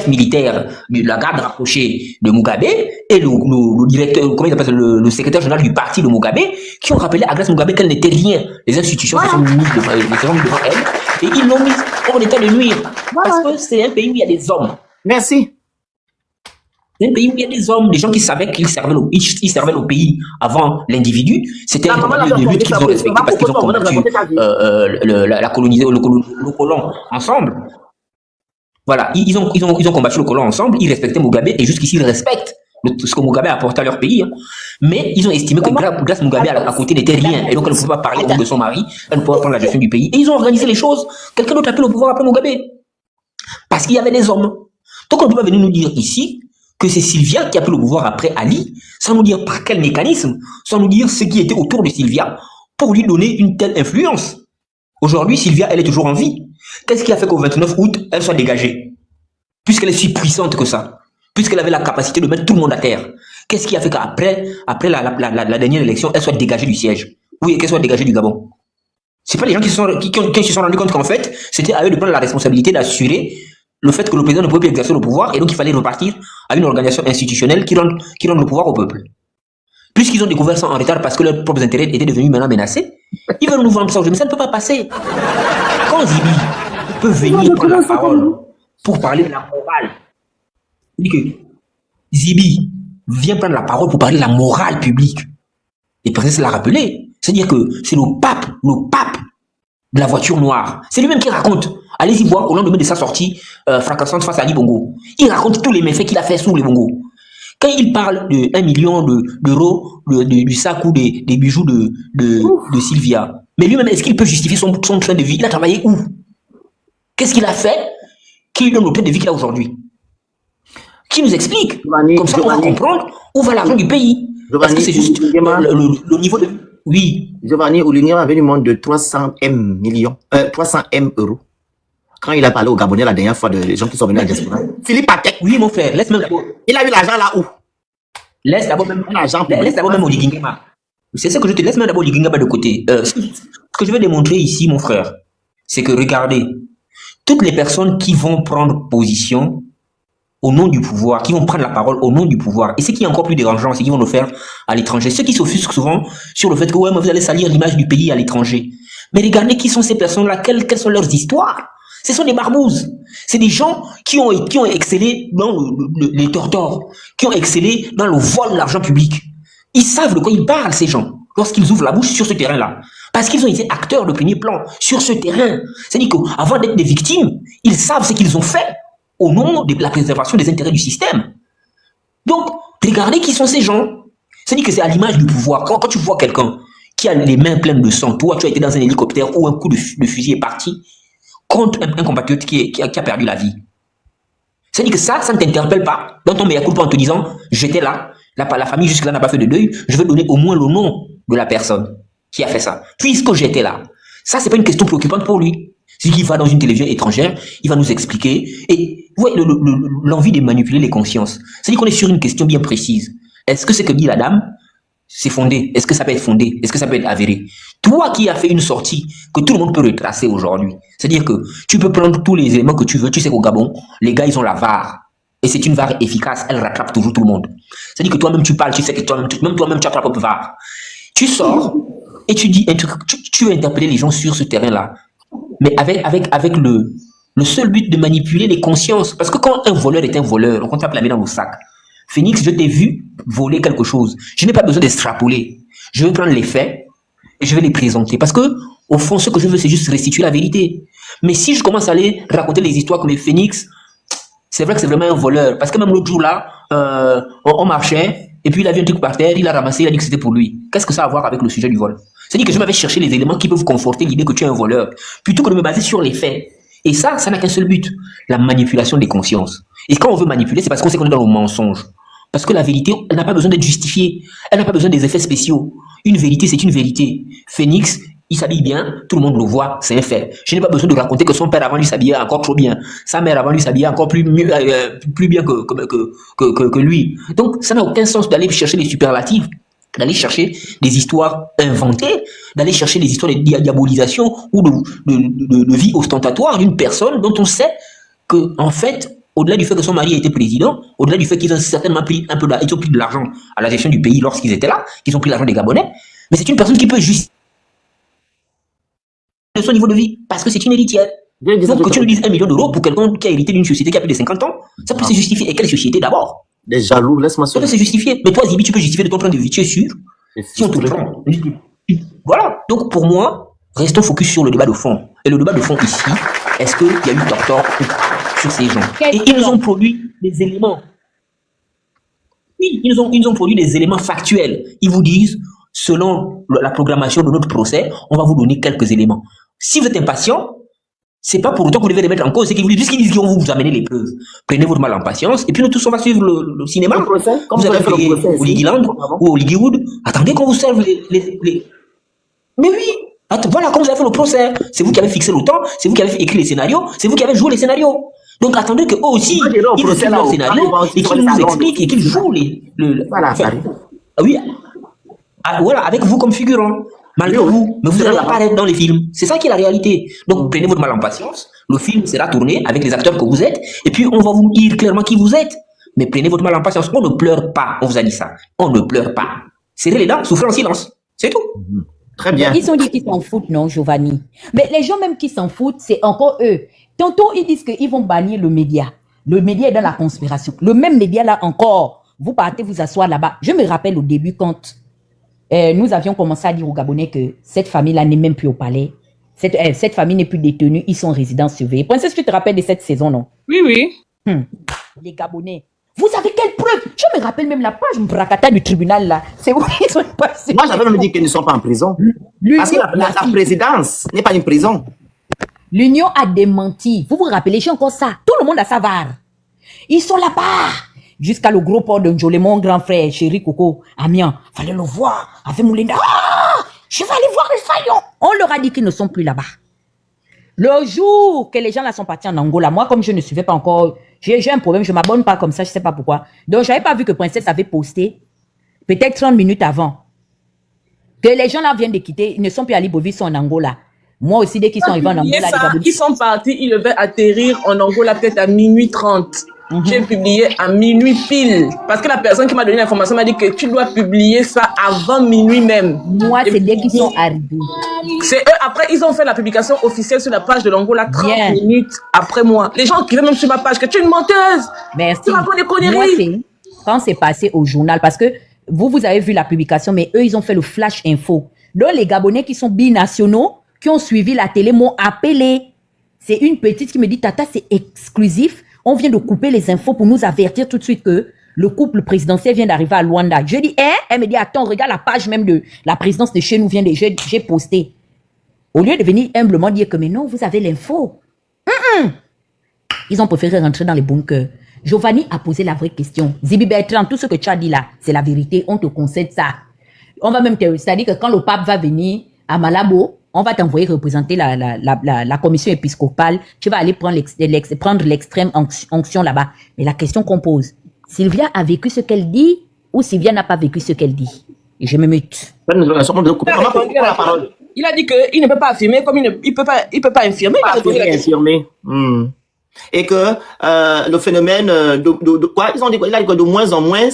militaire de la garde rapprochée de Mugabe et le directeur, comment il appelle, le secrétaire général du parti de Mugabe, qui ont rappelé à Grace Mugabe qu'elle n'était rien. Les institutions se sont mises devant elle et ils l'ont mise hors d'état de nuire. Parce que c'est un pays où il y a des hommes. Merci. C'est un pays où il y a des hommes, des gens qui savaient qu'ils servaient le pays avant l'individu. C'était un modèle de lutte qu'ils ont respecté parce qu'ils ont combattu le colon ensemble. Voilà, ils ont combattu le colon ensemble, ils respectaient Mugabe et jusqu'ici ils respectent ce que Mugabe a apporté à leur pays. Mais ils ont estimé que grâce Mugabe à côté n'était rien et donc elle ne pouvait pas parler au nom de son mari, elle ne pouvait pas prendre la gestion du pays. Et ils ont organisé les choses. Quelqu'un d'autre a pris le pouvoir après Mugabe. Parce qu'il y avait des hommes. Donc on ne peut pas venir nous dire ici que c'est Sylvia qui a pris le pouvoir après Ali, sans nous dire par quel mécanisme, sans nous dire ce qui était autour de Sylvia, pour lui donner une telle influence. Aujourd'hui, Sylvia, elle est toujours en vie. Qu'est-ce qui a fait qu'au 29 août, elle soit dégagée? Puisqu'elle est si puissante que ça, puisqu'elle avait la capacité de mettre tout le monde à terre. Qu'est-ce qui a fait qu'après la dernière élection, elle soit dégagée du siège? Oui, qu'elle soit dégagée du Gabon. C'est pas les gens qui se sont rendus compte qu'en fait, c'était à eux de prendre la responsabilité d'assurer le fait que le président ne pouvait plus exercer le pouvoir et donc il fallait repartir à une organisation institutionnelle qui rende le pouvoir au peuple. Puisqu'ils ont découvert ça en retard parce que leurs propres intérêts étaient devenus maintenant menacés, ils veulent nous vendre ça aujourd'hui, mais ça ne peut pas passer. Quand Zibi peut venir prendre la parole pour parler de la morale, il dit que Zibi vient prendre la parole pour parler de la morale publique. Et peut-être l'a rappelé. C'est-à-dire que c'est le pape de la voiture noire. C'est lui-même qui raconte. Allez-y voir au lendemain de sa sortie fracassante face à Ali Bongo. Il raconte tous les méfaits qu'il a fait sous les Bongo. Quand il parle de 1 million d'euros du sac ou des bijoux de Sylvia, mais lui-même, est-ce qu'il peut justifier son train de vie? Il a travaillé où? Qu'est-ce qu'il a fait qui lui donne le train de vie qu'il a aujourd'hui? Qui nous explique? Comme ça, on va comprendre où va l'argent du pays. Parce que c'est juste le niveau de... Oui. Giovanni Oulingema avait une montre de 300 millions, 300 euros. Quand il a parlé au Gabonais la dernière fois des gens qui sont venus à la diaspora. Philippe Patek. Oui, mon frère, laisse même d'abord. Il a eu l'argent là où? Laisse d'abord même Oligingema. C'est ça que je te laisse même d'abord Oligingema de côté. Ce que je vais démontrer ici, mon frère, c'est que regardez, toutes les personnes qui vont prendre position au nom du pouvoir, qui vont prendre la parole au nom du pouvoir. Et ce qui est encore plus dérangeant, c'est qu'ils vont le faire à l'étranger. Ceux qui s'offusquent souvent sur le fait que ouais, mais vous allez salir l'image du pays à l'étranger. Mais regardez qui sont ces personnes-là, quelles sont leurs histoires. Ce sont des barbouzes. C'est des gens qui ont excellé dans les tortors, qui ont excellé dans le vol de l'argent public. Ils savent de quoi ils parlent, ces gens, lorsqu'ils ouvrent la bouche sur ce terrain-là. Parce qu'ils ont été acteurs de premier plan sur ce terrain. C'est-à-dire qu'avant d'être des victimes, ils savent ce qu'ils ont fait au nom de la préservation des intérêts du système. Donc, regardez qui sont ces gens. C'est-à-dire que c'est à l'image du pouvoir. Quand tu vois quelqu'un qui a les mains pleines de sang, toi, tu as été dans un hélicoptère où un coup de fusil est parti contre un compatriote qui a perdu la vie. C'est-à-dire que ça ne t'interpelle pas dans ton meilleur coup en te disant, j'étais là, la famille jusque-là n'a pas fait de deuil, je veux donner au moins le nom de la personne qui a fait ça. Puisque j'étais là. Ça, c'est pas une question préoccupante pour lui. C'est qu'il va dans une télévision étrangère, il va nous expliquer. Et ouais, l'envie de manipuler les consciences. C'est-à-dire qu'on est sur une question bien précise. Est-ce que ce que dit la dame, c'est fondé? Est-ce que ça peut être fondé? Est-ce que ça peut être avéré? Toi qui as fait une sortie que tout le monde peut retracer aujourd'hui, c'est-à-dire que tu peux prendre tous les éléments que tu veux. Tu sais qu'au Gabon, les gars, ils ont la VAR. Et c'est une VAR efficace, elle rattrape toujours tout le monde. C'est-à-dire que toi-même, tu parles, tu sais que toi-même, tu as ta propre VAR. Tu sors et tu dis un truc, tu veux interpeller les gens sur ce terrain-là. Mais avec le seul but de manipuler les consciences. Parce que quand un voleur est un voleur, on tape la main dans le sac. Phoenix, je t'ai vu voler quelque chose. Je n'ai pas besoin d'extrapoler. Je vais prendre les faits et je vais les présenter. Parce que, au fond, ce que je veux, c'est juste restituer la vérité. Mais si je commence à aller raconter les histoires comme Phoenix, c'est vrai que c'est vraiment un voleur. Parce que même l'autre jour là, on marchait, et puis il a vu un truc par terre, il a ramassé, il a dit que c'était pour lui. Qu'est-ce que ça a à voir avec le sujet du vol? C'est-à-dire que je m'avais cherché les éléments qui peuvent conforter l'idée que tu es un voleur, plutôt que de me baser sur les faits. Et ça n'a qu'un seul but, la manipulation des consciences. Et quand on veut manipuler, c'est parce qu'on sait qu'on est dans le mensonge. Parce que la vérité, elle n'a pas besoin d'être justifiée. Elle n'a pas besoin des effets spéciaux. Une vérité, c'est une vérité. Phoenix, il s'habille bien, tout le monde le voit, c'est un fait. Je n'ai pas besoin de raconter que son père avant lui s'habillait encore trop bien. Sa mère avant lui s'habillait encore plus bien que lui. Donc, ça n'a aucun sens d'aller chercher les superlatifs, d'aller chercher des histoires inventées, d'aller chercher des histoires de diabolisation ou de vie ostentatoire d'une personne dont on sait que, en fait, au-delà du fait que son mari a été président, au-delà du fait qu'ils ont certainement pris ils ont pris de l'argent à la gestion du pays lorsqu'ils étaient là, qu'ils ont pris l'argent des Gabonais, mais c'est une personne qui peut justifier de son niveau de vie, parce que c'est une héritière. Donc que tu nous dises 1 million d'euros pour quelqu'un qui a hérité d'une société qui a plus de 50 ans, ça peut se justifier. Et quelle société d'abord? Des jaloux, laisse-moi ça peut se justifier. Mais toi, Zibi, tu peux justifier de ton train de vie, tu es sûr? Si on te prend. Voilà. Donc pour moi, restons focus sur le débat de fond. Et le débat de fond ici, est-ce qu'il y a eu tort sur ces gens? Et ils nous ont produit des éléments. Oui, ils nous ont produit des éléments factuels. Ils vous disent, selon la programmation de notre procès, on va vous donner quelques éléments. Si vous êtes impatient, C'est pas pour autant que vous devez les mettre en cause. C'est qu'ils vous disent, puisqu'ils disent qu'ils vont vous amener les preuves. Prenez votre mal en patience. Et puis nous tous, on va suivre le cinéma. Vous avez fait au Ligiland ou au Ligiwood. Attendez qu'on vous serve les... Mais oui. Voilà, comme vous avez fait le procès. C'est vous qui avez fixé le temps. C'est vous qui avez écrit les scénarios. C'est vous qui avez joué les scénarios. Donc attendez qu'eux aussi, ils écrivent leurs scénarios et qu'ils nous expliquent et qu'ils jouent Voilà, oui. Voilà, avec vous comme figurant. Malgré vous, mais vous allez apparaître dans les films. C'est ça qui est la réalité. Donc prenez votre mal en patience. Le film sera tourné avec les acteurs que vous êtes. Et puis on va vous dire clairement qui vous êtes. Mais prenez votre mal en patience. On ne pleure pas. On vous a dit ça. On ne pleure pas. Serrez les dents, souffrez en silence. C'est tout. Très bien. Ils ont dit qu'ils s'en foutent, non, Giovanni? Mais les gens même qui s'en foutent, c'est encore eux. Tantôt, ils disent qu'ils vont bannir le média. Le média est dans la conspiration. Le même média là encore. Vous partez vous asseoir là-bas. Je me rappelle au début quand nous avions commencé à dire aux Gabonais que cette famille-là n'est même plus au palais. Cette famille n'est plus détenue. Ils sont en résidence surveillée. Princesse, tu te rappelles de cette saison, non? Oui, oui. Les Gabonais. Vous avez quelle preuve? Je me rappelle même la page bracata du tribunal là. C'est où ils sont passés. Moi, j'avais même dit qu'ils ne sont pas en prison. Parce que la présidence n'est pas une prison. L'Union a démenti. Vous vous rappelez, j'ai encore ça. Tout le monde a sa VAR. Ils sont là-bas. Jusqu'à le gros port de Njolé, mon grand frère, chéri Coco, Amiens. Fallait le voir. Avec Moulinda. Ah, je vais aller voir les faillons. On leur a dit qu'ils ne sont plus là-bas. Le jour que les gens là sont partis en Angola, moi, comme je ne suivais pas encore, j'ai un problème, je ne m'abonne pas comme ça, je ne sais pas pourquoi. Donc, je n'avais pas vu que Princesse avait posté, peut-être 30 minutes avant, que les gens là viennent de quitter, ils ne sont plus à Libreville, ils sont en Angola. Moi aussi, dès qu'ils sont arrivés en Angola, ils sont partis, ils devaient atterrir en Angola peut-être à minuit 30. J'ai publié à minuit pile. Parce que la personne qui m'a donné l'information m'a dit que tu dois publier ça avant minuit même. Moi, c'est dès qu'ils sont arrivés. C'est eux, après, ils ont fait la publication officielle sur la page de l'Angola 30 minutes après moi. Les gens qui viennent même sur ma page que tu es une menteuse. Merci. Tu racontes des conneries. Moi, quand c'est passé au journal, parce que vous avez vu la publication, mais eux, ils ont fait le flash info. Donc, les Gabonais qui sont binationaux, qui ont suivi la télé, m'ont appelé. C'est une petite qui me dit, Tata, c'est exclusif. On vient de couper les infos pour nous avertir tout de suite que le couple présidentiel vient d'arriver à Luanda. Je dis, elle me dit, attends, regarde la page même de la présidence de chez nous, j'ai posté. Au lieu de venir humblement dire que, mais non, vous avez l'info. Ils ont préféré rentrer dans les bunkers. Giovanni a posé la vraie question. Zibi Bertrand, tout ce que tu as dit là, c'est la vérité, on te concède ça. On va même c'est-à-dire que quand le pape va venir à Malabo, on va t'envoyer représenter la commission épiscopale. Tu vas aller prendre l'extrême onction là-bas. Mais la question qu'on pose, Sylvia a vécu ce qu'elle dit ou Sylvia n'a pas vécu ce qu'elle dit? Et je me mute. Il a dit qu'il ne peut pas affirmer comme il ne peut pas infirmer. Et que le phénomène de quoi ils ont dit, il a dit que de moins en moins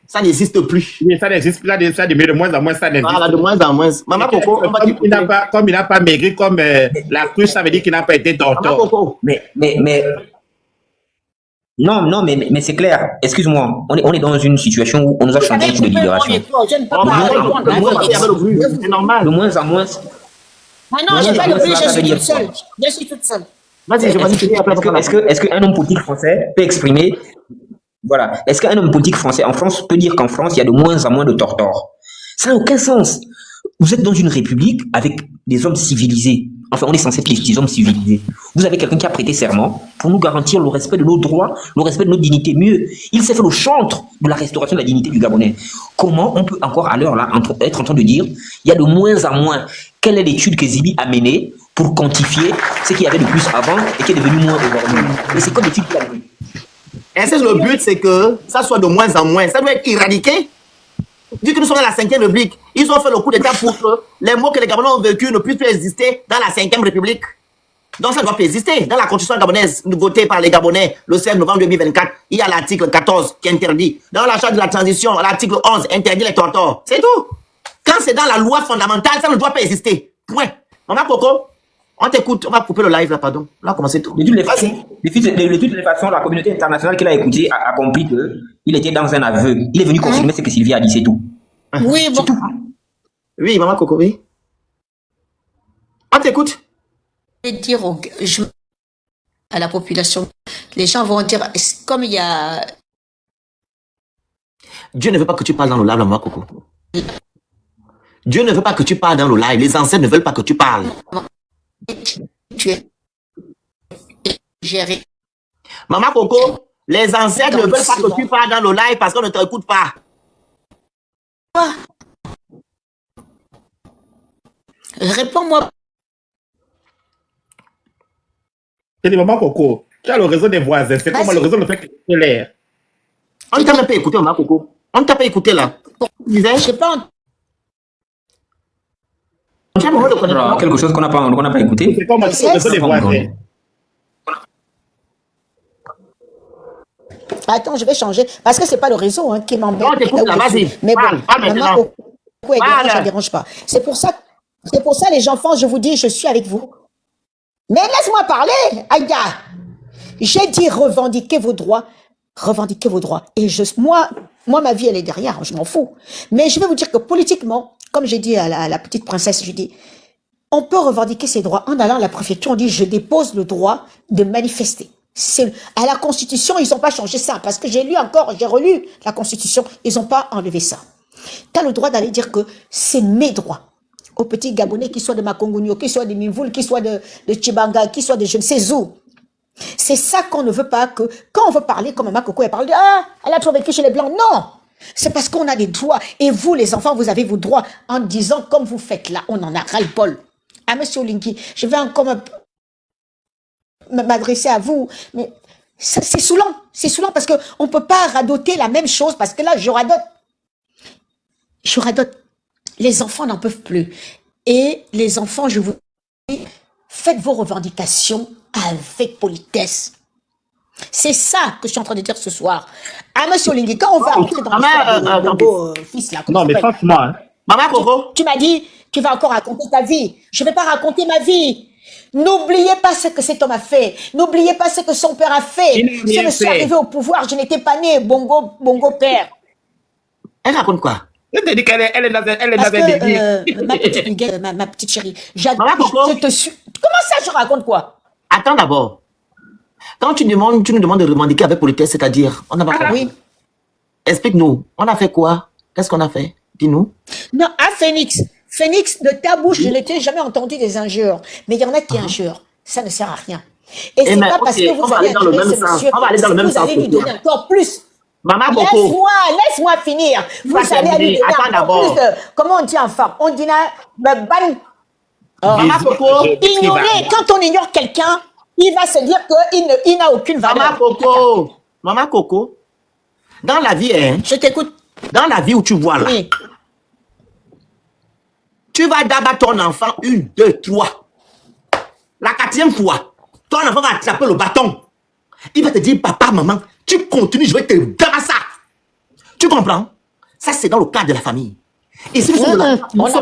ça n'existe plus. Oui, ça n'existe plus. Ça de moins en moins, ça n'existe plus. Voilà, de moins en moins. Maman Coco, comme il n'a pas maigri, comme la cruche, ça veut dire qu'il n'a pas été tortort. Mais non, mais c'est clair. Excuse-moi, on est dans une situation où on nous a changé de libération. C'est normal. De moins en moins. Ah non, je vais le plus, je suis toute seule. Je suis toute seule. Est-ce qu'un homme politique français peut exprimer... Voilà. Est-ce qu'un homme politique français en France peut dire qu'en France, il y a de moins en moins de tortors? Ça n'a aucun sens. Vous êtes dans une république avec des hommes civilisés. Enfin, on est censé être des hommes civilisés. Vous avez quelqu'un qui a prêté serment pour nous garantir le respect de nos droits, le respect de notre dignité. Mieux, il s'est fait le chantre de la restauration de la dignité du Gabonais. Comment on peut encore à l'heure là être en train de dire il y a de moins en moins? Quelle est l'étude que Zibi a menée pour quantifier ce qu'il y avait de plus avant et qui est devenu moins aujourd'hui? Et c'est quoi l'étude qu'il a menée? Et le but, c'est que ça soit de moins en moins. Ça doit être éradiqué. Vu que nous sommes dans la 5e République, ils ont fait le coup d'État pour que les mots que les Gabonais ont vécus ne puissent plus exister dans la 5e République. Donc ça ne doit plus exister. Dans la Constitution gabonaise, votée par les Gabonais le 16 novembre 2024, il y a l'article 14 qui interdit. Dans la charte de la transition, l'article 11 interdit les tortors. C'est tout. Quand c'est dans la loi fondamentale, ça ne doit pas exister. Point. Maman Coco, on t'écoute, on va couper le live là, pardon. On va commencer tout. De toutes les façons, la communauté internationale qui l'a écouté a compris qu'il était dans un aveu. Il est venu confirmer ce que Sylvie a dit, c'est tout. Oui, bon. Tout. Oui, maman Coco, oui. On t'écoute. Je vais dire à la population, les gens vont dire, comme il y a... Dieu ne veut pas que tu parles dans le live, maman Coco. Dieu ne veut pas que tu parles dans le live. Les ancêtres ne veulent pas que tu parles. gérer. Maman Coco, les ancêtres ne veulent pas que tu parles dans le live parce qu'on ne t'écoute pas. Réponds-moi. C'est des mamans Coco. Tu as le réseau des voisins. C'est comment le réseau ne fait que l'air. On ne t'a même pas écouté, Maman Coco. On ne t'a pas écouté là. Tu disais? Je sais pas. Quelque chose qu'on n'a pas écouté. C'est comme le réseau des voisins. Attends, je vais changer. Parce que c'est pas le réseau hein, qui m'embête. Non, t'écoutes là, vas-y. Mais bon, Parle maintenant. Coco, ça ne dérange pas. C'est pour ça, les enfants, je vous dis, je suis avec vous. Mais laisse-moi parler, Aïda. J'ai dit revendiquer vos droits. Revendiquer vos droits. Et moi, ma vie, elle est derrière, je m'en fous. Mais je vais vous dire que politiquement, comme j'ai dit à la petite princesse, je dis, on peut revendiquer ses droits en allant à la préfecture, on dit, je dépose le droit de manifester. À la Constitution, ils n'ont pas changé ça, parce que j'ai relu la Constitution, ils n'ont pas enlevé ça. Tu as le droit d'aller dire que c'est mes droits. Aux petits Gabonais, qui soient de Makongonio, qui soient de Mimvoul, qui soient de Tchibanga, qui soient de je ne sais où. C'est ça qu'on ne veut pas que, quand on veut parler comme Maman Coco, elle parle de, elle a trop vécu chez les Blancs. Non! C'est parce qu'on a des droits. Et vous, les enfants, vous avez vos droits en disant, comme vous faites là, on en a ras-le-bol. Ah, monsieur Olinki, je vais encore m'adresser à vous, mais c'est saoulant. C'est saoulant parce qu'on ne peut pas radoter la même chose, parce que là, je radote. Les enfants n'en peuvent plus. Et les enfants, je vous dis, faites vos revendications avec politesse. C'est ça que je suis en train de dire ce soir. Ah, monsieur Olingi, quand on va entrer dans le fils là. Non, mais franchement, hein. Maman Coco. Tu m'as dit, tu vas encore raconter ta vie. Je ne vais pas raconter ma vie. N'oubliez pas ce que cet homme a fait. N'oubliez pas ce que son père a fait. Si je suis arrivé au pouvoir, je n'étais pas né bongo père. Elle raconte quoi? Je te dis qu'elle est dans un délire. Ma petite chérie, j'adore. Comment ça, je raconte quoi? Attends d'abord. Quand tu nous demandes de revendiquer avec politesse, c'est-à-dire, on n'a pas fait. Oui. Explique-nous. On a fait quoi? Qu'est-ce qu'on a fait? Dis-nous. Non, à Phoenix, de ta bouche, je n'ai jamais entendu des injures. Mais il y en a qui injure. Ça ne sert à rien. Et c'est pas parce que vous allez dans le même sens. On va aller dans le même sens. Vous allez lui donner encore plus. Maman Coco. Laisse-moi finir. Vous allez lui donner encore plus de... Comment on dit en femme? On dit Maman Coco. Ignorer, quand on ignore quelqu'un, il va se dire qu'il n'a aucune valeur. Maman Coco. Dans la vie, hein. Je t'écoute. Dans la vie où tu vois là. Oui. Tu vas d'abattre ton enfant 1, 2, 3. La 4e fois, ton enfant va attraper le bâton. Il va te dire, papa, maman, tu continues, je vais te donner ça. Tu comprends? Ça, c'est dans le cadre de la famille. Et si nous sommes dans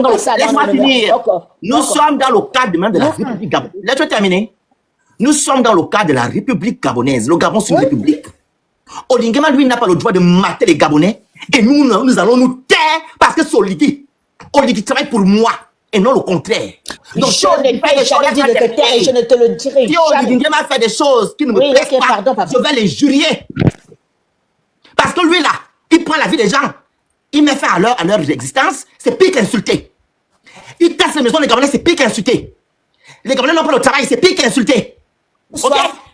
le... Laisse-moi finir. Nous sommes dans le cadre même de la République gabonaise. Laisse-moi terminer. Nous sommes dans le cadre de la République gabonaise. Le Gabon, c'est une république. Olingema, lui, n'a pas le droit de mater les Gabonais. Et nous allons nous taire parce que c'est Oligui. Oligui travaille pour moi et non le contraire. Donc, je n'ai jamais dit de te taire et je ne te le dirai jamais. Si Olingema fait des choses qui ne me plaisent pas, je vais les jurer. Parce que lui, là, il prend la vie des gens. Il met fin à leur existence. C'est pire qu'insulter. Il casse les maisons des Gabonais, c'est pire qu'insulter. Les Gabonais n'ont pas le travail, c'est pire qu'insulter. Ok?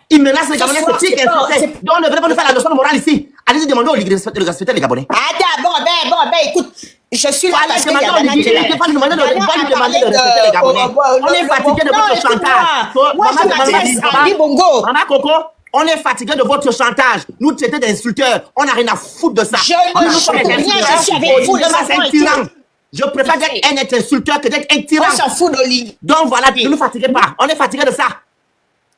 Il menace les Gabonais, c'est pire qu'insulter. Donc, on ne devrait pas nous faire la leçon de morale ici. Allez-y demander au Ligue de respecter les Gabonais. Attends, bon, écoute. Je suis là parce que on est fatigué de votre chantage. Maman Coco, on est fatigué de votre chantage. Nous traiter d'insulteurs. On n'a rien à foutre de ça. Je ne chante rien, je suis avec vous. Je préfère être un insulteur que d'être un tyran. On s'en fout d'Oli. Donc voilà, ne nous fatiguez pas. On est fatigué de ça.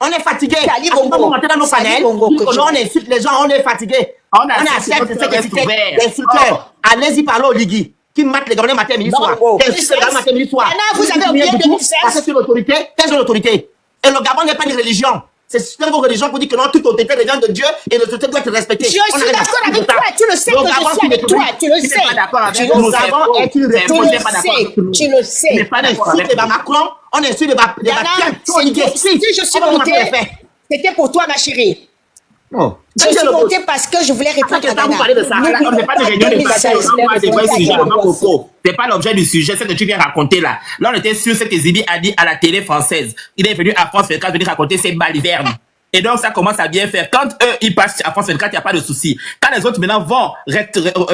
On est fatigué. On monter dans nos panels. On insulte les gens, on est fatigué. On accepte cette étiquette d'insulteur. Allez-y parler au Ligui. Qui mate les Gabonais matin, midi, soir. Matin, midi, soir. Vous avez oublié 2016. Parce que c'est l'autorité. Quelle est l'autorité? Et le Gabon n'est pas une religion. C'est une religion qui dit que non, toute autorité vient de Dieu et l'autorité doit être respectée. Je suis d'accord avec toi. Tu le sais que je suis avec toi. Tu le sais. Tu le sais. Mais pas d'insulte de Macron. On insulte de Si je suis montée, c'était pour toi, ma chérie. Oh. Je suis montée parce que je voulais répondre à vous parlez de ça. On n'est pas de réunion de plateau. C'est pas l'objet du sujet, c'est que tu viens raconter là. Là, on était sûr ce que Zibi a dit à la télé française. Il est venu à France 24 venir raconter ses balivernes. Et donc, ça commence à bien faire. Quand eux, ils passent à France 24, il n'y a pas de souci. Quand les autres, maintenant, vont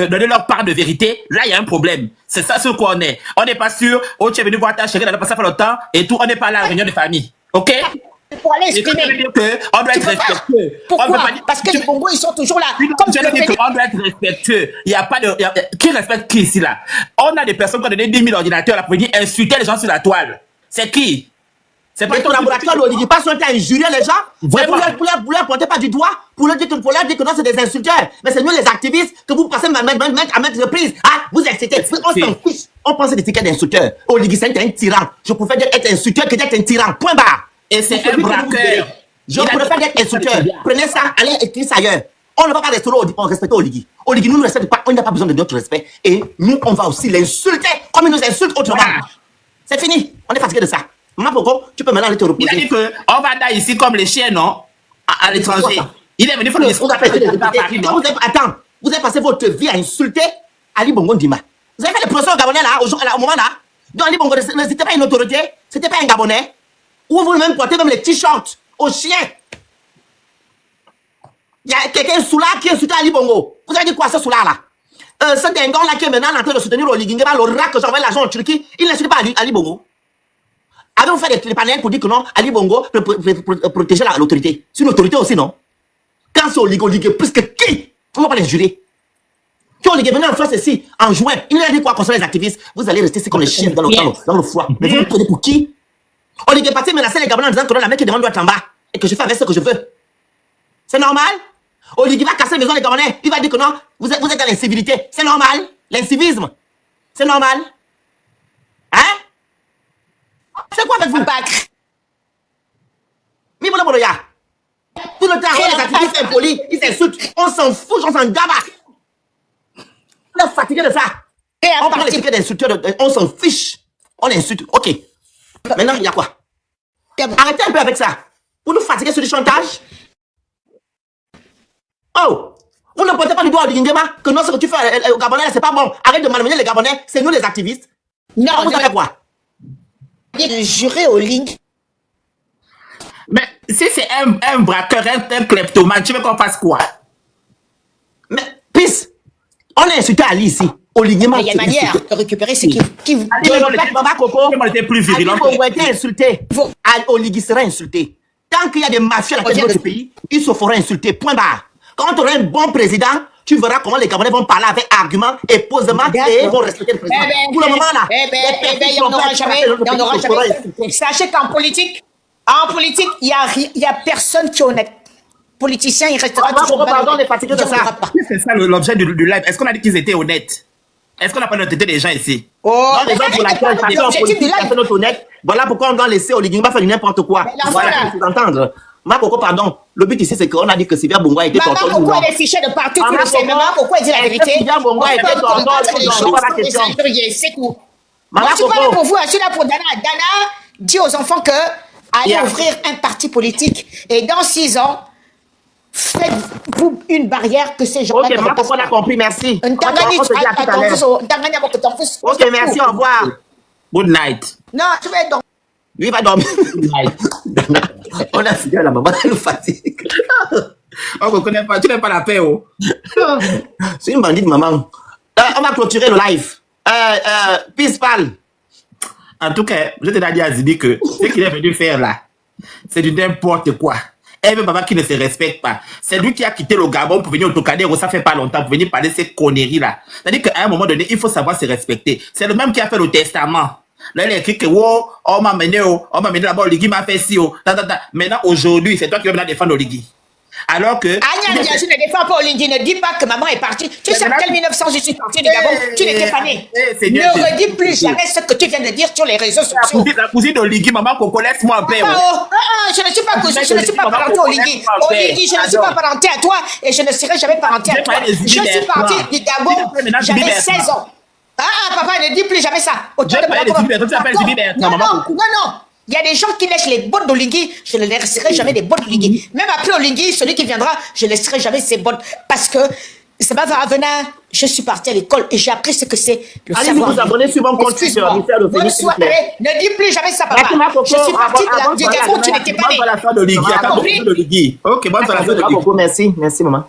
donner leur part de vérité, là, il y a un problème. C'est ça ce qu'on est. On n'est pas sûr, oh, tu es venu voir ta chérie, elle a passé ça fait longtemps, et tout, on n'est pas là à la réunion de famille. OK? Pour aller exprimer. On doit être respectueux. Pourquoi? Parce que les Congos, ils sont toujours là. Comme je dis qu'on doit être respectueux. Il n'y a pas de... Qui respecte qui ici, là? On a des personnes qui ont donné 10 000 ordinateurs là, pour venir insulter les gens sur la toile. C'est qui? C'est pas ton laboratoire, on dit pas sur à injurier les gens. Vous leur pointez pas du doigt pour leur dire que non, c'est des insulteurs. Mais c'est nous les activistes que vous passez à mettre reprise. Ah, vous incitez. On s'en fiche. On pense des tickets d'insulteurs. Oligui, c'est un tyran. Je préfère être insulteur que d'être un tyran. Point barre. Et c'est un braqueur. Je préfère être insulteur. Prenez ça, allez écrire ça ailleurs. On ne va pas rester là, on respecte Oligui. Oligui, nous ne respectons pas, on n'a pas besoin de notre respect. Et nous, on va aussi l'insulter comme il nous insulte autrement. C'est fini. On est fatigué de ça. Maman, tu peux maintenant aller te reposer. Il a dit qu'on va aller ici comme les chiens, non? À l'étranger. Il est venu faire le discours à Paris, non? Attends, vous avez passé votre vie à insulter Ali Bongo Ndima. Vous avez fait les procès au Gabonais là, au moment là. Donc Ali Bongo, c'était pas une autorité, c'était pas un Gabonais. Ou vous-même portez même les t-shirts aux chiens. Il y a quelqu'un sous là qui insulte Ali Bongo. Vous avez dit quoi, ce sous là là? Ce dingon là qui est maintenant en train de soutenir Oligui Nguema, le rat que j'envoie l'argent en Turquie, il n'insulte pas Ali Bongo. Avez-vous fait des panels pour dire que non, Ali Bongo peut protéger l'autorité? C'est une autorité aussi, non? Quand c'est Oligui, plus que qui? On ne va pas les jurer. Quand Oligui est venu en France ici, en juin, il a dit quoi concernant les activistes? Vous allez rester comme les chiens dans le foie. Mais vous prenez pour qui? Oligui est parti menacer les Gabonais en disant que non, la mec qui demande doit être en bas et que je fais avec ce que je veux. C'est normal? Oligui va casser les maisons des Gabonais. Il va dire que non, vous êtes dans l'incivilité. C'est normal? L'incivisme. C'est normal? Hein? C'est quoi avec vous? Tout le temps, les activistes sont impolis, ils s'insultent, on s'en fout, on s'en gaba. On est fatigué de ça. Et on prend les tickets d'insulteurs, on s'en fiche. On insulte, ok. Maintenant, il y a quoi? Arrêtez un peu avec ça. Vous nous fatiguez sur du chantage. Oh! Vous ne portez pas du doigt au Nguema que non, ce que tu fais au Gabonais, c'est pas bon. Arrête de malmener les Gabonais, c'est nous les activistes. Non, vous savez quoi? De jurer au link. Mais si c'est un braqueur, un kleptomane, tu veux qu'on fasse quoi? Mais, pisse, on a insulté Ali ici. Il y a une manière de récupérer ce qui vous... On était plus virulent. Ali Bongo était insulté. Oligui sera insulté. Tant qu'il y a des mafias à la tête de notre pays, ils se feront insulter. Point barre. Quand tu auras un bon président, tu verras comment les Gabonais vont parler avec argument et posément et vont respecter le président. Pour le moment là, il n'y en aura jamais. Sachez qu'en politique, il n'y a personne qui est honnête. Politicien, il restera toujours pardon, on est fatigué de ça. C'est ça l'objet du live. Est-ce qu'on a dit qu'ils étaient honnêtes? Est-ce qu'on n'a pas noté des gens ici? Non, les gens pour laquelle personne n'est honnête. Voilà pourquoi on doit laisser Oligui Nguema faire n'importe quoi. Voilà, il faut entendre. Makoko, pardon. Le but ici, c'est qu'on a dit que Sylvia Bongo a été tonton. Pourquoi elle est fichée de partout? Tu le sais, maman, pourquoi elle dit la vérité? Sylvia Bongo a été tonton. C'est tout. Moi, je suis pas là pour vous, je suis là pour Dana. Dana dit aux enfants que allez ouvrir un parti politique. Et dans 6 ans, faites-vous une barrière que ces gens-là... Ok, Makoko, on a compris, merci. Ok, merci, au revoir. Good night. Non, tu vas dormir. Lui, il va dormir. On a fini à la maman, elle nous fatigue. On ne connaît pas, tu n'aimes pas la paix, oh. C'est une bandite, maman. On va clôturer le live. Peace, pal. En tout cas, je te dis à Zibi que ce qu'il est venu faire là, c'est du n'importe quoi. Et même papa qui ne se respecte pas. C'est lui qui a quitté le Gabon pour venir au Tocadéro, ça fait pas longtemps, pour venir parler de ces conneries là. C'est-à-dire qu'à un moment donné, il faut savoir se respecter. C'est le même qui a fait le testament. Là, il a écrit que, oh, on m'a mené là-bas, Oligui m'a fait si, oh, Maintenant, aujourd'hui, c'est toi qui vas venir défendre Oligui. Alors que... Agnès, je ne défends pas Oligui, ne dis pas que maman est partie. Tu sais, en quel 1900 je suis partie du Gabon, tu n'étais pas né. Ne redis plus jamais ce que tu viens de dire sur les réseaux sociaux. La cousine d'Oligui, maman, qu'on laisse-moi en paix. Je ne suis pas cousine, je ne suis pas parentée Oligui. Oligui, je ne suis pas parentée à toi et je ne serai jamais parentée à toi. Je suis partie du Gabon, j'avais 16 ans. Papa, ne dis plus jamais ça. Non. Il y a des gens qui laissent les bottes d'Oligui, je ne laisserai jamais les bottes d'Oligui. Même après Oligui, celui qui viendra, je ne laisserai jamais ses bottes. Parce que C'est pas Varavena. Je suis partie à l'école et j'ai appris ce que c'est le Allez savoir. vous abonner sur mon compte Twitter, Mystère le Phénix. Bonsoir. Ne dis plus jamais ça, papa. Je suis partie du Gabon, tu n'étais pas né. Bonne façon de Ligui. Ok, bonne façon de Ligui. Merci, merci maman.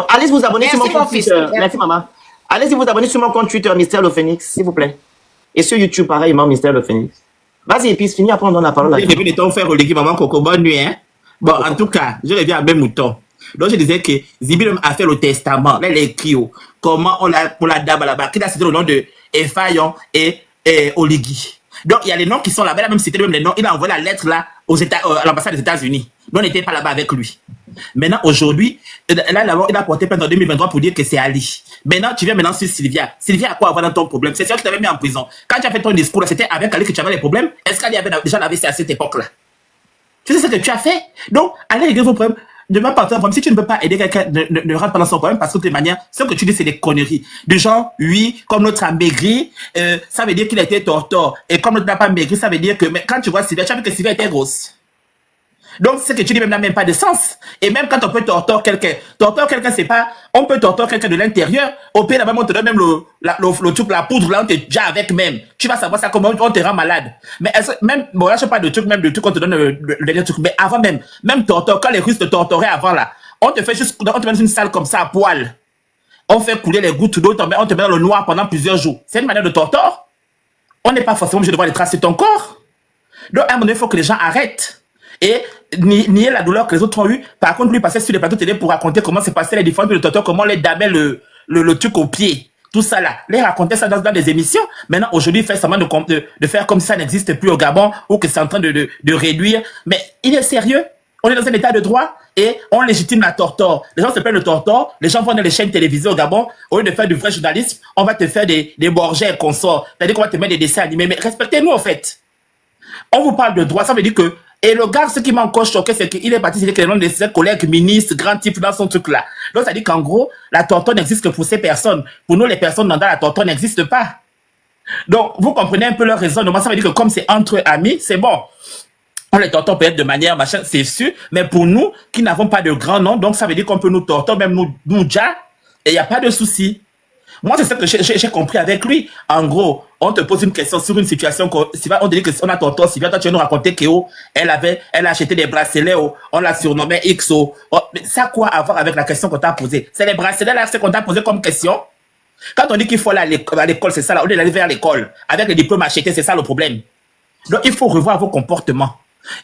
Allez vous abonner sur mon compte Twitter. Merci maman. Allez vous abonner sur mon compte Twitter, Mystère le Phénix, s'il vous plaît. Et sur YouTube, pareillement, Mystère le Phénix. Vas-y, et puis finis, après on donne la parole à toi. J'ai vu ton frère Ligui, maman Coco, bonne nuit. Hein? Bon, en tout cas, je reviens à même mouton. Donc, je disais que Zibi a fait le testament. Là, il est écrit comment on l'a pour la dame là-bas, qui a cité le nom de Efayon et Oligui. Donc, il y a les noms qui sont là-bas, il a même cité même les noms. Il a envoyé la lettre là à l'ambassade des États-Unis. Nous, on n'était pas là-bas avec lui. Maintenant, aujourd'hui, là, il a porté plainte en 2023 pour dire que c'est Ali. Maintenant, tu viens maintenant sur Sylvia. Sylvia, à quoi avoir dans ton problème? C'est sûr que tu t'avais mis en prison. Quand tu as fait ton discours, c'était avec Ali que tu avais les problèmes. Est-ce qu'Ali avait déjà la VC à cette époque-là? Tu sais ce que tu as fait? Donc, allez régler vos problèmes. Ne va pas partir un problème. Si tu ne peux pas aider quelqu'un, ne rentre pas dans son problème parce que de toute manière, ce que tu dis, c'est des conneries. Du genre, oui, comme l'autre a maigri, ça veut dire qu'il a été tortor. Et comme l'autre n'a pas maigri, ça veut dire que, mais quand tu vois Sylvia, tu as vu que Sylvia était grosse. Donc, ce que tu dis même n'a même pas de sens. Et même quand on peut tortor quelqu'un, c'est pas, on peut tortor quelqu'un de l'intérieur, au pire, là-bas, on te donne même le truc, la poudre, là, on te déjà avec même. Tu vas savoir ça comment on te rend malade. Mais même, bon, là, je parle de trucs, même de trucs, on te donne le dernier truc. Mais avant même tortor, quand les Russes te torturaient avant, là, on te fait juste, on te met dans une salle comme ça, à poil. On fait couler les gouttes d'eau, on te met dans le noir pendant plusieurs jours. C'est une manière de tortor. On n'est pas forcément obligé de voir les traces de ton corps. Donc, à un moment donné, il faut que les gens arrêtent. Et nier la douleur que les autres ont eu. Par contre, lui passait sur les plateaux télé pour raconter comment s'est passé les différentes de tortures, comment les damait le truc au pied. Tout ça là. Les racontait ça dans des émissions. Maintenant, aujourd'hui, il fait semblant de faire comme si ça n'existe plus au Gabon ou que c'est en train de réduire. Mais il est sérieux. On est dans un état de droit et on légitime la torture. Les gens se plaignent de torture. Les gens vont dans les chaînes télévisées au Gabon. Au lieu de faire du vrai journalisme, on va te faire des Borgia et consorts. C'est-à-dire qu'on va te mettre des dessins animés. Mais respectez-nous, en fait. On vous parle de droit. Ça veut dire que et le gars, ce qui m'a encore choqué, c'est qu'il est parti, c'est que les noms de ses collègues ministres, grands types dans son truc là. Donc, ça dit qu'en gros, la torture n'existe que pour ces personnes. Pour nous, les personnes dans la torture n'existe pas. Donc, vous comprenez un peu leur raisonnement. Ça veut dire que comme c'est entre amis, c'est bon. On les torture peut-être de manière machin, c'est sûr. Mais pour nous, qui n'avons pas de grand nom, donc ça veut dire qu'on peut nous torturer, même nous déjà, et il n'y a pas de souci. Moi, c'est ça que j'ai compris avec lui. En gros, on te pose une question sur une situation, on te dit qu'on a torturé Sylvia, toi tu viens nous raconter qu'elle a acheté des bracelets, on l'a surnommé X. Ça a quoi à voir avec la question qu'on t'a posée? C'est les bracelets là, c'est qu'on t'a posé comme question. Quand on dit qu'il faut aller à l'école, c'est ça là, on est allé vers l'école, avec les diplômes achetés, c'est ça le problème. Donc il faut revoir vos comportements.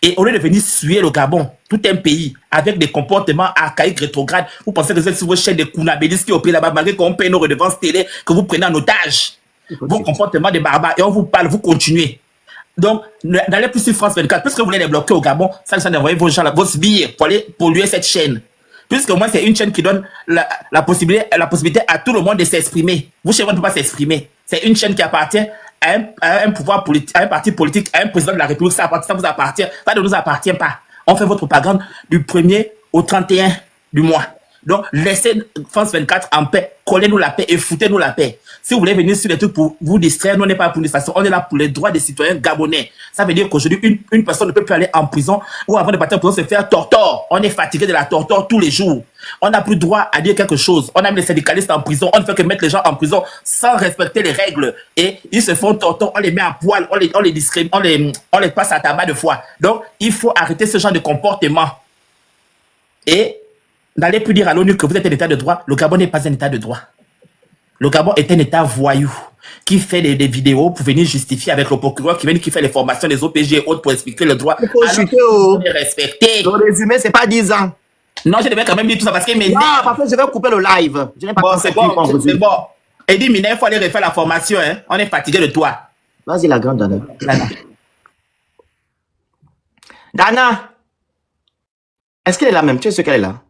Et au lieu de venir suer le Gabon, tout un pays, avec des comportements archaïques, rétrogrades, vous pensez que vous êtes sur vos chaînes de Kounabélis qui au pays là-bas, malgré qu'on paye nos redevances télé, que vous prenez en otage. Vos comportements de barbares, et on vous parle, vous continuez. Donc, n'allez plus sur France 24, puisque vous voulez les bloquer au Gabon, ça vous envoyer vos gens, vos billets pour aller polluer cette chaîne. Puisque moi, c'est une chaîne qui donne la possibilité à tout le monde de s'exprimer. Vous, chez vous, ne pouvez pas s'exprimer. C'est une chaîne qui appartient à un pouvoir politique, à un parti politique, à un président de la République. Ça vous appartient. Ça ne nous appartient pas. On fait votre propagande du 1er au 31 du mois. Donc, laissez France 24 en paix, collez-nous la paix et foutez-nous la paix. Si vous voulez venir sur les trucs pour vous distraire, nous, on n'est pas pour une distraction, on est là pour les droits des citoyens gabonais. Ça veut dire qu'aujourd'hui, une personne ne peut plus aller en prison ou avant de partir en prison se faire torture. On est fatigué de la torture tous les jours. On n'a plus droit à dire quelque chose. On a mis les syndicalistes en prison, on ne fait que mettre les gens en prison sans respecter les règles. Et ils se font torture, on les met à poil, on les discrimine, on les passe à tabac de foie. Donc, il faut arrêter ce genre de comportement. Et n'allez plus dire à l'ONU que vous êtes un état de droit. Le Gabon n'est pas un état de droit. Le Gabon est un état voyou qui fait des vidéos pour venir justifier avec le procureur qui fait les formations des OPG et autres pour expliquer le droit. Il faut chuter respecter. Le résumé, c'est pas 10 ans. Non, je devais quand même dire tout ça parce qu'il m'énerve. Non, parce que je vais couper le live. Je n'ai pas bon, c'est bon. Eddie Minet, il faut aller refaire la formation. Hein. On est fatigué de toi. Vas-y, la grande Dana. Dana. Est-ce qu'elle est là même? Tu sais ce qu'elle est là?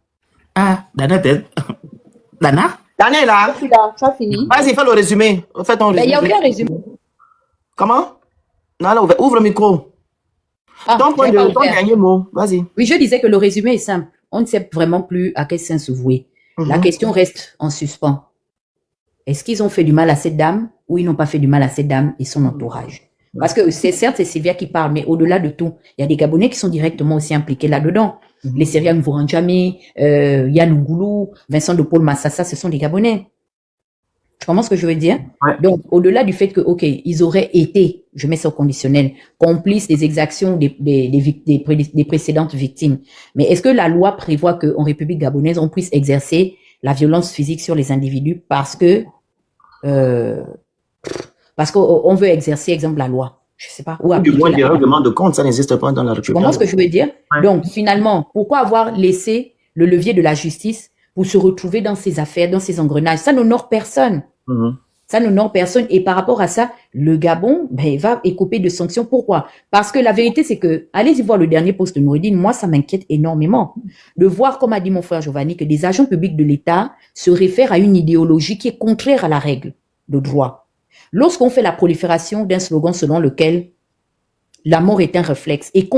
Ah, Dana, Dana? Dana est là. Je suis là, tu as fini. Vas-y, fais le résumé. Fais ton résumé. Il n'y a aucun résumé. Comment? Non, là, ouvre le micro. Ton dernier mot, vas-y. Oui, je disais que le résumé est simple. On ne sait vraiment plus à quel sens se vouer. La question reste en suspens. Est-ce qu'ils ont fait du mal à cette dame ou ils n'ont pas fait du mal à cette dame et son entourage? Parce que c'est certes, c'est Sylvia qui parle, mais au-delà de tout, il y a des Gabonais qui sont directement aussi impliqués là-dedans. Les Syriens Mvouranjami, Yann Ngoulou, Vincent de Paul Massassa, ce sont des Gabonais. Tu comprends ce que je veux dire? Donc, au-delà du fait que, ok, ils auraient été, je mets ça au conditionnel, complices des exactions des précédentes victimes. Mais est-ce que la loi prévoit qu'en République gabonaise, on puisse exercer la violence physique sur les individus parce qu'on veut exercer, exemple, la loi? Je sais pas. Ou du moins, des règlements de compte, ça n'existe pas dans la République. Tu comprends ce que je veux dire? Donc, finalement, pourquoi avoir laissé le levier de la justice pour se retrouver dans ces affaires, dans ces engrenages? Ça n'honore personne. Ça n'honore personne. Et par rapport à ça, le Gabon, il va écoper de sanctions. Pourquoi? Parce que la vérité, c'est que, allez-y voir le dernier post de Noureddine, moi, ça m'inquiète énormément. De voir, comme a dit mon frère Giovanni, que des agents publics de l'État se réfèrent à une idéologie qui est contraire à la règle de droit. Lorsqu'on fait la prolifération d'un slogan selon lequel la mort est un réflexe, et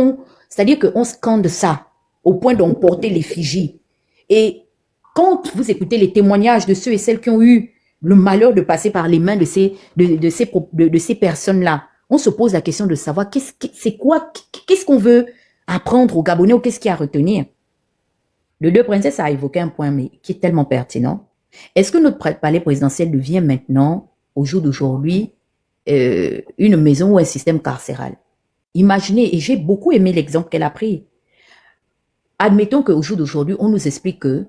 c'est-à-dire qu'on scande ça au point d'emporter l'effigie. Et quand vous écoutez les témoignages de ceux et celles qui ont eu le malheur de passer par les mains de ces personnes-là, on se pose la question de savoir qu'est-ce qu'on veut apprendre aux Gabonais ou qu'est-ce qu'il y a à retenir. Le Deux Princesses a évoqué un point mais qui est tellement pertinent. Est-ce que notre palais présidentiel devient maintenant, au jour d'aujourd'hui, une maison ou un système carcéral? Imaginez, et j'ai beaucoup aimé l'exemple qu'elle a pris. Admettons qu'au jour d'aujourd'hui, on nous explique que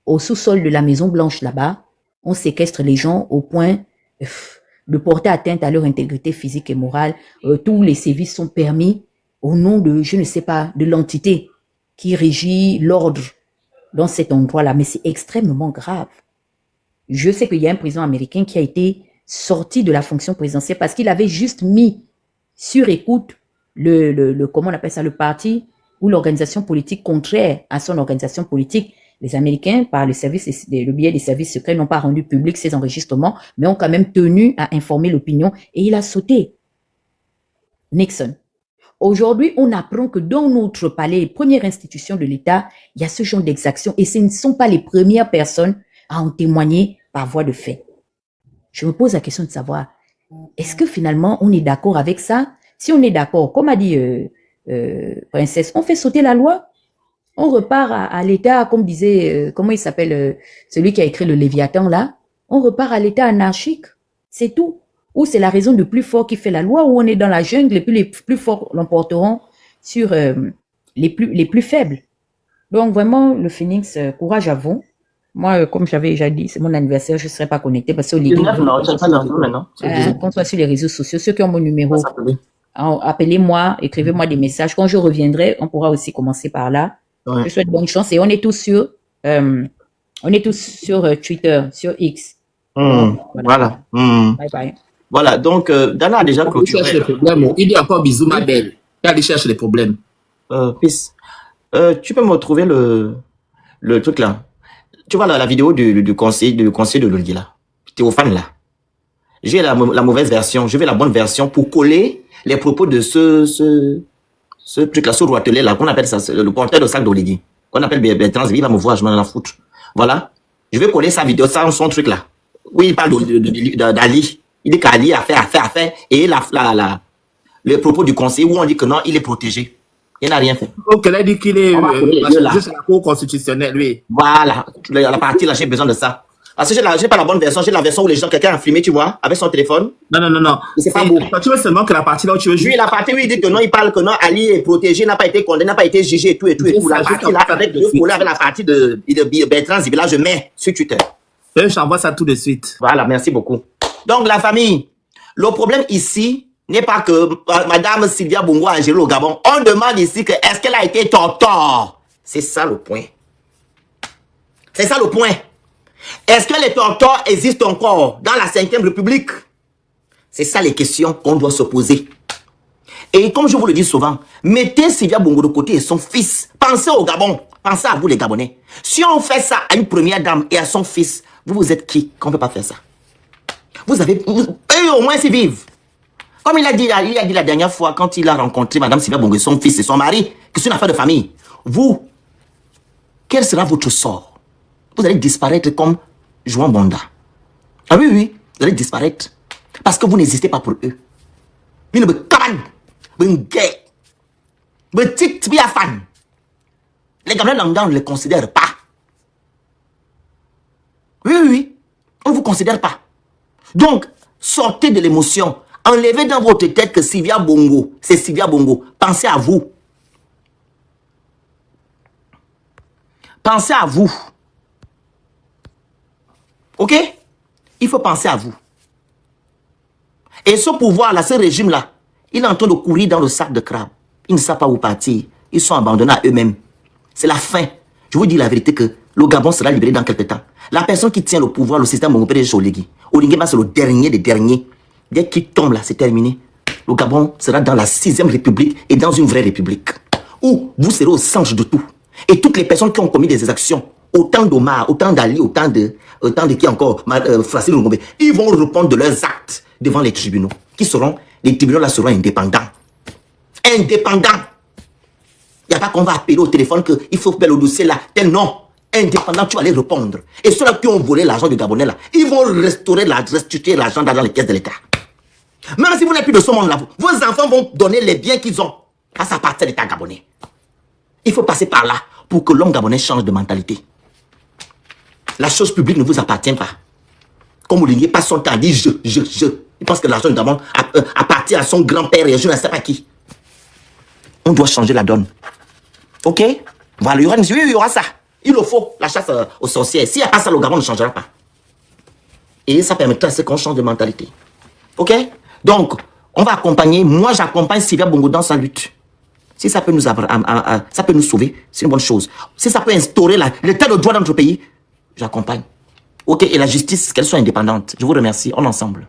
au sous-sol de la Maison Blanche là-bas, on séquestre les gens au point de porter atteinte à leur intégrité physique et morale. Tous les sévices sont permis au nom de, je ne sais pas, de l'entité qui régit l'ordre dans cet endroit-là. Mais c'est extrêmement grave. Je sais qu'il y a un président américain qui a été sorti de la fonction présidentielle parce qu'il avait juste mis sur écoute comment on appelle ça, le parti ou l'organisation politique contraire à son organisation politique. Les Américains, par le biais des services secrets, n'ont pas rendu public ces enregistrements, mais ont quand même tenu à informer l'opinion et il a sauté. Nixon. Aujourd'hui, on apprend que dans notre palais, première institution de l'État, il y a ce genre d'exactions et ce ne sont pas les premières personnes à en témoigner par voie de fait. Je me pose la question de savoir, est-ce que finalement on est d'accord avec ça? Si on est d'accord, comme a dit Princesse, on fait sauter la loi? On repart à l'état, comme disait, comment il s'appelle, celui qui a écrit le Léviathan là, on repart à l'état anarchique, c'est tout. Ou c'est la raison du plus fort qui fait la loi, ou on est dans la jungle et puis les plus forts l'emporteront sur les plus faibles. Donc vraiment, le Phoenix, courage à vous. Moi, comme j'avais déjà dit, c'est mon anniversaire, je ne serai pas connecté parce que qu'on soit sur les réseaux sociaux, ceux qui ont mon numéro, appelez-moi, écrivez-moi des messages. Quand je reviendrai, on pourra aussi commencer par là. Ouais. Je souhaite bonne chance et on est tous sur Twitter, sur X. Voilà. Bye bye. Voilà, donc Dana a déjà clôturé. Il dit encore bisous ma belle. Il aller chercher les problèmes. Fils, tu peux me retrouver le truc là. Tu vois la vidéo du conseiller de l'Olgué là. Théophane là. J'ai la mauvaise version, je vais la bonne version pour coller les propos de ce truc-là, ce roitelet là, qu'on appelle ça, le porteur de sac d'Oligui, qu'on appelle Bertrand Zibi, il va me voir, je m'en foutre. Voilà. Je vais coller sa vidéo, son truc là. Oui, il parle d'Ali. Il dit qu'Ali a fait, et le propos du conseil où on dit que non, il est protégé. Il n'a rien fait. Donc, elle a dit qu'il est juste la Cour constitutionnelle, lui. Voilà. La partie là, j'ai besoin de ça. Parce que j'ai pas la bonne version, j'ai la version où quelqu'un a filmé, tu vois, avec son téléphone. Non. C'est pas beau. Tu veux seulement que la partie là où tu veux jouer. Oui, la partie où il dit que non, il parle que non, Ali est protégé, n'a pas été condamné, n'a pas été jugé et tout. La partie là, avec la partie de Bertrand Zibila, je mets sur Twitter. Je t'envoie ça tout de suite. Voilà, merci beaucoup. Donc, la famille, le problème ici n'est pas que Madame Sylvia Bongo a géré au Gabon. On demande ici que est-ce qu'elle a été torture. C'est ça le point. C'est ça le point. Est-ce que les tortures existent encore dans la 5e République? C'est ça les questions qu'on doit se poser. Et comme je vous le dis souvent, mettez Sylvia Bongo de côté et son fils. Pensez au Gabon. Pensez à vous les Gabonais. Si on fait ça à une première dame et à son fils, vous êtes qui qu'on ne peut pas faire ça? Eux au moins s'y vivent. Comme il a dit la dernière fois quand il a rencontré Madame Sylvia Bongo et son fils et son mari, que c'est une affaire de famille. Vous, quel sera votre sort? Vous allez disparaître comme Jouan Bonda. Ah oui, vous allez disparaître. Parce que vous n'existez pas pour eux. Il ne me cabane. Gay. Petit fan. Les Gabonais on ne les considère pas. Oui. On ne vous considère pas. Donc, sortez de l'émotion. Enlevez dans votre tête que Sylvia Bongo, c'est Sylvia Bongo. Pensez à vous. Pensez à vous. Ok? Il faut penser à vous. Et ce pouvoir-là, ce régime-là, il est en train de courir dans le sac de crabe. Ils ne savent pas où partir. Ils sont abandonnés à eux-mêmes. C'est la fin. Je vous dis la vérité que le Gabon sera libéré dans quelques temps. La personne qui tient le pouvoir, le système Bongo PDG Oligui. Oligui, c'est le dernier des derniers. Dès qu'il tombe là, c'est terminé. Le Gabon sera dans la 6e République et dans une vraie République. Où vous serez au centre de tout. Et toutes les personnes qui ont commis des exactions, autant d'Omar, autant d'Ali, autant de qui encore, Fracine Longombe, ils vont répondre de leurs actes devant les tribunaux. Les tribunaux là seront indépendants. Indépendants. Il n'y a pas qu'on va appeler au téléphone qu'il faut faire le dossier là. Tel non. Indépendant, tu vas les répondre. Et ceux-là qui ont volé l'argent du Gabonais là, ils vont restituer l'argent dans les caisses de l'État. Même si vous n'êtes plus de ce monde-là, vos enfants vont donner les biens qu'ils ont. Ça appartient à l'État gabonais. Il faut passer par là pour que l'homme gabonais change de mentalité. La chose publique ne vous appartient pas. Comme Oligui passe son temps à dire je. Il pense que l'argent du Gabon appartient à son grand-père et je ne sais pas qui. On doit changer la donne. Ok? Voilà, il y aura ça. Il le faut, la chasse aux sorcières. S'il n'y a pas ça, le Gabon ne changera pas. Et ça permettra à ce qu'on change de mentalité. Ok? Donc, on va accompagner, moi j'accompagne Sylvia Bongo dans sa lutte. Si ça peut nous, ça peut nous sauver, c'est une bonne chose. Si ça peut instaurer l'état de droit dans notre pays, j'accompagne. Ok, et la justice, qu'elle soit indépendante. Je vous remercie, on est ensemble.